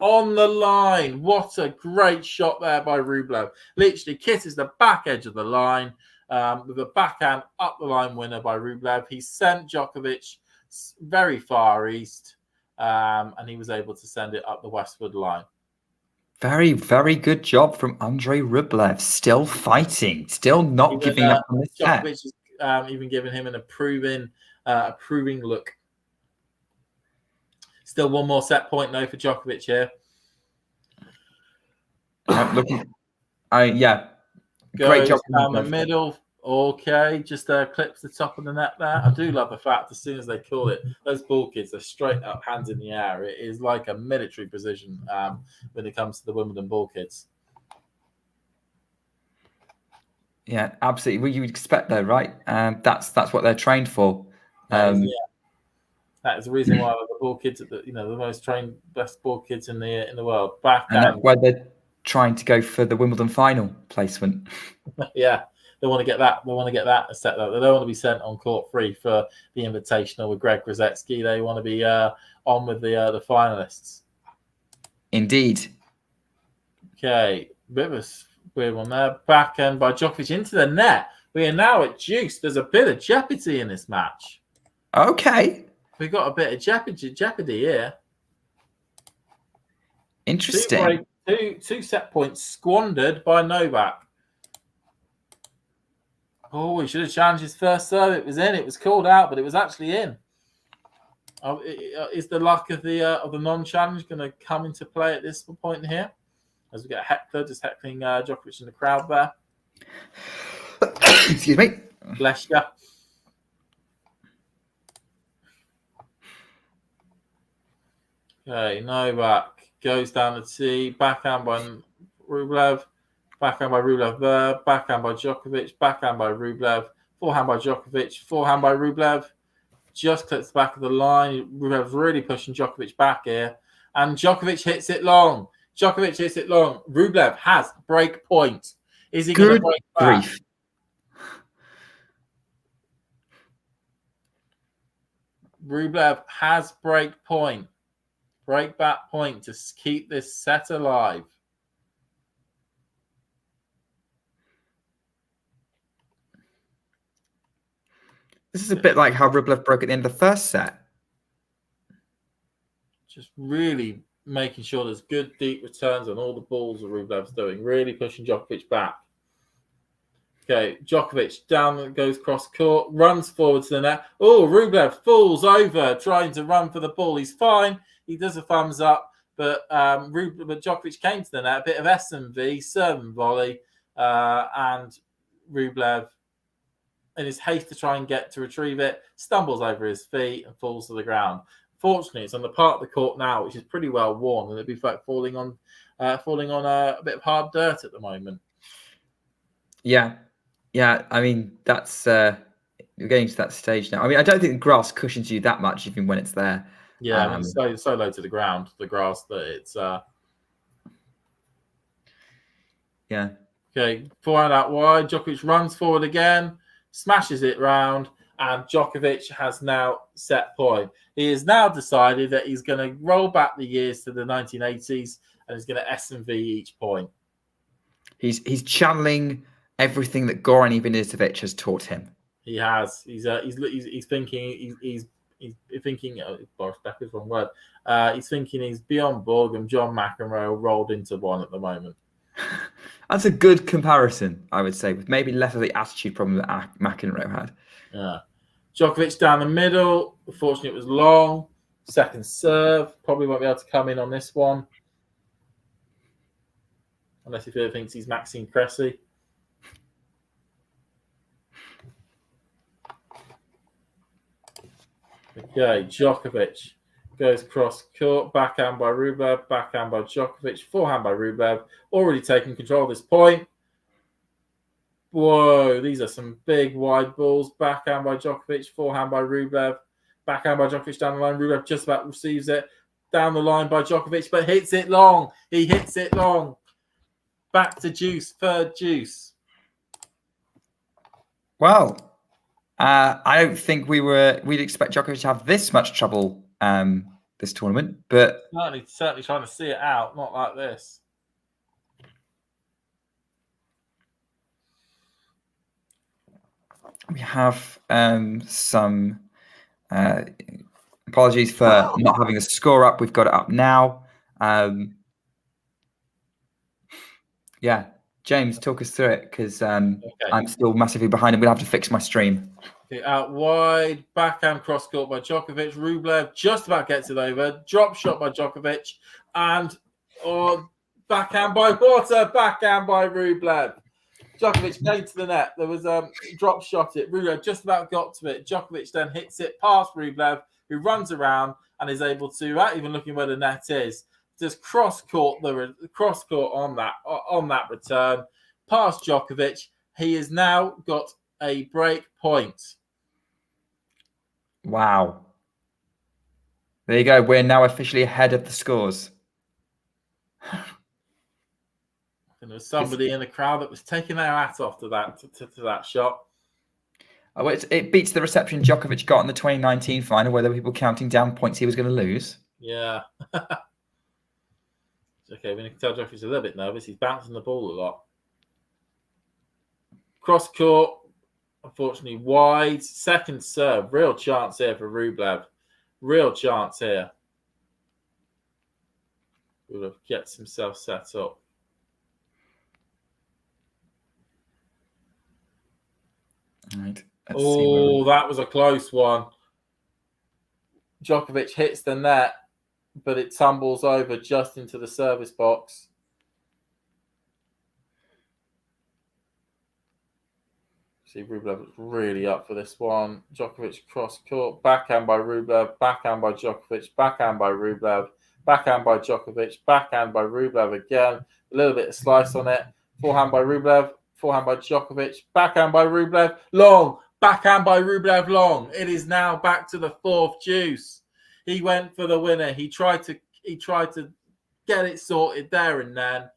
on the line. What a great shot there by Rublev. Literally kisses the back edge of the line with a backhand up the line winner by Rublev. He sent Djokovic very far east, and he was able to send it up the westward line. Very, very good job from Andrey Rublev. Still fighting, still not giving up on this set. Djokovic has even given him an approving look. Still one more set point though for Djokovic here. Great job down the middle. Okay, just clips the top of the net there. I do love the fact as soon as they call it, those ball kids are straight up, hands in the air. It is like a military precision when it comes to the Wimbledon ball kids. Yeah, absolutely. Well, you would expect though, right? That's what they're trained for. That is the reason why the ball kids are the most trained, best ball kids in the world. And that's why they're trying to go for the Wimbledon final placement. Yeah. They want to get that. They want to get that set up. They don't want to be sent on court free for the Invitational with Greg Rosetsky. They want to be on with the finalists. Indeed. Okay, bit of a weird one there. Backhand by Djokovic into the net. We are now at deuce. There's a bit of jeopardy in this match. Okay. We've got a bit of jeopardy here. Interesting. Two set points squandered by Novak. Oh, he should have challenged his first serve. It was in. It was called out, but it was actually in. Is the luck of the non-challenge going to come into play at this point here? As we get a heckler just heckling Djokovic in the crowd there. Excuse me. Bless you. Okay, Novak goes down the tee. Backhand by Rublev. Backhand by Rublev there. Backhand by Djokovic. Backhand by Rublev. Forehand by Djokovic. Forehand by Rublev. Just clips the back of the line. Rublev's really pushing Djokovic back here. And Djokovic hits it long. Rublev has break point. Is he going to break back? Grief. Rublev has break point. Break back point to keep this set alive. This is a bit like how Rublev broke at the end of the first set. Just really making sure there's good deep returns on all the balls that Rublev's doing. Really pushing Djokovic back. Okay, Djokovic down, goes cross court, runs forward to the net. Oh, Rublev falls over trying to run for the ball. He's fine. He does a thumbs up, but Djokovic came to the net. A bit of S&V, serve and volley, and Rublev, in his haste to try and get to retrieve it, stumbles over his feet and falls to the ground. Fortunately, it's on the part of the court now, which is pretty well worn, and it'd be like falling on a bit of hard dirt at the moment. Yeah. I mean, that's we're getting to that stage now. I mean, I don't think the grass cushions you that much even when it's there. Yeah, I mean, it's so low to the ground, the grass, that it's. Yeah. Okay, forehand out wide. Djokovic runs forward again, smashes it round, and Djokovic has now set point. He has now decided that he's going to roll back the years to the 1980s and he's going to S&V each point. He's channeling everything that Goran Ivanisevic has taught him. He has. He's thinking. He's thinking. Boris Becker's wrong word. He's thinking he's Bjorn Borg and John McEnroe rolled into one at the moment. That's a good comparison, I would say, with maybe less of the attitude problem that McEnroe had. Yeah. Djokovic down the middle. Unfortunately, it was long. Second serve. Probably won't be able to come in on this one. Unless he really thinks he's Maxime Cressy. Okay, Djokovic goes cross court, backhand by Rublev, backhand by Djokovic, forehand by Rublev. Already taking control of this point. Whoa, these are some big wide balls. Backhand by Djokovic, forehand by Rublev, backhand by Djokovic down the line. Rublev just about receives it. Down the line by Djokovic, but hits it long. He hits it long. Back to deuce, third deuce. Well, I don't think we'd expect Djokovic to have this much trouble this tournament, but Certainly trying to see it out, not like this. we have some apologies for not having a score up. We've got it up now. Yeah, James, talk us through it because I'm still massively behind. I'm going to have to fix my stream. Okay, out wide, backhand cross court by Djokovic. Rublev just about gets it over. Drop shot by Djokovic. And backhand by Water, backhand by Rublev. Djokovic came to the net. There was a drop shot it. Rublev just about got to it. Djokovic then hits it past Rublev, who runs around and is able to, without even looking where the net is, just cross court on that return past Djokovic. He has now got a break point. Wow. There you go. We're now officially ahead of the scores. And there was somebody in the crowd that was taking their hat off to that shot. Oh, it beats the reception Djokovic got in the 2019 final, where there were people counting down points he was going to lose. Yeah. Okay, we can tell Djokovic's a little bit nervous. He's bouncing the ball a lot. Cross court, unfortunately, wide. Second serve. Real chance here for Rublev. Real chance here. Rublev gets himself set up. All right. That was a close one. Djokovic hits the net, but it tumbles over just into the service box. See, Rublev was really up for this one. Djokovic cross court, backhand by Rublev, backhand by Djokovic, backhand by Rublev, backhand by Djokovic, backhand by Rublev again. A little bit of slice on it. Forehand by Rublev, forehand by Djokovic, backhand by Rublev, long, backhand by Rublev, long. It is now back to the fourth deuce. He went for the winner. He tried to get it sorted there and then,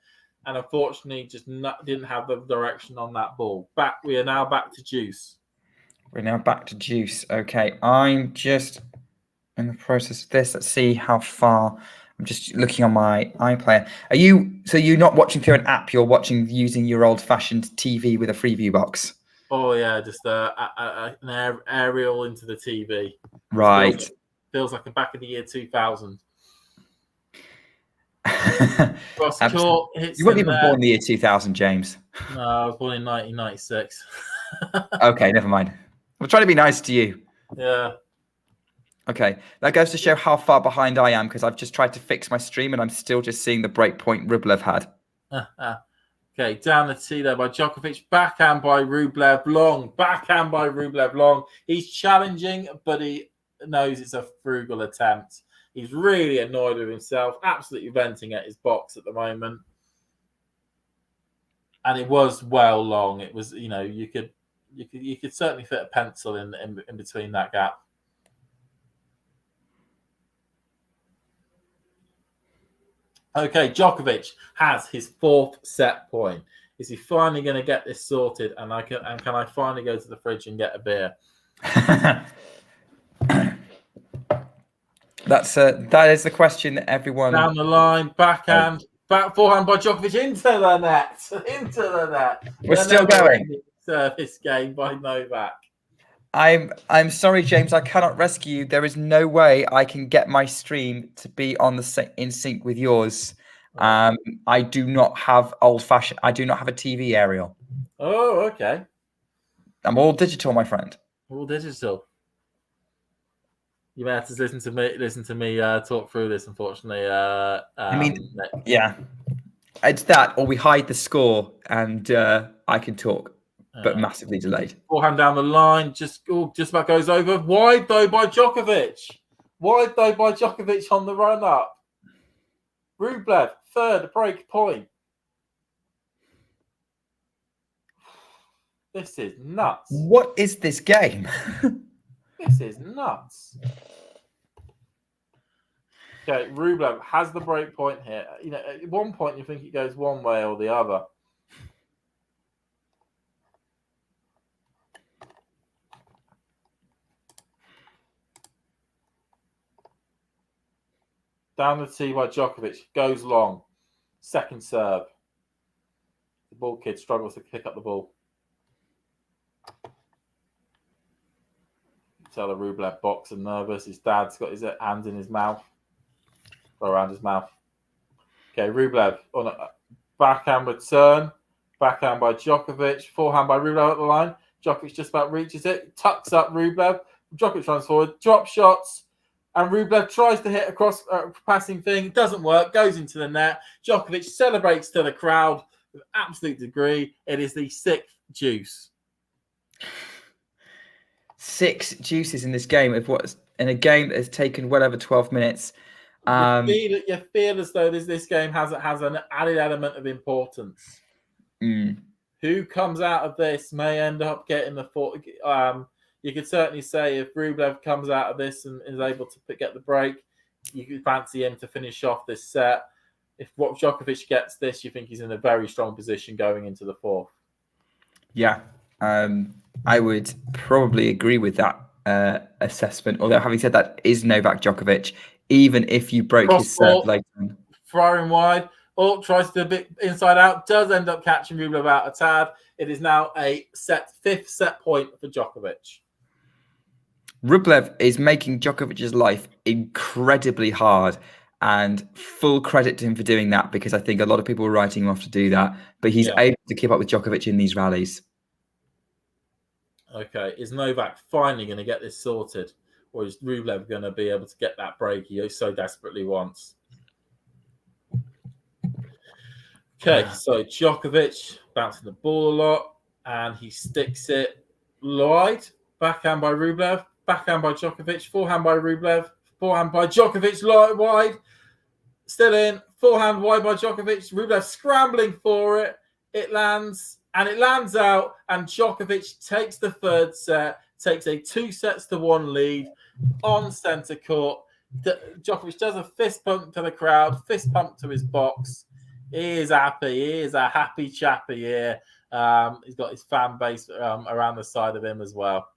and unfortunately just didn't have the direction on that ball. We are now back to deuce. We're now back to deuce. Okay, I'm just in the process of this. Let's see how far. I'm just looking on my iPlayer. You're not watching through an app? You're watching using your old-fashioned TV with a Freeview box. Oh yeah, just an aerial into the TV. Right. Feels like the back of the year 2000. Cross court hits. You weren't even born in the year 2000, James. No, I was born in 1996. Okay, never mind. I'm trying to be nice to you. Yeah. Okay, that goes to show how far behind I am because I've just tried to fix my stream and I'm still just seeing the break point Rublev had. Okay, down the tee there by Djokovic. Backhand by Rublev, long. Backhand by Rublev, long. He's challenging, but he knows it's a frugal attempt. He's really annoyed with himself, absolutely venting at his box at the moment. And it was well long. It was, you could certainly fit a pencil in between that gap. Okay, Djokovic has his fourth set point. Is he finally going to get this sorted? And can I finally go to the fridge and get a beer? That is the question that everyone down the line, backhand Back forehand by Djokovic into the net. Into the net. We're still going. Service game by Novak. I'm sorry, James. I cannot rescue you. There is no way I can get my stream to be in sync with yours. I do not have old-fashioned. I do not have a TV aerial. Oh, okay. I'm all digital, my friend. All digital. You may have to listen to me talk through this. Unfortunately, I mean, yeah, it's that, or we hide the score and I can talk, but massively delayed. Forehand down the line, just about goes over. Wide though by Djokovic. Wide though by Djokovic on the run up. Rublev, third break point. This is nuts. What is this game? This is nuts. Okay, Rublev has the break point here. You know, at one point you think it goes one way or the other. Down the tee by Djokovic, goes long. Second serve. The ball kid struggles to pick up the ball. Tell the Rublev boxer nervous. His dad's got his hands in his mouth. Or around his mouth. Okay, Rublev on a backhand return. Backhand by Djokovic. Forehand by Rublev at the line. Djokovic just about reaches it. Tucks up Rublev. Djokovic runs forward. Drop shots. And Rublev tries to hit across a passing thing. It doesn't work. Goes into the net. Djokovic celebrates to the crowd with absolute degree. It is the sixth deuce. 6 deuces in this game of what's in a game that has taken well over 12 minutes. You feel as though this game has an added element of importance. Who comes out of this may end up getting the fourth. You could certainly say if Rublev comes out of this and is able to get the break, you could fancy him to finish off this set. If Djokovic gets this, you think he's in a very strong position going into the fourth. Yeah, I would probably agree with that assessment. Although having said that, is Novak Djokovic, even if you broke his serve later on. Firing wide. Tries to do a bit inside out. Does end up catching Rublev out a tad. It is now a fifth set point for Djokovic. Rublev is making Djokovic's life incredibly hard, and full credit to him for doing that, because I think a lot of people were writing him off to do that, but he's able to keep up with Djokovic in these rallies. Okay, is Novak finally going to get this sorted, or is Rublev going to be able to get that break he so desperately wants? Okay, so Djokovic bouncing the ball a lot, and he sticks it wide. Backhand by Rublev, backhand by Djokovic, forehand by Rublev, forehand by Djokovic, wide, still in, forehand wide by Djokovic, Rublev scrambling for it, it lands, and it lands out, and Djokovic takes the third set, takes a 2-1 lead on centre court. Djokovic does a fist pump to the crowd, fist pump to his box. He is happy. He is a happy chappy here. He's got his fan base around the side of him as well.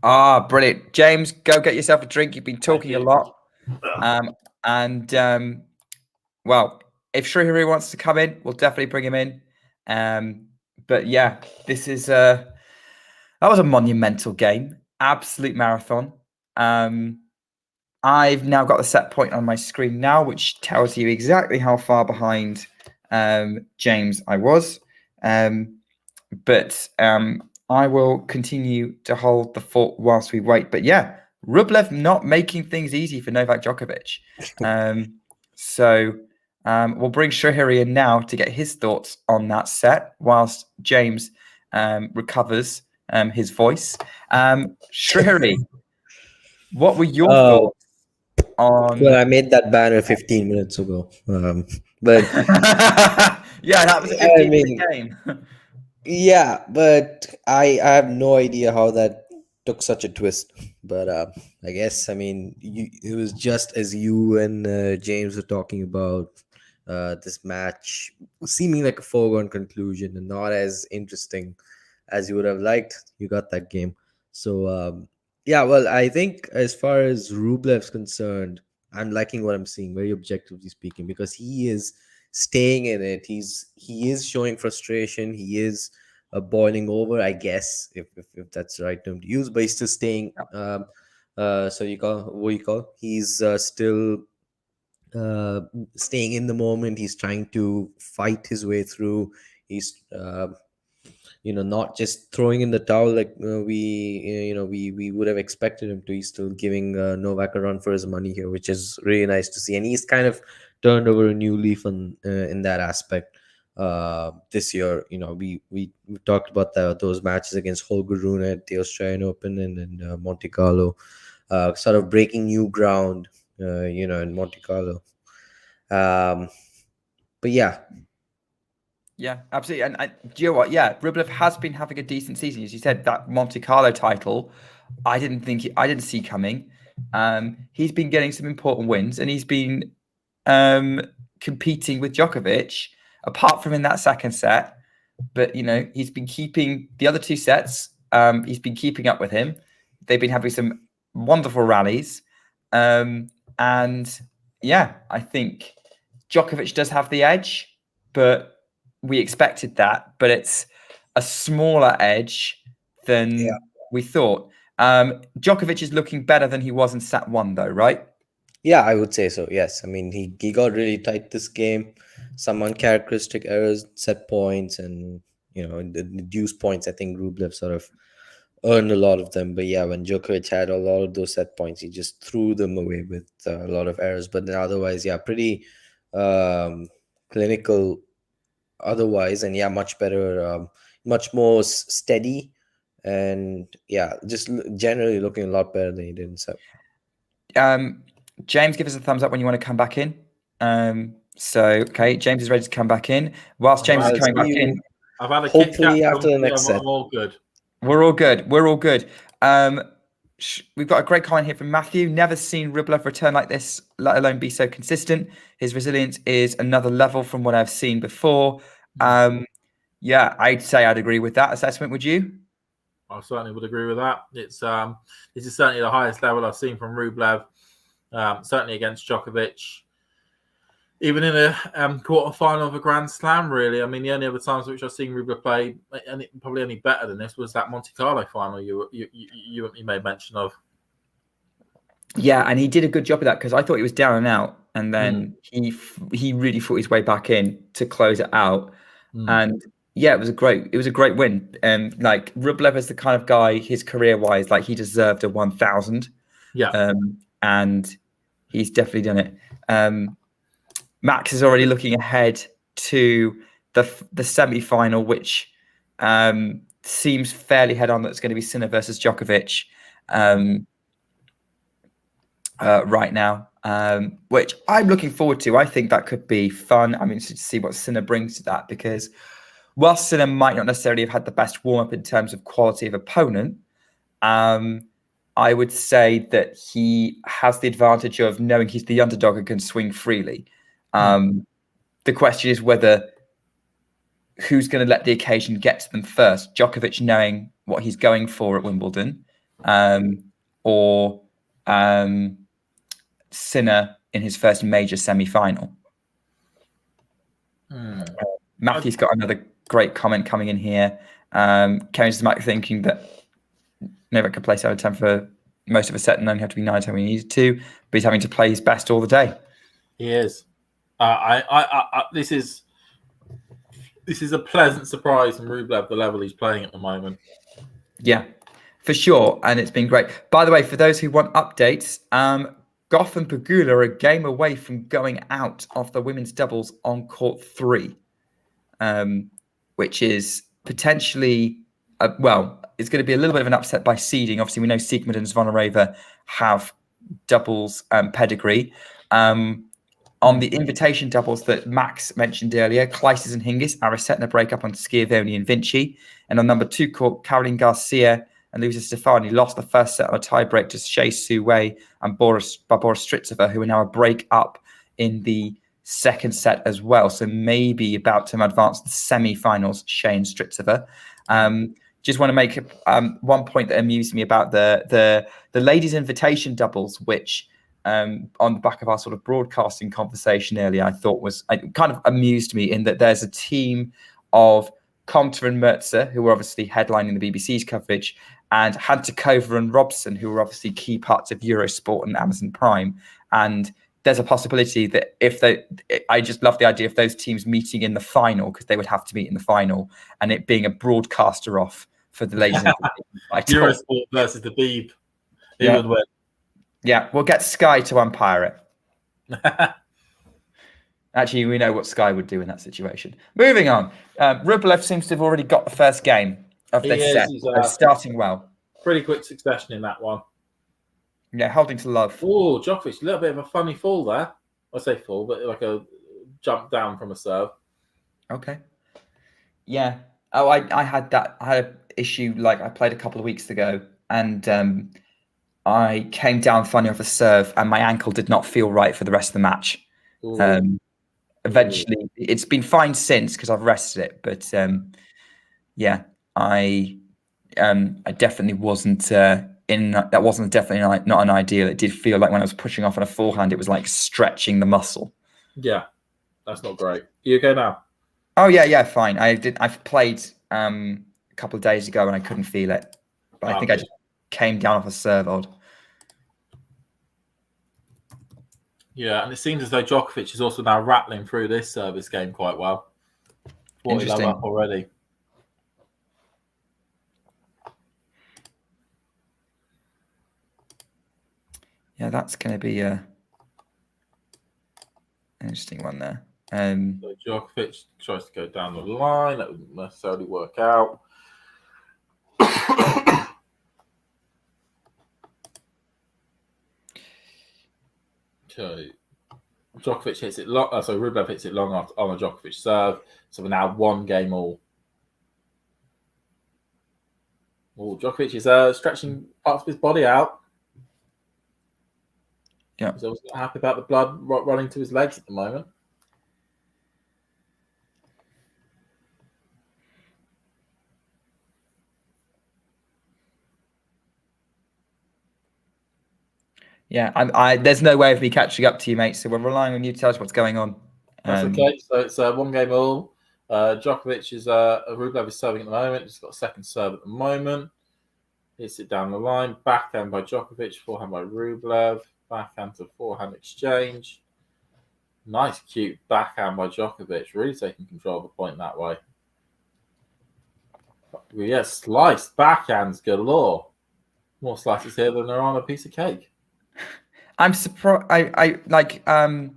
Brilliant. James, go get yourself a drink. You've been talking a lot. Well, if Shrihari wants to come in, we'll definitely bring him in. But yeah, this is that was a monumental game. Absolute marathon. I've now got the set point on my screen now, which tells you exactly how far behind James I was. But I will continue to hold the fort whilst we wait. But yeah, Rublev not making things easy for Novak Djokovic. So we'll bring Shrihari in now to get his thoughts on that set whilst James recovers his voice. Shrihari, what were your thoughts on... Well, I made that banner 15 minutes ago. But yeah, that was a 15-minute game. Yeah, but I have no idea how that took such a twist. But I guess, I mean, it was just as you and James were talking about this match seeming like a foregone conclusion and not as interesting as you would have liked. You got that game. So, yeah, well, I think as far as Rublev's concerned, I'm liking what I'm seeing, very objectively speaking, because he is staying in it. He is showing frustration. He is boiling over, I guess, if that's the right term to use. But he's still staying. So you call what you call? He's still staying in the moment. He's trying to fight his way through. He's not just throwing in the towel like we would have expected him to. He's still giving Novak a run for his money here, which is really nice to see. And he's kind of turned over a new leaf in that aspect this year. We talked about those matches against Holger Rune at the Australian Open and Monte Carlo, sort of breaking new ground, in Monte Carlo. But yeah. Yeah, absolutely. And do you know what? Yeah, Rublev has been having a decent season. As you said, that Monte Carlo title, I didn't see coming. He's been getting some important wins, and he's been competing with Djokovic, apart from in that second set. But he's been keeping the other two sets. He's been keeping up with him. They've been having some wonderful rallies, and yeah, I think Djokovic does have the edge, but we expected that, but it's a smaller edge than we thought. Djokovic is looking better than he was in set 1, though, right? Yeah, I would say so. Yes, I mean he got really tight this game. Some uncharacteristic errors, set points, and the deuce points. I think Rublev sort of earned a lot of them. But yeah, when Djokovic had a lot of those set points, he just threw them away with a lot of errors. But then otherwise, yeah, pretty clinical. Otherwise, and yeah, much better, much more steady, and yeah, just generally looking a lot better than he did in set. James, give us a thumbs up when you want to come back in. Okay, James is ready to come back in. Whilst James is coming back in, I've had a hopefully after the next set. I'm all good. We're all good. We've got a great comment here from Matthew. Never seen Rublev return like this, let alone be so consistent. His resilience is another level from what I've seen before. Yeah, I'd say I'd agree with that assessment. Would you? I certainly would agree with that. This is certainly the highest level I've seen from Rublev. Certainly against Djokovic. Even in a quarter-final of a Grand Slam, really. I mean, the only other times which I've seen Rublev play, and probably any better than this, was that Monte Carlo final you made mention of. Yeah, and he did a good job of that because I thought he was down and out, and then he really fought his way back in to close it out. And yeah, it was a great win. And like Rublev is the kind of guy, his career-wise, like he deserved a 1,000. Yeah, and he's definitely done it. Max is already looking ahead to the semi-final, which seems fairly head-on. That's going to be Sinner versus Djokovic right now, which I'm looking forward to. I think that could be fun. I'm interested to see what Sinner brings to that, because whilst Sinner might not necessarily have had the best warm-up in terms of quality of opponent, I would say that he has the advantage of knowing he's the underdog and can swing freely. The question is who's going to let the occasion get to them first. Djokovic knowing what he's going for at Wimbledon, or Sinner in his first major semi-final. Matthew's got another great comment coming in here. Karen's Mac thinking that Novak could play 7-10 for most of a set and only have to be 9-10 when he needed to, but he's having to play his best all the day. He is. This is a pleasant surprise from Rublev, the level he's playing at the moment. Yeah, for sure, and it's been great. By the way, for those who want updates, Goff and Pegula are a game away from going out of the women's doubles on court 3, which is potentially, it's going to be a little bit of an upset by seeding. Obviously, we know Sigmund and Zvonareva have doubles pedigree. On the invitation doubles that Max mentioned earlier, Kleises and Hingis are a set and a breakup on Schiavone and Vinci. And on number 2 court, Caroline Garcia and Luisa Stefani lost the first set on a tiebreak to Shea Su Wei and Barbora Strycova, who are now a break up in the second set as well. So maybe about to advance to the semi-finals, Shea and Strycova. Just want to make one point that amused me about the ladies' invitation doubles, which on the back of our sort of broadcasting conversation earlier, I thought it kind of amused me in that there's a team of Comter and Mertzer, who were obviously headlining the BBC's coverage, and Hantakova and Robson, who were obviously key parts of Eurosport and Amazon Prime. And there's a possibility that I just love the idea of those teams meeting in the final, because they would have to meet in the final, and it being a broadcaster off for the ladies. Eurosport versus the Beeb. Who would win? Yeah, we'll get Sky to umpire it. Actually, we know what Sky would do in that situation. Moving on. Rublev seems to have already got the first game of this set. Starting well. Pretty quick succession in that one. Yeah, holding to love. Oh, Djokovic, a little bit of a funny fall there. I say fall, but like a jump down from a serve. Okay. Yeah. Oh, I had that. I had an issue like I played a couple of weeks ago, and I came down funny off a serve, and my ankle did not feel right for the rest of the match. Eventually, it's been fine since because I've rested it, but yeah, I definitely wasn't that wasn't definitely not an ideal. It did feel like when I was pushing off on a forehand, it was like stretching the muscle. Yeah, that's not great. You okay now? Oh yeah, fine. I've played a couple of days ago and I couldn't feel it, but I think I just came down off a serve odd. Yeah, and it seems as though Djokovic is also now rattling through this service game quite well. 40 love up already. Yeah, that's going to be an interesting one there. So Djokovic tries to go down the line. That wouldn't necessarily work out. Okay. Djokovic hits it long. So Rublev hits it long on a Djokovic serve. So we're now 1 game all. Oh, Djokovic is stretching parts of his body out. Yeah. He's obviously not happy about the blood running to his legs at the moment. Yeah, there's no way of me catching up to you, mate. So we're relying on you to tell us what's going on. That's okay. So it's 1 game all. Djokovic Rublev is serving at the moment. He's got a second serve at the moment. Hits it down the line. Backhand by Djokovic. Forehand by Rublev. Backhand to forehand exchange. Nice, cute backhand by Djokovic. Really taking control of the point that way. Yeah, sliced backhands galore. More slices here than there are on a piece of cake. I'm surprised. I like. They're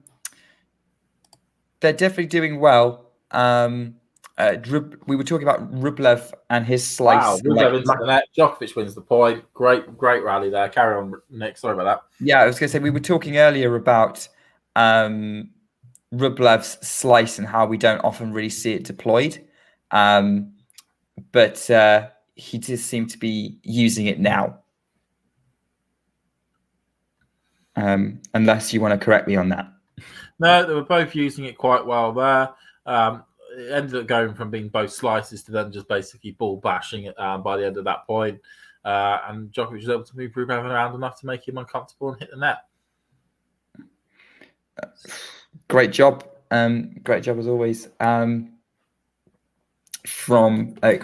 definitely doing well. We were talking about Rublev and his slice. Wow, Rublev into the net. Djokovic wins the point. Great rally there. Carry on, Nick. Sorry about that. Yeah, I was going to say we were talking earlier about Rublev's slice and how we don't often really see it deployed, but he does seem to be using it now. Unless you want to correct me on that. No, they were both using it quite well there. It ended up going from being both slices to then just basically ball bashing it by the end of that point. And Djokovic was able to move Rublev around enough to make him uncomfortable and hit the net. Great job. Great job as always. Great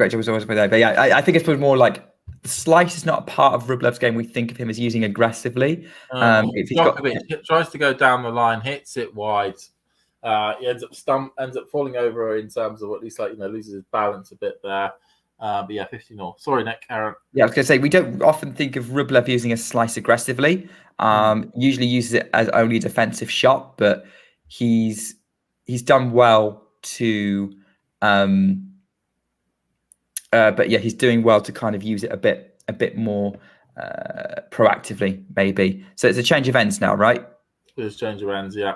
job as always. But yeah, I think it's more like the slice is not a part of Rublev's game. We think of him as using aggressively. If Djokovic tries to go down the line, hits it wide. He ends up falling over in terms of at least loses his balance a bit there. But yeah, 15-0. Sorry, Nick, Aaron. Yeah, I was going to say we don't often think of Rublev using a slice aggressively. Usually uses it as only a defensive shot, but he's done well to. But yeah, he's doing well to kind of use it a bit more proactively, maybe. So it's a change of ends now, right? It's a change of ends, yeah.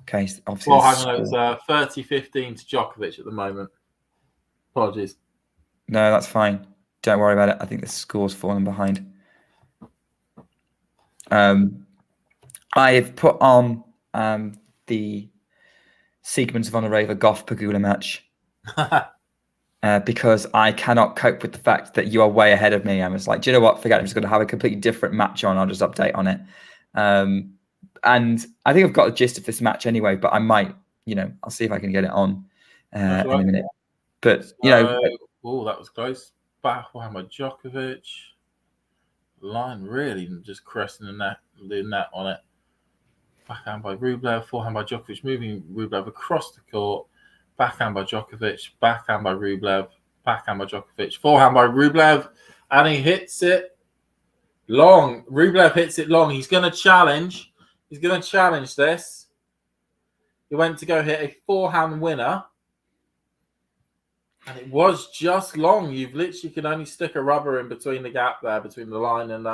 Okay, obviously. Well, hang on, it's 30-15 to Djokovic at the moment. Apologies. No, that's fine. Don't worry about it. I think the score's fallen behind. I've put on the Sigmunds Vondrousova Goff Pegula match. Because I cannot cope with the fact that you are way ahead of me. I was like, do you know what? Forget it. I'm just going to have a completely different match on. I'll just update on it. And I think I've got a gist of this match anyway, but I might, I'll see if I can get it on in a minute. But, oh, that was close. Forehand by Djokovic. Line really just caressing the net on it. Backhand by Rublev, forehand by Djokovic, moving Rublev across the court. Backhand by Djokovic, backhand by Rublev, backhand by Djokovic, forehand by Rublev, and he hits it long. Rublev hits it long. He's going to challenge. He's going to challenge this. He went to go hit a forehand winner. And it was just long. You've literally can only stick a rubber in between the gap there, between the line and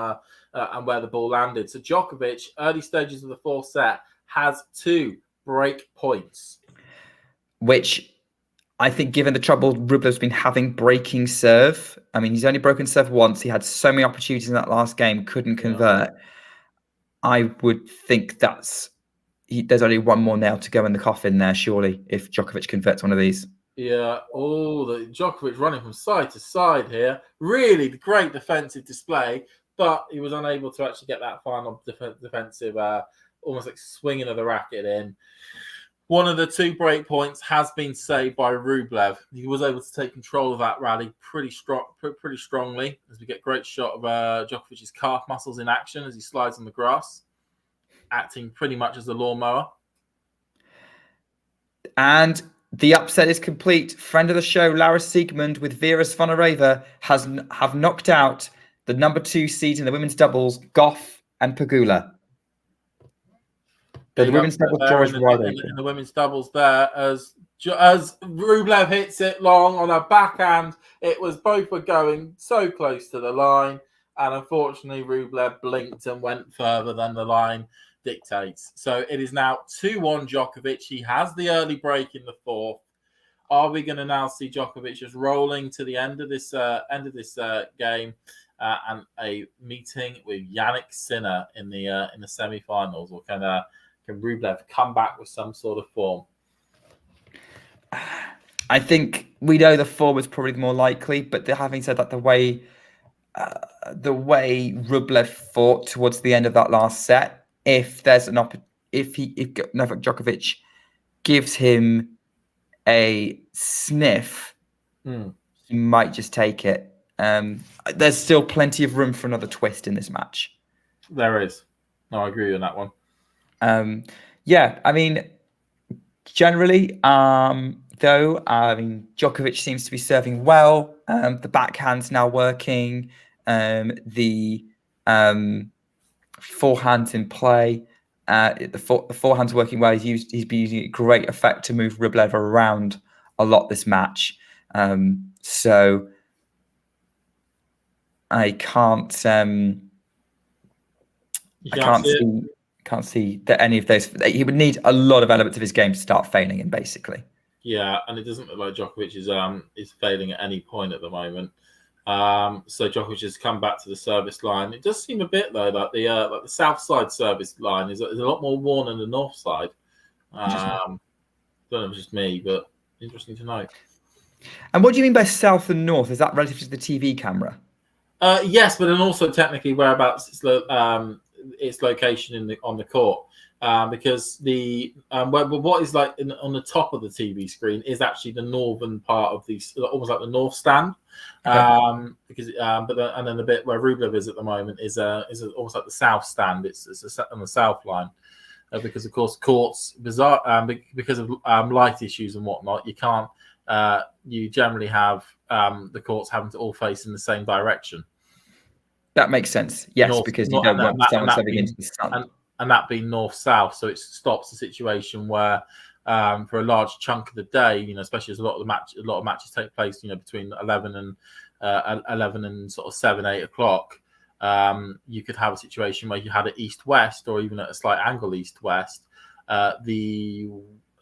where the ball landed. So Djokovic, early stages of the fourth set, has 2 break points. Which I think, given the trouble Rublev's been having breaking serve, I mean, he's only broken serve once. He had so many opportunities in that last game, couldn't convert. Yeah. I would think there's only one more nail to go in the coffin there, surely, if Djokovic converts one of these. Yeah, the Djokovic running from side to side here. Really great defensive display, but he was unable to actually get that final defensive, almost like swinging of the racket in. One of the 2 break points has been saved by Rublev. He was able to take control of that rally pretty strongly, as we get a great shot of Djokovic's calf muscles in action as he slides on the grass, acting pretty much as a lawnmower. And the upset is complete. Friend of the show, Lara Siegmund with Vera Zvonareva have knocked out the number 2 seed in the women's doubles, Goff and Pegula. The women's doubles draw is wide open. In the women's doubles there, as Rublev hits it long on a backhand, both were going so close to the line, and unfortunately Rublev blinked and went further than the line dictates. So it is now 2-1 Djokovic. He has the early break in the fourth. Are we going to now see Djokovic just rolling to the end of this game and a meeting with Jannik Sinner in the semi-finals, or can Rublev come back with some sort of form? I think we know the form is probably more likely, but having said that, the way Rublev fought towards the end of that last set, if Novak Djokovic gives him a sniff, he might just take it. There's still plenty of room for another twist in this match. There is. No, I agree on that one. Yeah, I mean, generally, Djokovic seems to be serving well. The backhand's now working. The forehand's in play. The forehand's working well. He's been using great effect to move Rublev around a lot this match. So I can't see that any of those. He would need a lot of elements of his game to start failing in, basically. Yeah, and it doesn't look like Djokovic is failing at any point at the moment. So Djokovic has come back to the service line. It does seem a bit though like the south side service line is a lot more worn than the north side. Don't know if it's just me, but interesting to know. And what do you mean by south and north? Is that relative to the TV camera? Yes, but then also technically whereabouts its location on the court. Because what is like on the top of the TV screen is actually the northern part of almost like the north stand. Okay. And then the bit where Rublev is at the moment is almost like the south stand. It's on the south line, because of course courts bizarre because of light issues and whatnot. You can't. You generally have the courts having to all face in the same direction. That makes sense. Yes, because you don't want someone serving into the sun. And that being north-south, so it stops the situation where, for a large chunk of the day, especially as a lot of matches take place, between 11 and sort of 7-8 o'clock, you could have a situation where you had it east-west, or even at a slight angle east-west. The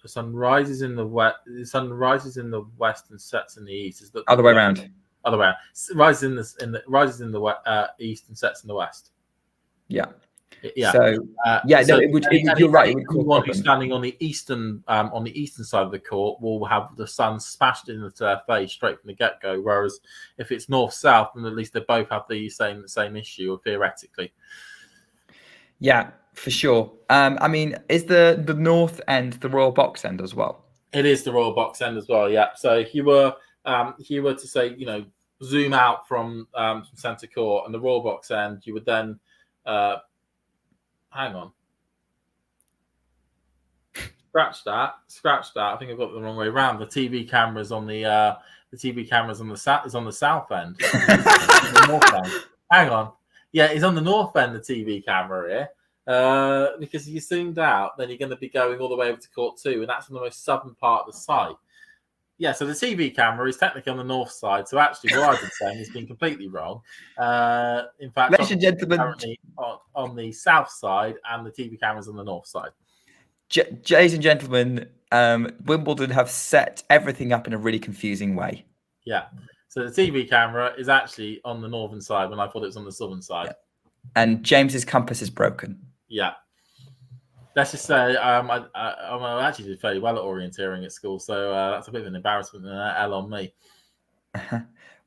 sun rises in the west. The sun rises in the west and sets in the east. Other way around. Other way around. Rises in the east and sets in the west. Yeah. Yeah. So you're right. Anyone who's standing on the eastern side of the court will have the sun smashed into their face straight from the get-go. Whereas if it's north-south, then at least they both have the same issue, or theoretically. Yeah, For sure. I mean, is the North End the Royal Box End as well? It is the Royal Box End as well. Yeah. So if you were to say, zoom out from centre court and the Royal Box End, you would then hang on. Scratch that. I think I've got it the wrong way around. The TV cameras on the is on the south end. The north end. Hang on. Yeah, it's on the north end. The TV camera here, because if you zoomed out, then you're going to be going all the way over to court 2, and that's on the most southern part of the site. Yeah, so the TV camera is technically on the north side. So actually, what I've been saying has been completely wrong. In fact, ladies and gentlemen, currently on the south side, and the TV camera's on the north side. Ladies and gentlemen, Wimbledon have set everything up in a really confusing way. Yeah. So the TV camera is actually on the northern side when I thought it was on the southern side. Yeah. And James's compass is broken. Yeah. Let's just say I actually did fairly well at orienteering at school, so that's a bit of an embarrassment and an L on me.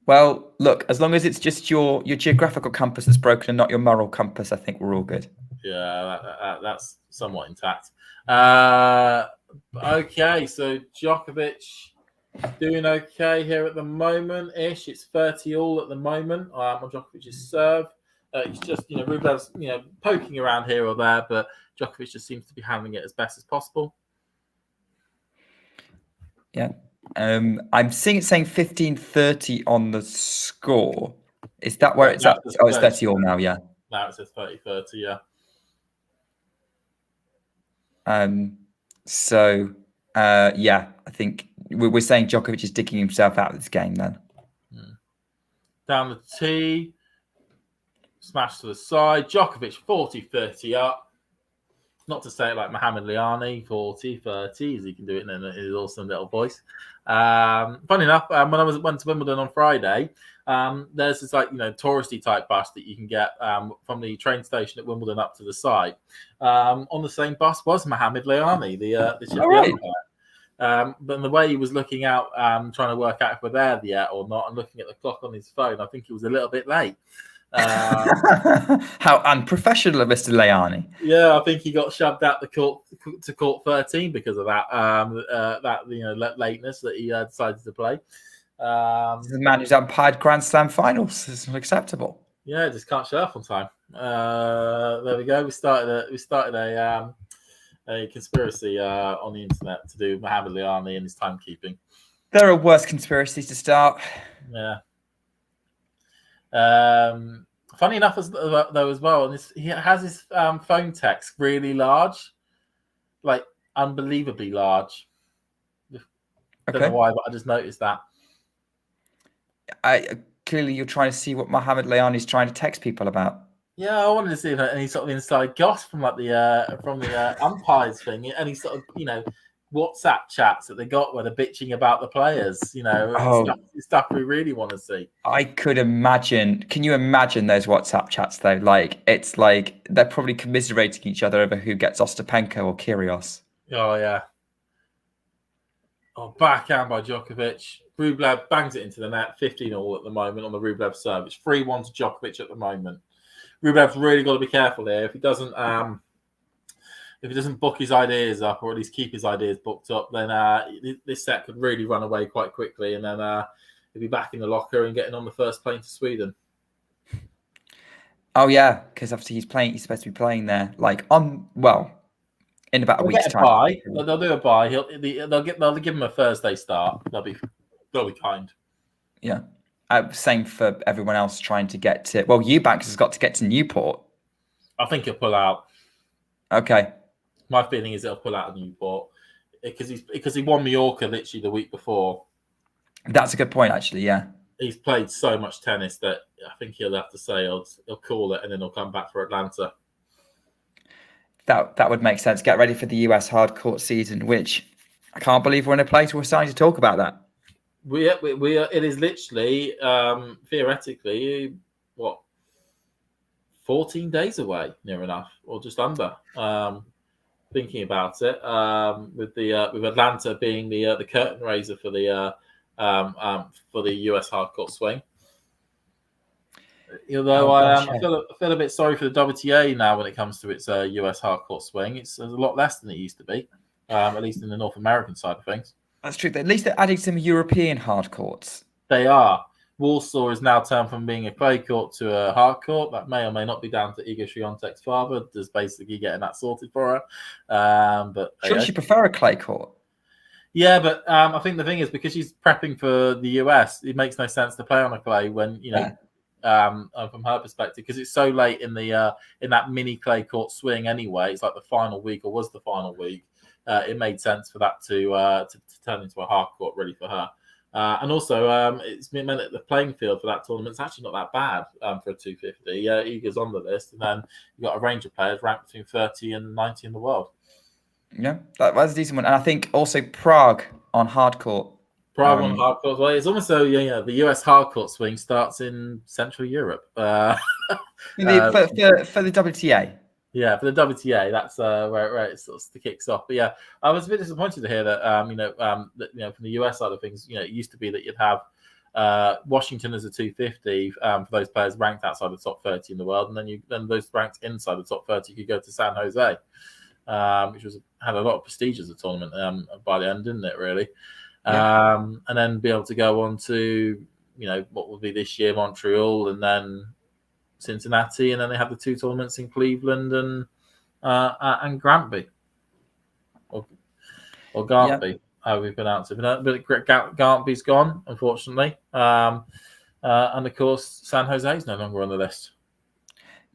Well, look, as long as it's just your geographical compass that's broken and not your moral compass, I think we're all good. Yeah, that's somewhat intact. Okay, so Djokovic doing okay here at the moment-ish. It's 30-all at the moment on Djokovic's serve. It's just, Rublev's, poking around here or there, but Djokovic just seems to be handling it as best as possible. Yeah. I'm seeing it saying 15-30 on the score. Is that where it's at? Oh, it's 30-all now, yeah. Now it says 30-30, yeah. Yeah, I think we're saying Djokovic is digging himself out of this game then. Down the tee, smash to the side. Djokovic 40-30 up. Not to say it like Mohamed Liani, 40-30, as he can do it in his awesome little voice. Funny enough, when I went to Wimbledon on Friday, there's this touristy type bus that you can get from the train station at Wimbledon up to the site. On the same bus was Mohamed Liani, the but the way he was looking out, trying to work out if we're there yet or not, and looking at the clock on his phone, I think he was a little bit late. How unprofessional of Mr. Liani. Yeah, I think he got shoved out the court to court 13 because of that lateness that he decided to play. This is a man who's umpired Grand Slam finals. It's not acceptable. Yeah, just can't show up on time. There we go. We started a conspiracy on the internet to do Mohamed Liani and his timekeeping. There are worse conspiracies to start. Yeah. Funny enough, though, as well, and he has his phone text really large, like unbelievably large. I don't know why, but I just noticed that. Clearly, you're trying to see what Mohamed Liani is trying to text people about. Yeah, I wanted to see any sort of inside gossip from the umpires thing, any sort of WhatsApp chats that they got where they're bitching about the players, stuff we really want to see. I could imagine. Can you imagine those WhatsApp chats though? It's like they're probably commiserating each other over who gets Ostapenko or Kyrgios. Oh yeah. Oh, backhand by Djokovic. Rublev bangs it into the net. 15-all at the moment on the Rublev serve. It's 3-1 to Djokovic at the moment. Rublev's really got to be careful here. If he doesn't book his ideas up, or at least keep his ideas booked up, then this set could really run away quite quickly, and then he'll be back in the locker and getting on the first plane to Sweden. Oh yeah, because obviously he's supposed to be playing there, in about a week's time. They'll do a bye. They'll give him a Thursday start. They'll be kind. Yeah. Same for everyone else trying to get to. Well, Eubanks has got to get to Newport. I think he'll pull out. Okay. My feeling is he'll pull out of Newport because he won Mallorca literally the week before. That's a good point, actually. Yeah. He's played so much tennis that I think he'll have to say he'll call it and then he'll come back for Atlanta. That would make sense. Get ready for the US hard court season, which I can't believe we're in a place where we're starting to talk about that. We are. It is literally theoretically 14 days away, near enough, or just under. Thinking about it, with Atlanta being the curtain raiser for the US hardcourt swing. Although Oh, gosh, I feel a bit sorry for the WTA now when it comes to its US hardcourt swing. It's a lot less than it used to be, at least in the North American side of things. That's true. At least they're adding some European hard courts. They are. Warsaw is now turned from being a clay court to a hard court. That may or may not be down to Iga Swiatek's father, just basically getting that sorted for her. But Shouldn't she prefer a clay court? Yeah, but I think the thing is, because she's prepping for the US, it makes no sense to play on a clay when from her perspective, because it's so late in the in that mini clay court swing anyway. It's like the final week, or was the final week. It made sense for that to turn into a hard court ready for her. And also, it's meant that the playing field for that tournament is actually not that bad for a 250. Iga's on the list, and then you've got a range of players ranked between 30 and 90 in the world. Yeah, that's a decent one. And I think also Prague on hard court. Prague on hard court. Well, it's almost so the US hard court swing starts in Central Europe. For the WTA. Yeah, for the WTA, that's where it sort of kicks off. But yeah, I was a bit disappointed to hear that from the US side of things, it used to be that you'd have Washington as a 250 for those players ranked outside the top 30 in the world, and then those ranked inside the top 30 could go to San Jose, which had a lot of prestige as a tournament by the end, didn't it? Really, and then be able to go on to what will be this year Montreal, and then Cincinnati, and then they have the two tournaments in Cleveland and Granby or Gartby, how we pronounce it. But Gartby's gone, unfortunately, and of course San Jose is no longer on the list.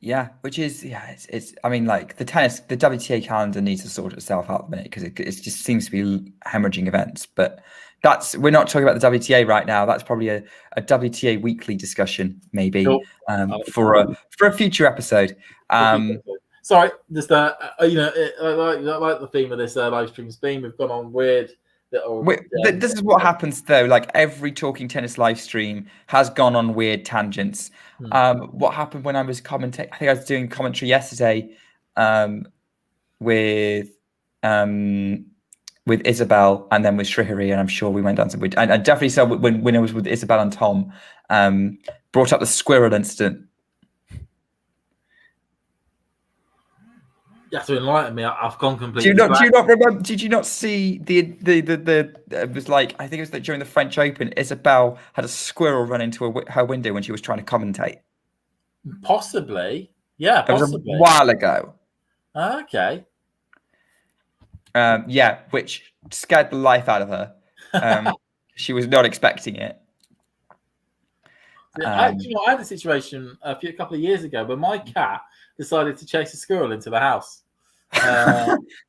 Yeah, which is it's. I mean, like the WTA calendar needs to sort itself out a minute because it just seems to be hemorrhaging events. But we're not talking about the WTA right now. That's probably a WTA weekly discussion, maybe for a future episode. Sorry, just I like the theme of this live stream's theme. We've gone on weird. This is what happens though. Like every Talking Tennis live stream has gone on weird tangents. What happened when I was commentating? I think I was doing commentary yesterday with Isabel and then with Srihari, and I'm sure we went down some. I definitely saw when I was with Isabel and Tom, brought up the squirrel incident. You have to enlighten me. I've gone completely. Do you not remember? Did you not see the? It was like I think it was that during the French Open, Isabel had a squirrel run into her window when she was trying to commentate. Possibly, yeah, possibly. It was a while ago. Okay. Which scared the life out of her. She was not expecting it. I had a situation a couple of years ago where my cat decided to chase a squirrel into the house.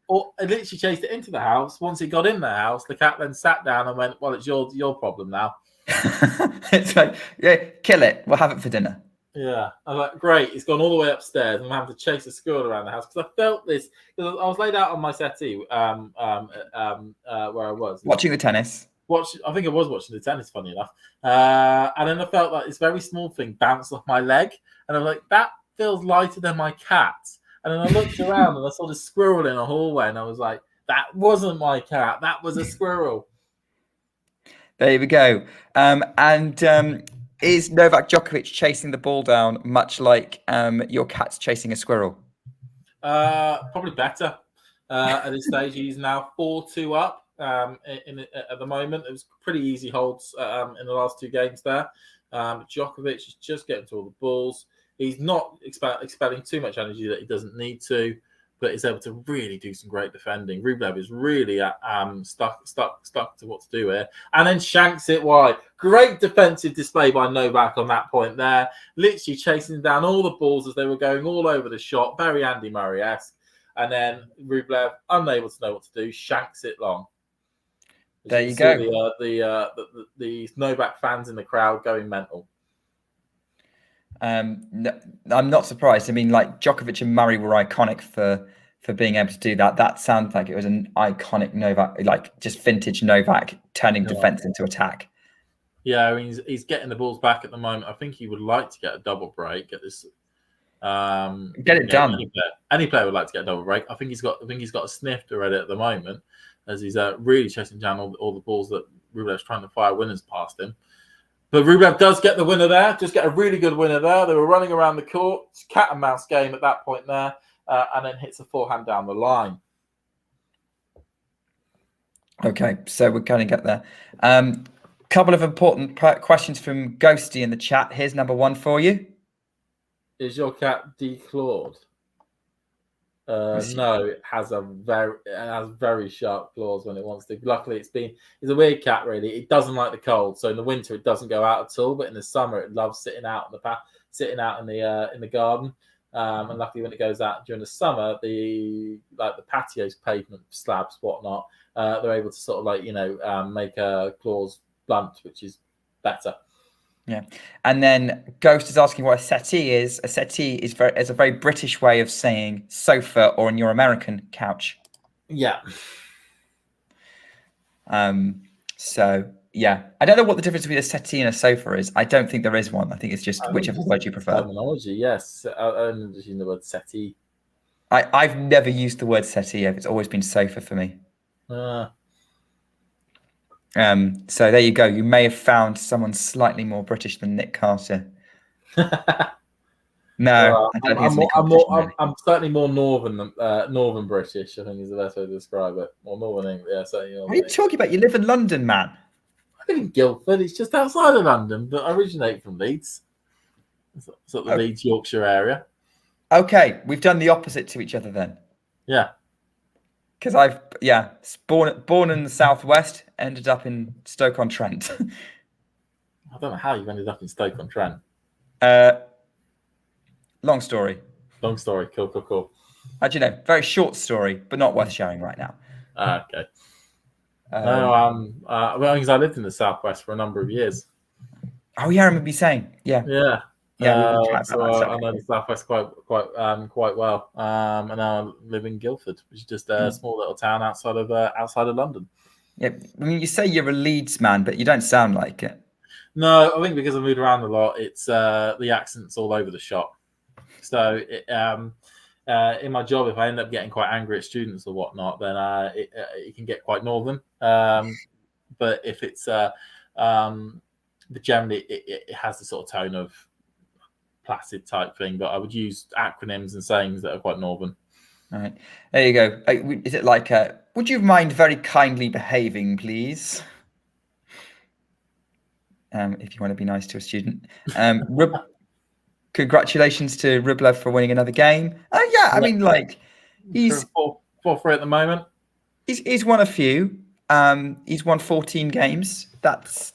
Or it literally chased it into the house. Once it got in the house, the cat then sat down and went, "Well, it's your problem now." It's like, kill it. We'll have it for dinner. Yeah, I was like, great. It's gone all the way upstairs, and I'm having to chase a squirrel around the house because I felt this. Because I was laid out on my settee, where I was watching the tennis. I think I was watching the tennis, funny enough. And then I felt like this very small thing bounced off my leg, and I'm like, that feels lighter than my cat. And then I looked around and I saw this squirrel in a hallway, and I was like, that wasn't my cat. That was a squirrel. There we go. Is Novak Djokovic chasing the ball down much like your cat's chasing a squirrel? Probably better. At this stage, he's now 4-2 up at the moment. It was pretty easy holds in the last two games there. Djokovic is just getting to all the balls. He's not expelling too much energy that he doesn't need to, but he's able to really do some great defending. Rublev is really stuck to what to do here, and then shanks it wide. Great defensive display by Novak on that point there, literally chasing down all the balls as they were going all over the shot, very Andy Murray-esque. And then Rublev, unable to know what to do, shanks it long. There you go. The Novak fans in the crowd going mental. No, I'm not surprised. I mean, like Djokovic and Murray were iconic for being able to do that. That sounds like it was an iconic Novak, like just vintage Novak turning defense into attack. Yeah, I mean, he's getting the balls back at the moment. I think he would like to get a double break, get this. Get it done. Any player would like to get a double break. I think he's got a sniff already at the moment, as he's really chasing down all the balls that Rublev's trying to fire winners past him. But Rublev does get the winner there. Just get a really good winner there. They were running around the court, cat and mouse game at that point there, and then hits a forehand down the line. Okay, so we're going to get there. Couple of important questions from Ghosty in the chat. Here's number one for you. Is your cat declawed? No, it has very sharp claws when it wants to. Luckily, it's a weird cat. Really, it doesn't like the cold. So in the winter, it doesn't go out at all. But in the summer, it loves sitting out in the garden. And luckily, when it goes out during the summer, the patios, pavement slabs, whatnot, they're able to sort of make claws blunt, which is better. Yeah, and then Ghost is asking what a settee is. A settee is a very British way of saying sofa, or in your American, couch. Yeah. So yeah, I don't know what the difference between a settee and a sofa is. I don't think there is one. I think it's just whichever word you prefer. Terminology, yes. I'm just using the word settee. I've never used the word settee. It's always been sofa for me. So there you go. You may have found someone slightly more British than Nick Carter. No, I'm certainly more northern British. I think is the best way to describe it. Or northern English. Yeah, certainly. What are you talking about? You live in London, man. I live in Guildford. It's just outside of London, but I originate from Leeds. Sort of the Leeds, Yorkshire area. Okay, we've done the opposite to each other then. Yeah. Because I've born in the southwest, ended up in Stoke-on-Trent. I don't know how you've ended up in Stoke-on-Trent. Long story. Long story. Cool. Actually, no, very short story, but not worth sharing right now. Okay. Because I lived in the southwest for a number of years. Oh yeah, I remember you saying. Yeah. Yeah. So I know the southwest quite well. And now I live in Guildford, which is just a small little town outside of London. Yeah, I mean, you say you're a Leeds man, but you don't sound like it. No, I think because I moved around a lot, it's the accent's all over the shop. So in my job, if I end up getting quite angry at students or whatnot, then it can get quite northern. But if it's but generally it has the sort of tone of placid type thing, but I would use acronyms and sayings that are quite northern. All right, there you go. Is it like, would you mind very kindly behaving, please? If you want to be nice to a student. Congratulations to Rublev for winning another game. I mean, like, he's 4-3 at the moment. He's won a few. He's won 14 games. That's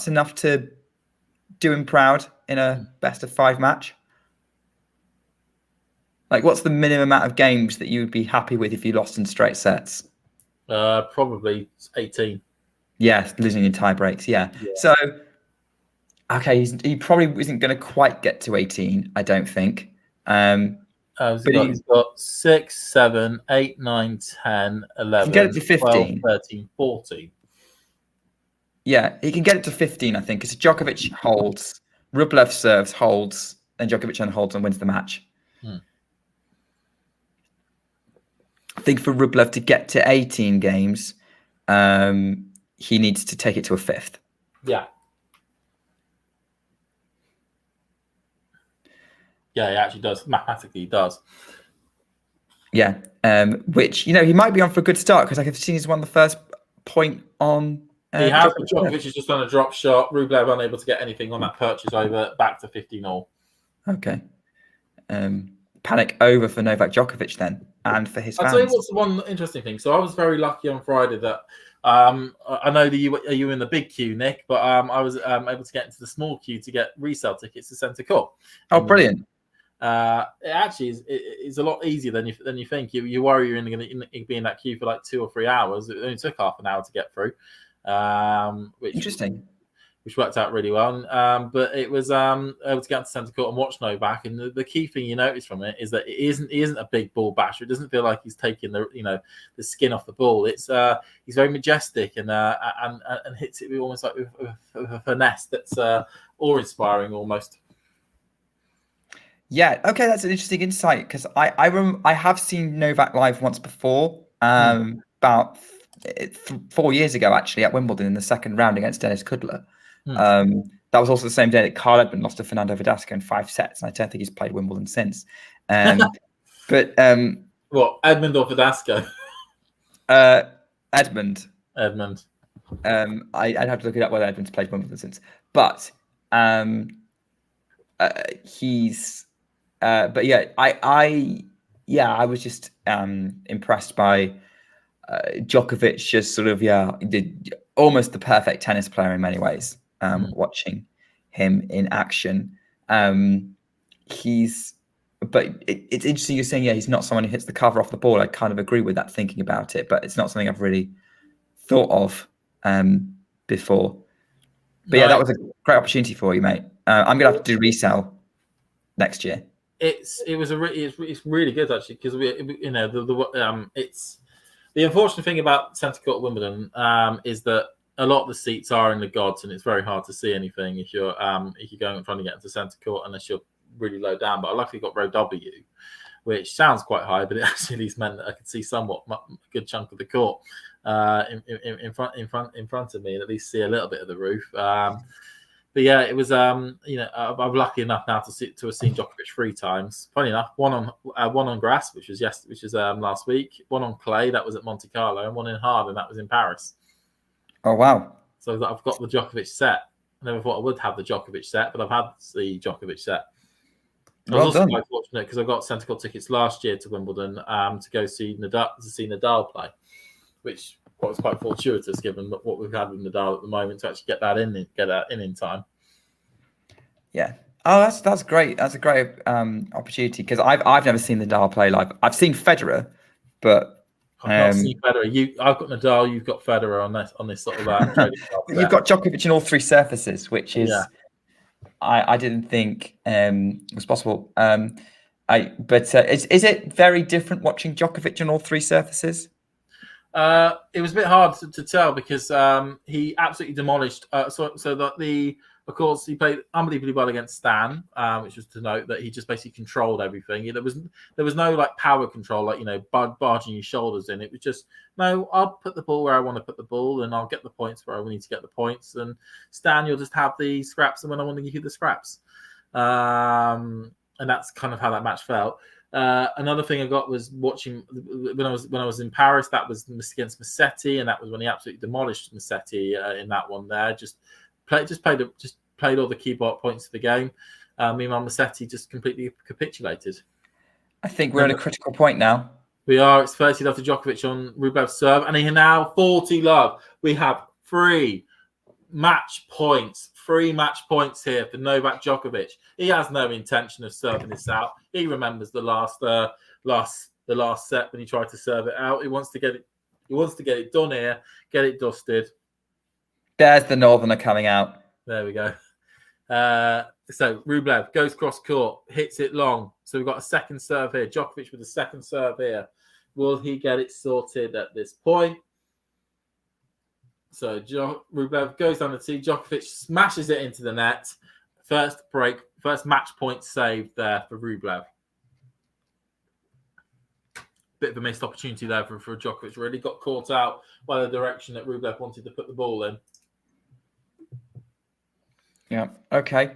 enough to do him proud in a best of 5 match. Like, what's the minimum amount of games that you would be happy with if you lost in straight sets? Probably 18. Yeah, losing in tie breaks. Yeah. So, okay, he probably isn't going to quite get to 18, I don't think. But he's got 6, 7, 8, 9, 10, 11, he can get it to 15. 12, 13, 14. Yeah, he can get it to 15, I think, because Djokovic holds, Rublev serves, holds, and Djokovic then holds and wins the match. I think for Rublev to get to 18 games, he needs to take it to a 5th. Yeah. Yeah, he actually does. Mathematically, he does. Yeah, which, he might be on for a good start, because I can see he's won the first point on... he has, but Djokovic has just done a drop shot. Rublev unable to get anything on that purchase over, back to 15-all. Okay. Panic over for Novak Djokovic then, and for his fans. I'll tell you what's the one interesting thing. So I was very lucky on Friday that I know that you were in the big queue, Nick, but I was able to get into the small queue to get resale tickets to Centre Court. Oh, brilliant. It actually is a lot easier than you think. You worry you're going to be in that queue for like 2 or 3 hours. It only took half an hour to get through. Interesting. Which worked out really well. But it was able to get to Centre Court and watch Novak. And the key thing you notice from it is that he isn't a big ball basher. It doesn't feel like he's taking the skin off the ball. It's he's very majestic and hits it almost like with a finesse that's awe-inspiring almost. Yeah, okay, that's an interesting insight, because I have seen Novak live once before, about 4 years ago, actually, at Wimbledon in the second round against Dennis Kudla. That was also the same day that Carl Edmund lost to Fernando Verdasco in 5 sets, and I don't think he's played Wimbledon since. But what, Edmund or Verdasco? Edmund. I'd have to look it up whether Edmund's played Wimbledon since. But he's. But yeah, I was just impressed by Djokovic. Just sort of almost the perfect tennis player in many ways. Watching him in action, But it's interesting you're saying, he's not someone who hits the cover off the ball. I kind of agree with that thinking about it, but it's not something I've really thought of before. But that was a great opportunity for you, mate. I'm gonna have to do resell next year. It's really good actually, because it's the unfortunate thing about centre court at Wimbledon is that a lot of the seats are in the gods, and it's very hard to see anything if you're going and trying to get into centre court unless you're really low down. But I luckily got row W, which sounds quite high, but it actually meant that I could see somewhat a good chunk of the court in front of me, and at least see a little bit of the roof. But yeah, it was I'm lucky enough now to have seen Djokovic 3 times. Funny enough, one on grass, which was last week, one on clay, that was at Monte Carlo, and one in hard, and that was in Paris. Oh wow! So I've got the Djokovic set. I never thought I would have the Djokovic set, but I've had the Djokovic set. I was also quite fortunate because I got centre court tickets last year to Wimbledon to go see Nadal play, which was quite fortuitous given what we've had with Nadal at the moment to actually get that in time. Yeah. Oh, that's great. That's a great opportunity, because I've never seen Nadal play live. I've seen Federer, but I've not seen Federer. I've got Nadal. You've got Federer on this sort of trading. You've got Djokovic in all 3 surfaces, which is I didn't think was possible. But is it very different watching Djokovic on all 3 surfaces? It was a bit hard to tell because he absolutely demolished. Of course, he played unbelievably well against Stan, which was to note that he just basically controlled everything. There was no like power control, like barging your shoulders in. It was just no. I'll put the ball where I want to put the ball, and I'll get the points where I need to get the points. And Stan, you'll just have the scraps, and when I want to give you the scraps, and that's kind of how that match felt. Another thing I got was watching when I was in Paris. That was against Musetti, and that was when he absolutely demolished Musetti in that one. There, just played all the key points of the game. Meanwhile, Musetti just completely capitulated. I think we're at a critical point now. We are. It's 30 love to Djokovic on Rublev's serve, and he now 40 love. We have 3 match points here for Novak Djokovic. He has no intention of serving this out. He remembers the last set when he tried to serve it out. He wants to get it done here, get it dusted. There's the Northerner coming out. There we go. So Rublev goes cross court, hits it long. So we've got a second serve here. Djokovic with a second serve here. Will he get it sorted at this point? So Rublev goes down the tee. Djokovic smashes it into the net. First match point saved there for Rublev. Bit of a missed opportunity there for Djokovic. Really got caught out by the direction that Rublev wanted to put the ball in. Yeah. Okay.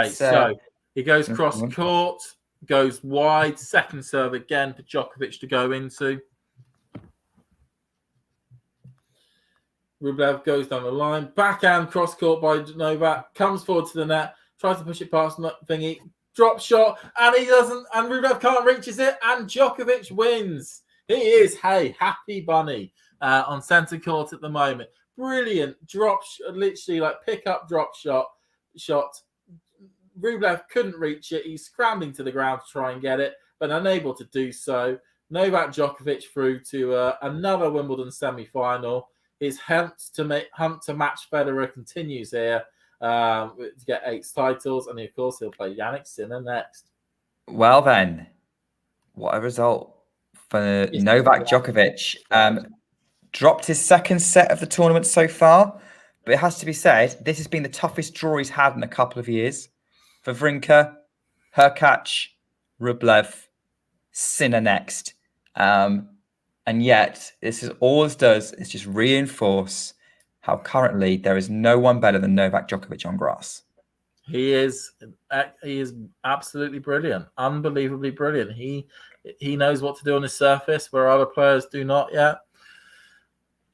So he goes cross court, goes wide. Second serve again for Djokovic to go into. Rublev goes down the line. Backhand cross court by Novak. Comes forward to the net. Tries to push it past thingy. Drop shot. And he doesn't. And Rublev can't reaches it. And Djokovic wins. He is, happy bunny on centre court at the moment. Brilliant drop. Literally like pick up drop shot. Rublev couldn't reach it. He's scrambling to the ground to try and get it, but unable to do so. Novak Djokovic through to another Wimbledon semi-final. His hunt to match Federer continues here to get 8 titles, and of course he'll play Jannik Sinner next. Well then, what a result for Novak Djokovic. Dropped his second set of the tournament so far. But it has to be said, this has been the toughest draw he's had in a couple of years. For Wawrinka, Hurkacz, Rublev, Sinner next. And yet, this is all it does is just reinforce how currently there is no one better than Novak Djokovic on grass. He is absolutely brilliant, unbelievably brilliant. He knows what to do on his surface where other players do not yet.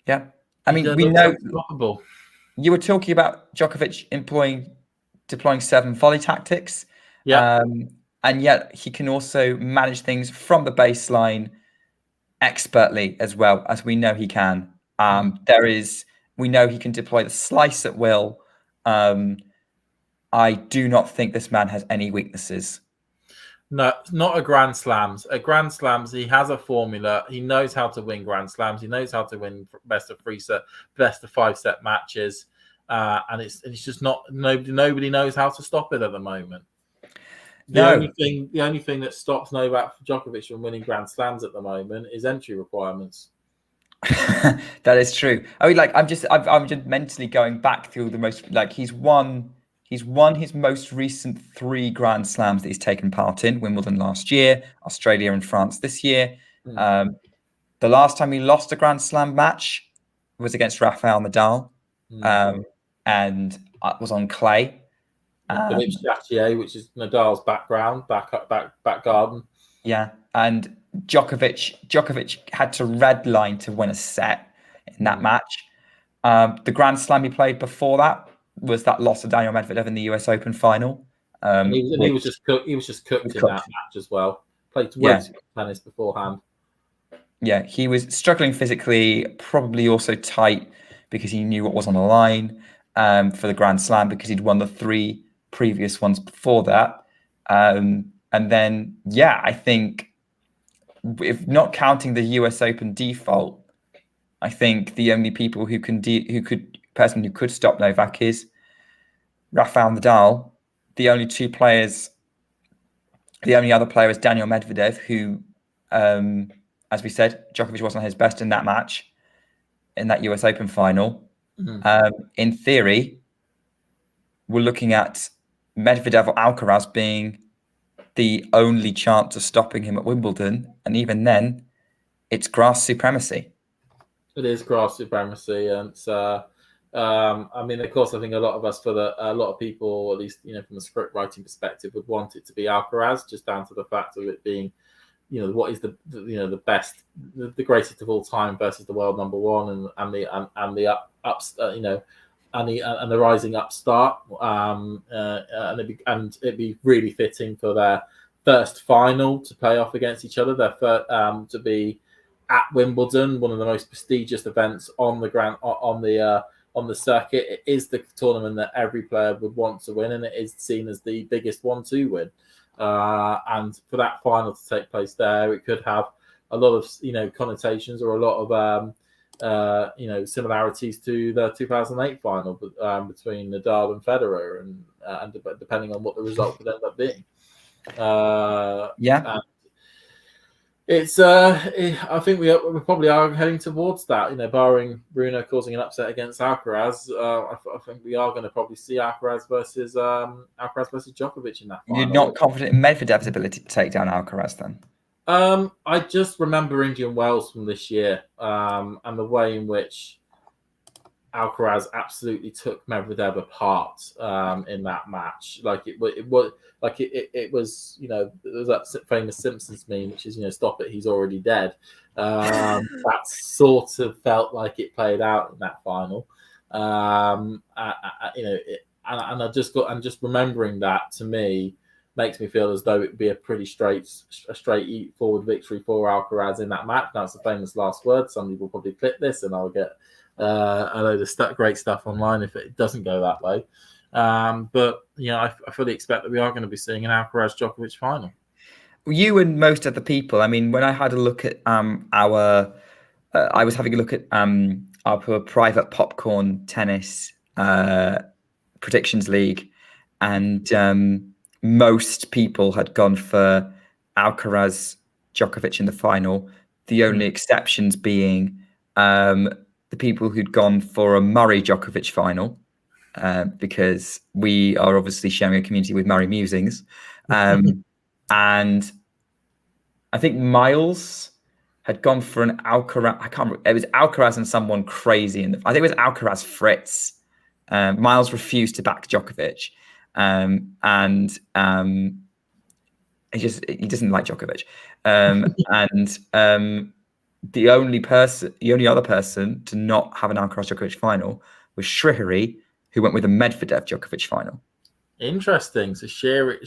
Yeah, I mean, we know unstoppable. You were talking about Djokovic deploying 7 volley tactics. Yeah. And yet he can also manage things from the baseline expertly as well, as we know he can. We know he can deploy the slice at will. I do not think this man has any weaknesses. No, not at Grand Slams. At Grand Slams, he has a formula. He knows how to win Grand Slams. He knows how to win best of 5-set matches. And it's just not nobody knows how to stop it at the moment. The only thing that stops Novak Djokovic from winning Grand Slams at the moment is entry requirements. That is true. I mean, like I'm just mentally going back through the most, like he's won his most recent 3 Grand Slams that he's taken part in: Wimbledon last year, Australia and France this year. The last time he lost a Grand Slam match was against Rafael Nadal, and it was on clay. Which is Nadal's back garden. Yeah, and Djokovic had to redline to win a set in that match. The Grand Slam he played before that was that loss to Daniel Medvedev in the US Open final. He was just cooked in that match as well. Played tennis beforehand. Yeah, he was struggling physically, probably also tight because he knew what was on the line for the Grand Slam because he'd won the 3 previous ones before that. And then, I think if not counting the US Open default, I think the only people who could stop Novak is Rafael Nadal. The only other player is Daniel Medvedev, who, as we said, Djokovic wasn't his best in that match, in that US Open final. In theory, we're looking at Medvedev or Alcaraz being the only chance of stopping him at Wimbledon, and even then, it's grass supremacy. It is grass supremacy, and I mean, of course, I think a lot of people, at least from a script writing perspective, would want it to be Alcaraz, just down to the fact of it being, what is the best, the greatest of all time versus the world number 1, and the rising upstart, and it'd be really fitting for their first final to play off against each other. Their first, to be at Wimbledon, one of the most prestigious events on the circuit. It is the tournament that every player would want to win, and it is seen as the biggest one to win. And for that final to take place there, it could have a lot of connotations or a lot of similarities to the 2008 final between Nadal and Federer, and depending on what the result would end up being. It's I think we probably are heading towards that. Barring Bruno causing an upset against Alcaraz, I think we are going to probably see Alcaraz versus Djokovic in that final. You're not confident in Medvedev's ability to take down Alcaraz, then? I just remember Indian Wells from this year, and the way in which Alcaraz absolutely took Medvedev apart in that match. Like it was there was that famous Simpsons meme, which is I he's already dead. That sort of felt like it played out in that final. And just remembering that, to me, makes me feel as though it would be a pretty straightforward victory for Alcaraz in that match. Now, it's the famous last word. Somebody will probably clip this, and I'll get a load of great stuff online if it doesn't go that way. But I fully expect that we are going to be seeing an Alcaraz Djokovic final. You and most of the people. I mean, when I had a look at I was having a look at our private popcorn tennis predictions league, and most people had gone for Alcaraz Djokovic in the final. The only exceptions being the people who'd gone for a Murray Djokovic final, because we are obviously sharing a community with Murray musings. And I think Miles had gone for an Alcaraz. I can't remember. It was Alcaraz and someone crazy. I think it was Alcaraz Fritz. Miles refused to back Djokovic. He doesn't like Djokovic. The only other person to not have an Alcaraz Djokovic final was Shrihari, who went with a Medvedev Djokovic final. Interesting. So Sherry,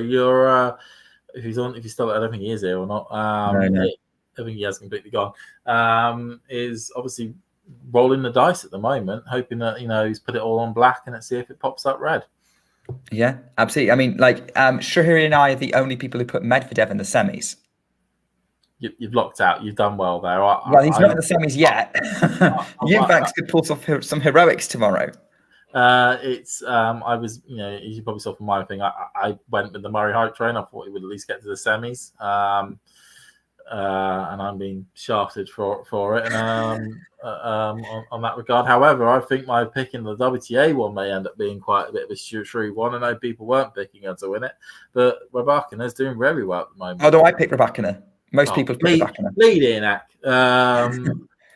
you're if he's still, I don't think he is here or not. No. I think he has completely gone. Is obviously rolling the dice at the moment, hoping that he's put it all on black and let's see if it pops up red. Yeah, absolutely. I mean, Shrihari and I are the only people who put Medvedev in the semis. You've locked out. You've done well there. He's not in the semis yet. Eubanks could pull off some heroics tomorrow. I was, you probably saw from my thing. I went with the Murray hype train. I thought he would at least get to the semis. And I'm being shafted for it. And on that regard, however, I think my pick in the WTA one may end up being quite a bit of a shrewd one. I know people weren't picking her to win it, but Rybakina's doing very well at the moment. Although I picked Rybakina. Most people pick Rybakina. Lead in,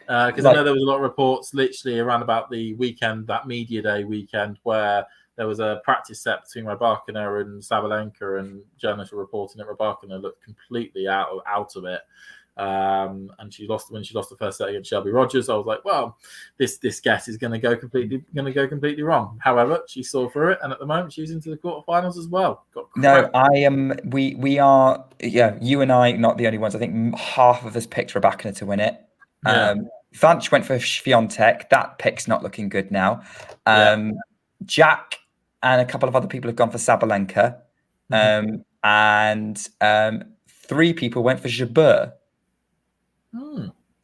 because I know there was a lot of reports literally around about the weekend, that media day weekend, where there was a practice set between Rybakina and Sabalenka, and journalists were reporting that Rybakina looked completely out of it. And when she lost the first set against Shelby Rogers. I was like, well, this guess is going to go completely wrong. However, she saw through it, and at the moment she's into the quarterfinals as well. We are. Yeah, you and I not the only ones. I think half of us picked Rybakina to win it. Yeah. Vanch went for Swiatek. That pick's not looking good now. Jack and a couple of other people have gone for Sabalenka. And 3 people went for Jabeur.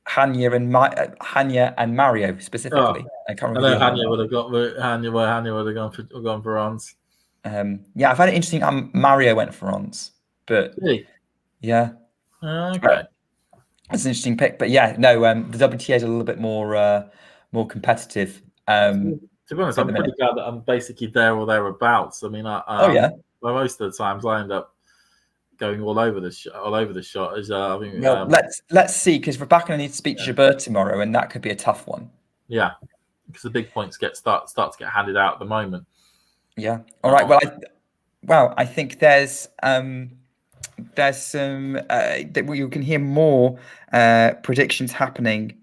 Hanya and Mario specifically. I can't remember. I know Hanya would have gone for Ons. I find it interesting. Mario went for Ons, but yeah. Okay. That's an interesting pick, but the WTA is a little bit more competitive. To be honest, I'm pretty glad that I'm basically there or thereabouts. I mean, most of the times I end up going all over the shot. Let's see, because Rybakina needs to speak to Jabeur tomorrow, and that could be a tough one. Yeah, because the big points start to get handed out at the moment. Yeah. All right. Well, I think there's some that you can hear more predictions happening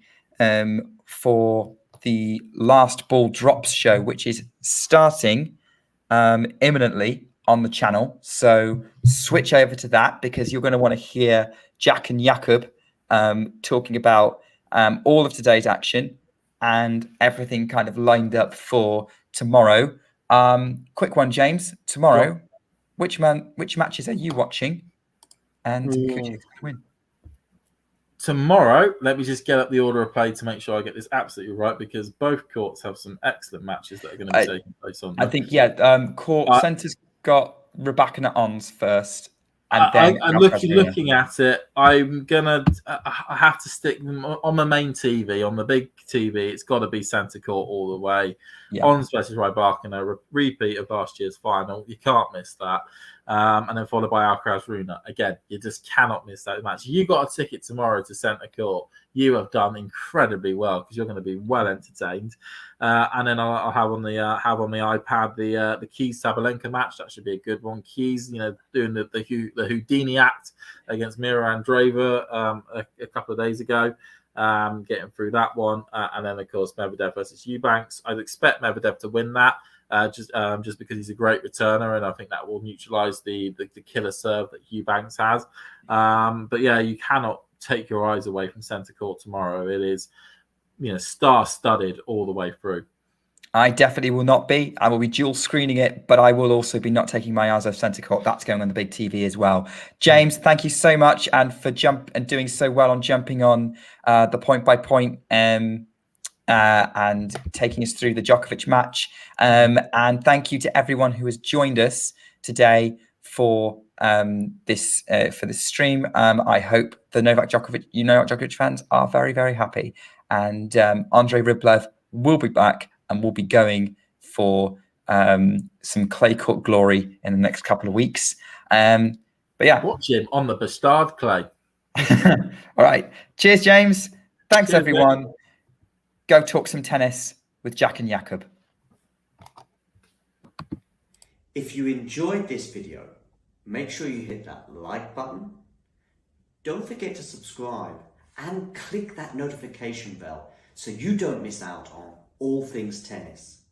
for the Last Ball Drops show, which is starting imminently on the channel. So switch over to that, because you're going to want to hear Jack and Jakub talking about all of today's action and everything kind of lined up for tomorrow. Quick one, James. Tomorrow, which matches are you watching? And could you win? Tomorrow, let me just get up the order of play to make sure I get this absolutely right, because both courts have some excellent matches that are going to be taking place on them. I think, court centre's got Rybakina Ons first. And then I'm looking at it. I have to stick them on the main TV, on the big TV. It's got to be centre court all the way. Yeah. Ons versus Rybakina, repeat of last year's final. You can't miss that. And then followed by Alcaraz Runa. Again, you just cannot miss that match. You got a ticket tomorrow to centre court. You have done incredibly well, because you're going to be well entertained. And then I'll have on the iPad the Keys Sabalenka match. That should be a good one. Keys, doing the Houdini act against Mira Andreeva a couple of days ago, getting through that one. And then of course Medvedev versus Eubanks. I'd expect Medvedev to win that. Just because he's a great returner, and I think that will neutralise the killer serve that Eubanks has. But yeah, you cannot take your eyes away from centre court tomorrow. It is, star-studded all the way through. I definitely will not be. I will be dual screening it, but I will also be not taking my eyes off centre court. That's going on the big TV as well. James, thank you so much, and for doing so well on jumping on the point by point and taking us through the Djokovic match. And thank you to everyone who has joined us today for this stream. I hope the Novak Djokovic fans are very, very happy. And Andrey Rublev will be back and will be going for some clay court glory in the next couple of weeks. But yeah, watch him on the Bastard clay. All right. Cheers, James. Thanks, Cheers, everyone. Go talk some tennis with Jack and Jakob. If you enjoyed this video, make sure you hit that like button. Don't forget to subscribe and click that notification bell so you don't miss out on all things tennis.